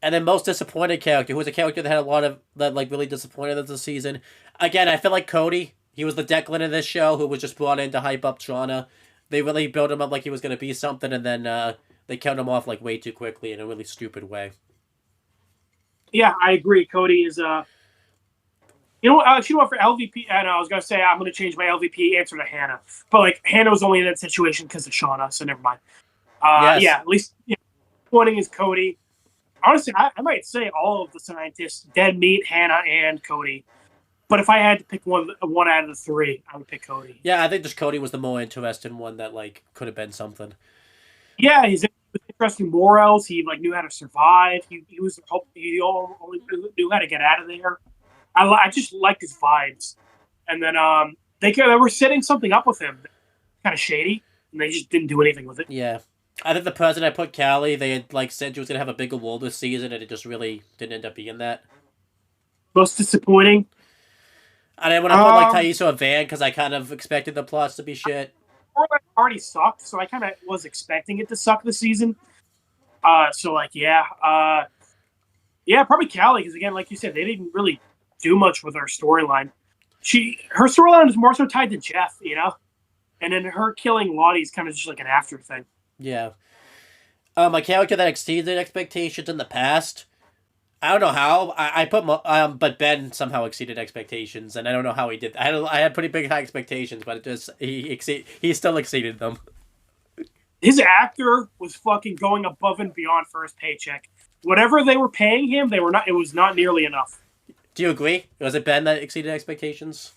And then most disappointed character, who was a character that had a lot of that like really disappointed us this season. Again, I feel like Cody. He was the Declan of this show who was just brought in to hype up Shauna. They really built him up like he was going to be something, and then they killed him off like way too quickly in a really stupid way. Yeah, I agree. Cody is you know what? For LVP, and I was gonna say I'm gonna change my LVP answer to Hannah, but like Hannah was only in that situation because of Shauna, so never mind. Yes. Yeah, at least pointing is Cody. Honestly, I might say all of the scientists, Dead Meat, Hannah, and Cody. But if I had to pick one out of the three, I would pick Cody. Yeah, I think just Cody was the more interesting one that like could have been something. Yeah, he's interesting morals. He like knew how to survive. He only knew how to get out of there. I just liked his vibes. And then they were setting something up with him, kind of shady, and they just didn't do anything with it. Yeah. I think the president I put Callie, they had like said she was gonna have a bigger role this season, and it just really didn't end up being that. Most disappointing. And then when I put like Thais or Van, because I kind of expected the plots to be shit. Already sucked, so I kind of was expecting it to suck this season. So like yeah, probably Callie, because again, like you said, they didn't really do much with her storyline. Her storyline is more so tied to Jeff, and then her killing Lottie is kind of just like an after thing. Yeah. A character that exceeded expectations in the past. I don't know how. I put but Ben somehow exceeded expectations, and I don't know how he did. I had pretty big high expectations, but he still exceeded them. His actor was fucking going above and beyond for his paycheck. Whatever they were paying him, they were not. It was not nearly enough. Do you agree? Was it Ben that exceeded expectations?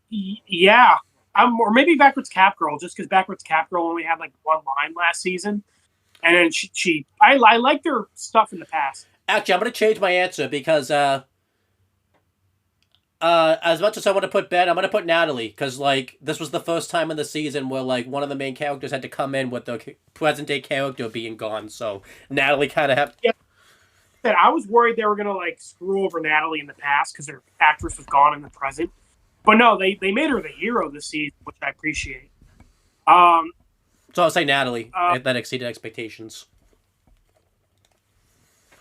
Yeah. Or maybe Backwards Cap Girl, just because Backwards Cap Girl only had like one line last season, and then I liked her stuff in the past. Actually, I'm gonna change my answer because as much as I want to put Ben, I'm gonna put Natalie because like this was the first time in the season where like one of the main characters had to come in with the present day character being gone, so Natalie kind of have. Yeah. I was worried they were gonna like screw over Natalie in the past because their actress was gone in the present. But no, they made her the hero this season, which I appreciate. So I'll say Natalie. That exceeded expectations.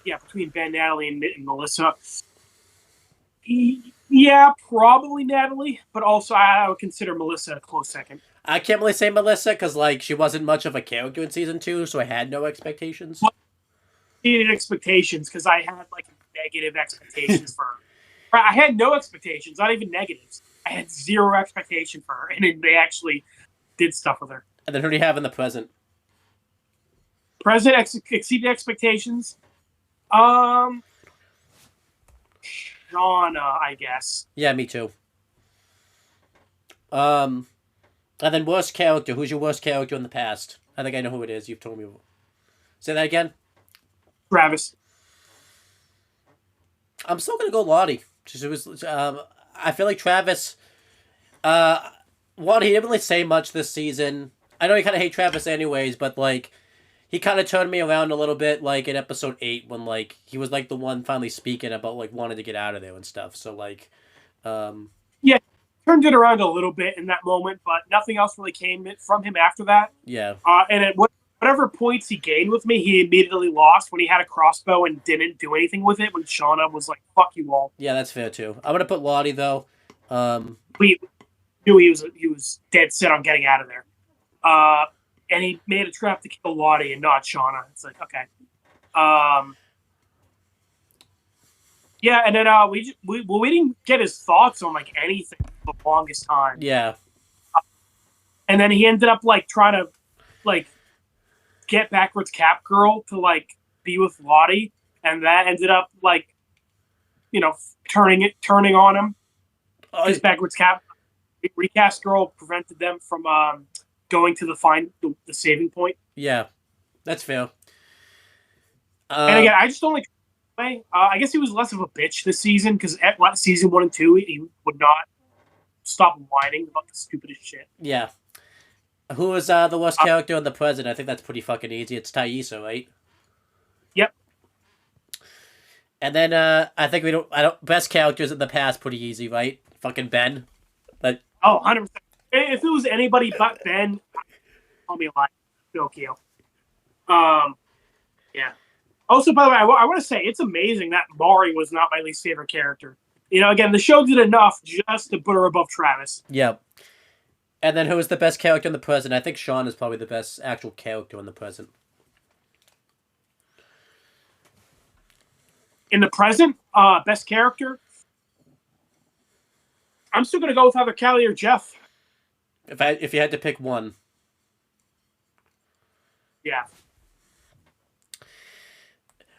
Yeah, between Ben, Natalie, and Melissa. Yeah, probably Natalie, but also I would consider Melissa a close second. I can't really say Melissa because like she wasn't much of a character in season 2, so I had no expectations. Well, I needed expectations because I had like negative expectations for her. I had no expectations, not even negatives. I had zero expectation for her, and then they actually did stuff with her. And then who do you have in the present? Present exceeded expectations. Shauna, I guess. Yeah, me too. And then worst character. Who's your worst character in the past? I think I know who it is. You've told me. Say that again. Travis. I'm still gonna go Lottie. I feel like Travis. One, he didn't really say much this season. I know you kind of hate Travis anyways, but like, he kind of turned me around a little bit, like in episode 8 when like he was like the one finally speaking about like wanting to get out of there and stuff. So like, yeah, turned it around a little bit in that moment, but nothing else really came from him after that. Yeah. And at whatever points he gained with me, he immediately lost when he had a crossbow and didn't do anything with it. When Shauna was like, "Fuck you all." Yeah, that's fair too. I'm gonna put Lottie though. We knew he was dead set on getting out of there. and he made a trap to kill Lottie and not Shauna. It's like, okay. Yeah, and then we didn't get his thoughts on like anything for the longest time. Yeah. And then he ended up like trying to like get backwards Cap Girl to like be with Lottie, and that ended up like, you know, turning on him. His backwards Cap recast girl prevented them from going to the saving point. Yeah, that's fair. And again, I just don't like. I guess he was less of a bitch this season because at season 1 and 2, he would not stop whining about the stupidest shit. Yeah. Who is the worst character in the present? I think that's pretty fucking easy. It's Thaisa, right? Yep. And then I think best characters in the past pretty easy, right? Fucking Ben. But 100%. If it was anybody but Ben, call me a lie. Pinocchio. Yeah. Also, by the way, I want to say it's amazing that Mari was not my least favorite character. You know, again, the show did enough just to put her above Travis. Yeah. And then who is the best character in the present? I think Sean is probably the best actual character in the present. In the present, best character? I'm still going to go with either Callie or Jeff. If you had to pick one. Yeah.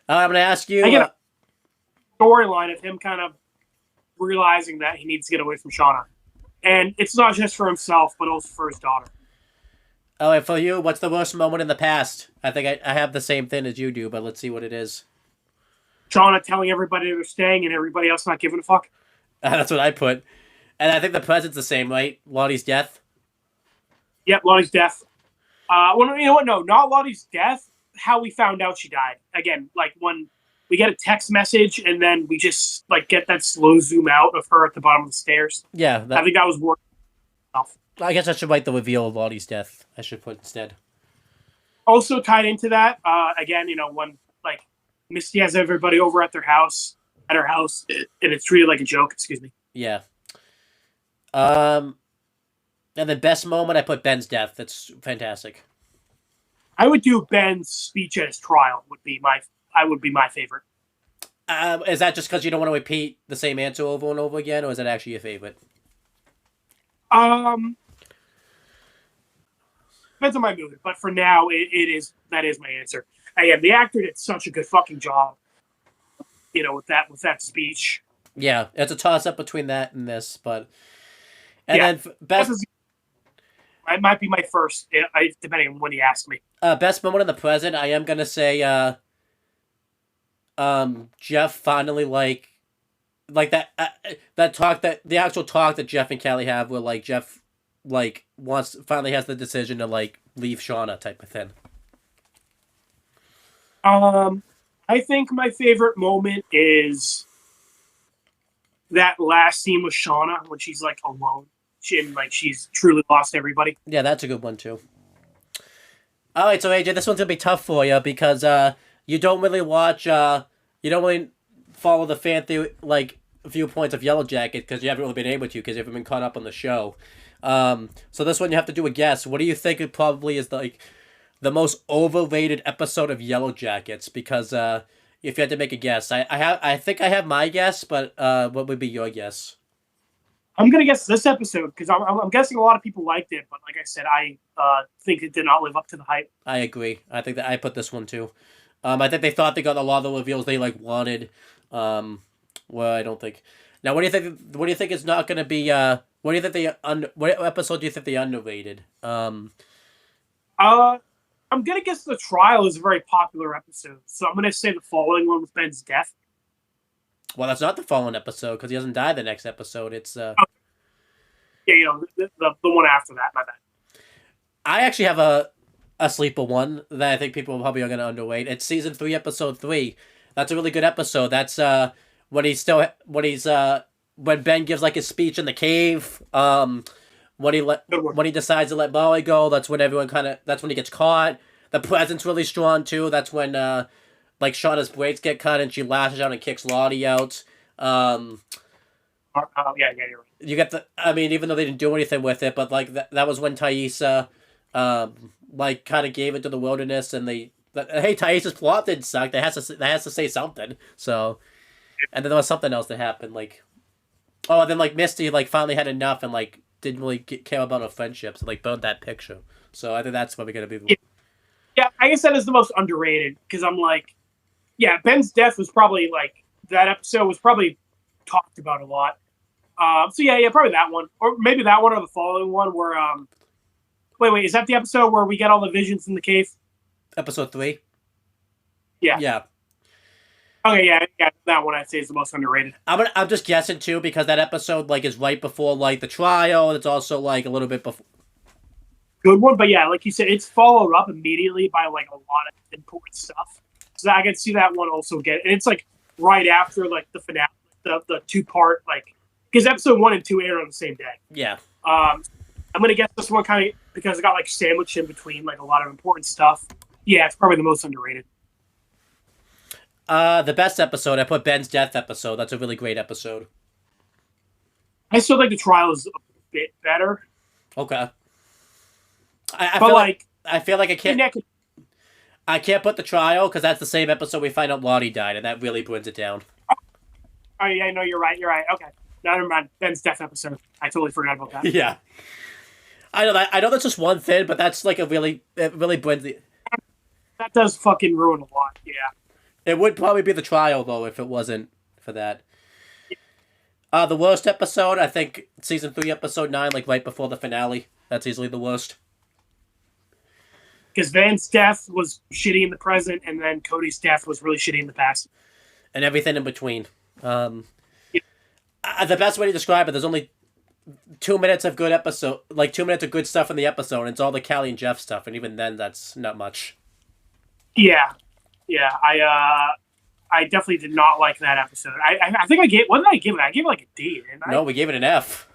I'm going to ask you... I get a storyline of him kind of realizing that he needs to get away from Shauna. And it's not just for himself, but also for his daughter. Oh, and for you, what's the worst moment in the past? I think I have the same thing as you do, but let's see what it is. Shauna telling everybody they're staying and everybody else not giving a fuck. That's what I put. And I think the present's the same, right? Lottie's death? Yep, Lottie's death. Well, you know what? No, not Lottie's death. How we found out she died. Again, like when we get a text message and then we just like get that slow zoom out of her at the bottom of the stairs. Yeah. I think that was worth itself. I guess I should write the reveal of Lottie's death. I should put instead. Also tied into that, again, you know, when like Misty has everybody over at her house, and it's treated like a joke. Excuse me. Yeah. And the best moment, I put Ben's death. That's fantastic. I would do Ben's speech at his trial. Would be my favorite. Is that just because you don't want to repeat the same answer over and over again, or is that actually your favorite? Depends on my mood, but for now, that is my answer. Again, the actor did such a good fucking job. You know, with that speech. Yeah, it's a toss up between that and this, but then best. It might be my first, depending on when you ask me. Best moment in the present, I am gonna say, Jeff finally like that talk the actual talk that Jeff and Callie have, where like Jeff like finally has the decision to like leave Shauna type of thing. I think my favorite moment is that last scene with Shauna when she's like alone. She's truly lost everybody. Yeah, that's a good one too. All right, so AJ, this one's gonna be tough for you because you don't really watch, you don't really follow the fan theory viewpoints of YellowJackets because you haven't really been able to because you haven't been caught up on the show. So this one you have to do a guess. What do you think it probably is like the most overrated episode of YellowJackets? Because if you had to make a guess, I think I have my guess, but what would be your guess? I'm gonna guess this episode because I'm guessing a lot of people liked it, but like I said, I think it did not live up to the hype. I agree. I think that I put this one too. I think they thought they got a lot of the reveals they wanted. Well, I don't think. Now, what do you think? What do you think is not going to be? What do you think what episode do you think they underrated? I'm gonna guess the trial is a very popular episode, so I'm gonna say the following one with Ben's death. Well, that's not the following episode because he doesn't die the next episode. It's Yeah, you know the one after that. My bad. I actually have a sleeper one that I think people probably are going to underrate. It's season 3, episode 3. That's a really good episode. That's when Ben gives like his speech in the cave. When he decides to let Molly go. That's when that's when he gets caught. The present's really strong too. That's when like Shauna's braids get cut and she lashes out and kicks Lottie out. Yeah, you're right. You get even though they didn't do anything with it, but like that was when Thaisa like kind of gave it to the wilderness, and hey, Thais's plot didn't suck. That has to say something. So, and then there was something else that happened, like, oh, and then like Misty like finally had enough and like didn't really care about her friendships, and like burned that picture. So I think that's what we're gonna be. Yeah, I guess that is the most underrated because I'm like, yeah, Ben's death was probably like that episode was probably talked about a lot. So yeah, probably that one, or maybe that one, or the following one where wait, is that the episode where we get all the visions in the cave? Episode 3. Yeah. Yeah. Okay, yeah, that one I'd say is the most underrated. I'm just guessing too because that episode like is right before like the trial, and it's also like a little bit before. Good one, but yeah, like you said, it's followed up immediately by like a lot of important stuff. So I can see that one also get, and it's like right after like the finale, the 2-part, like, because episode 1 and 2 aired on the same day. Yeah. I'm gonna guess this one kind of because it got like sandwiched in between like a lot of important stuff. Yeah, it's probably the most underrated. The best episode, I put Ben's death episode. That's a really great episode. I still think the trial is a bit better. Okay. I feel like I can't put the trial because that's the same episode we find out Lottie died, and that really brings it down. Oh yeah, no, you're right. Okay, no, never mind. Ben's death episode. I totally forgot about that. Yeah. I know that's just one thing, but that's like it really brings the. That does fucking ruin a lot. Yeah. It would probably be the trial though if it wasn't for that. The worst episode, I think, season 3, episode 9, like right before the finale. That's easily the worst. Because Van's death was shitty in the present, and then Cody's death was really shitty in the past. And everything in between. The best way to describe it, there's only 2 minutes of good episode, like 2 minutes of good stuff in the episode, and it's all the Callie and Jeff stuff, and even then, that's not much. Yeah. I definitely did not like that episode. I think I gave, what did I give it? I gave it like a D, didn't I? No, we gave it an F.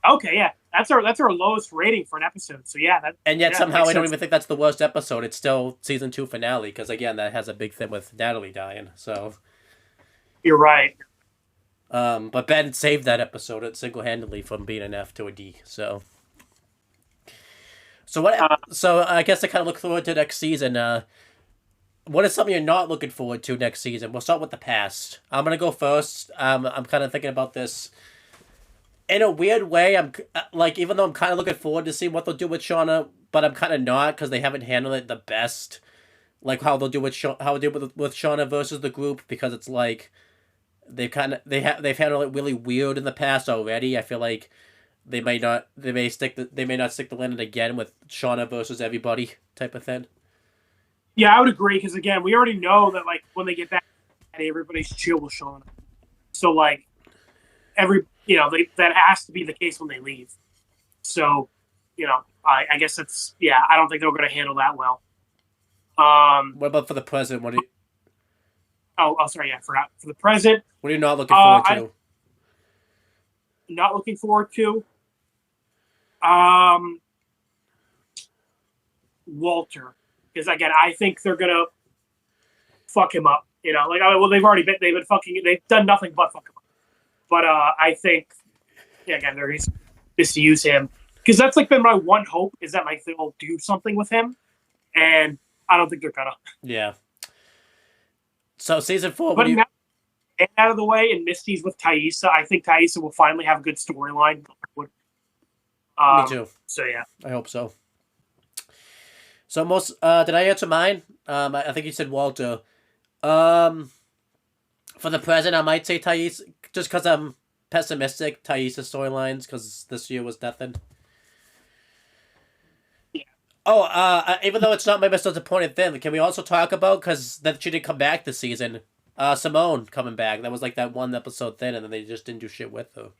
Okay, yeah. That's our lowest rating for an episode. So yeah, and yet somehow I don't even think that's the worst episode. It's still season 2 finale because again that has a big thing with Natalie dying. So you're right. But Ben saved that episode single-handedly from being an F to a D. So what? So I guess I kind of look forward to next season. What is something you're not looking forward to next season? We'll start with the past. I'm gonna go first. I'm kind of thinking about this. In a weird way, I'm like, even though I'm kind of looking forward to seeing what they'll do with Shauna, but I'm kind of not because they haven't handled it the best, like how they'll do with with Shauna versus the group, because it's like they've handled it really weird in the past already. I feel like they may not stick the landing again with Shauna versus everybody type of thing. Yeah, I would agree because again, we already know that like when they get back, everybody's chill with Shauna. So like that has to be the case when they leave. So, I guess it's, I don't think they're going to handle that well. What about for the present? What do you? Oh, sorry, I forgot. For the present, what are you not looking forward to? Not looking forward to. Walter, because again, I think they're gonna fuck him up. They've done nothing but fuck him up. But I think, again, they're just to use him because that's like been my one hope is that like they'll do something with him, and I don't think they're gonna. Yeah. So season 4, but now, out of the way, and Misty's with Thaisa. I think Thaisa will finally have a good storyline. Me too. So yeah, I hope so. So did I answer mine? I think you said Walter. For the present, I might say Thaisa, just because I'm pessimistic. Thaisa's storylines, because this year was nothing. Yeah. Oh, even though it's not my most disappointing thing, can we also talk about, because that she didn't come back this season, Simone coming back. That was like that one episode thing, and then they just didn't do shit with her.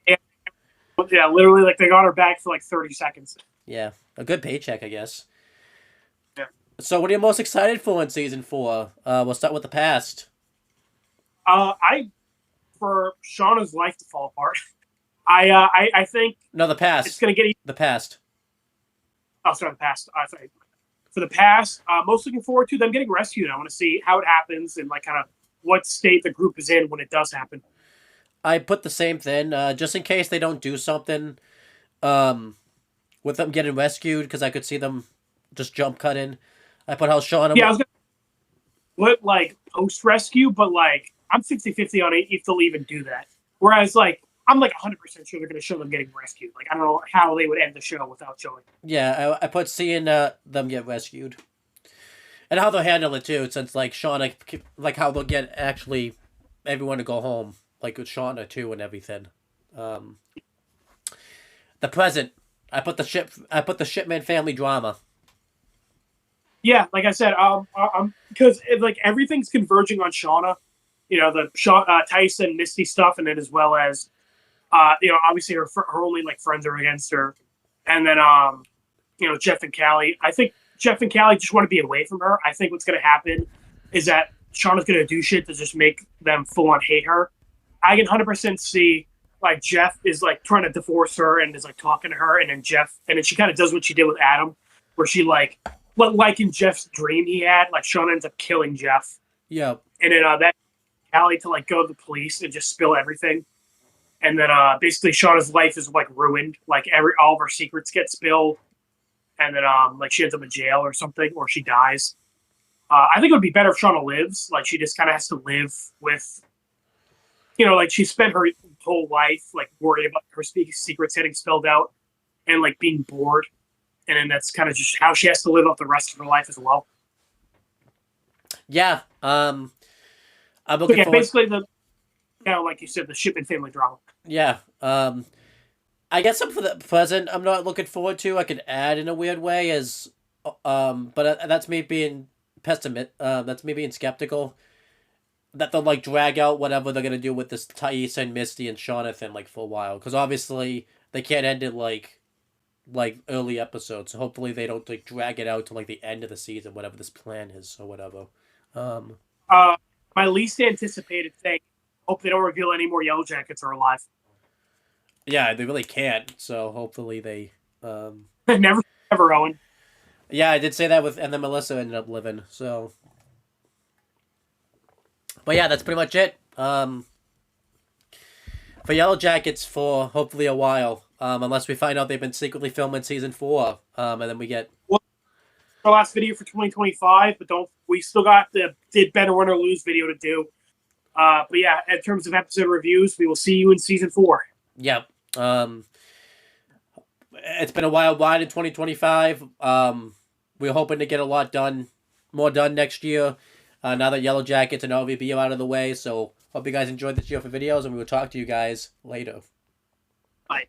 Yeah, literally, like they got her back for like 30 seconds. Yeah, a good paycheck, I guess. Yeah. So what are you most excited for in season 4? We'll start with the past. For Shauna's life to fall apart. I think no, the past. It's gonna get the past. Oh, sorry, the past. Sorry. For the past, most looking forward to them getting rescued. I want to see how it happens and like kind of what state the group is in when it does happen. I put the same thing, just in case they don't do something, with them getting rescued, because I could see them just jump cut in. I put how Shauna. Yeah, I was gonna put like post rescue, but like I'm 50-50 on it if they'll even do that. Whereas like I'm like 100% sure they're gonna show them getting rescued. Like I don't know how they would end the show without showing. Yeah, I put seeing them get rescued, and how they'll handle it too, since like Shauna, like how they'll get actually everyone to go home, like with Shauna too and everything. The present, I put the Shipman family drama. Yeah, like I said, because like everything's converging on Shauna. You know, the Tyson Misty stuff, and then as well as you know, obviously her only like friends are against her, and then you know, Jeff and Callie. I think Jeff and Callie just want to be away from her. I think what's going to happen is that Shauna's going to do shit to just make them full on hate her. I can 100% see like Jeff is like trying to divorce her and is like talking to her, and then she kind of does what she did with Adam, where she like in Jeff's dream he had, like Shauna ends up killing Jeff. Yeah. And then that Callie to like go to the police and just spill everything. And then basically Shauna's life is like ruined. Like all of her secrets get spilled. And then like she ends up in jail or something, or she dies. I think it would be better if Shauna lives. Like she just kind of has to live with, you know, like she spent her whole life like worried about her secrets getting spilled out and like being bored. And then that's kind of just how she has to live out the rest of her life as well. Yeah. I'm looking forward. Basically like you said, the Shipman family drama. Yeah. I guess for the present, I'm not looking forward to. I could add in a weird way as, but that's me being that's me being skeptical that they'll like drag out whatever they're gonna do with this Thais and Misty and Shauna thing like for a while, because obviously they can't end it like early episodes. So hopefully they don't like drag it out to like the end of the season, whatever this plan is or whatever. My least anticipated thing. Hope they don't reveal any more YellowJackets are alive. Yeah, they really can't. So hopefully they. never, Owen. Yeah, I did say that and then Melissa ended up living. So. But yeah, that's pretty much it. For YellowJackets for hopefully a while. Unless we find out they've been secretly filming season 4, and then we get our last video for 2025, but we still got the did better win or lose video to do. But yeah, in terms of episode reviews, we will see you in season 4. Yep. It's been a wild ride in 2025. We're hoping to get a lot more done next year. Now that YellowJackets and OVB are out of the way, so hope you guys enjoyed this year for videos, and we will talk to you guys later. Bye.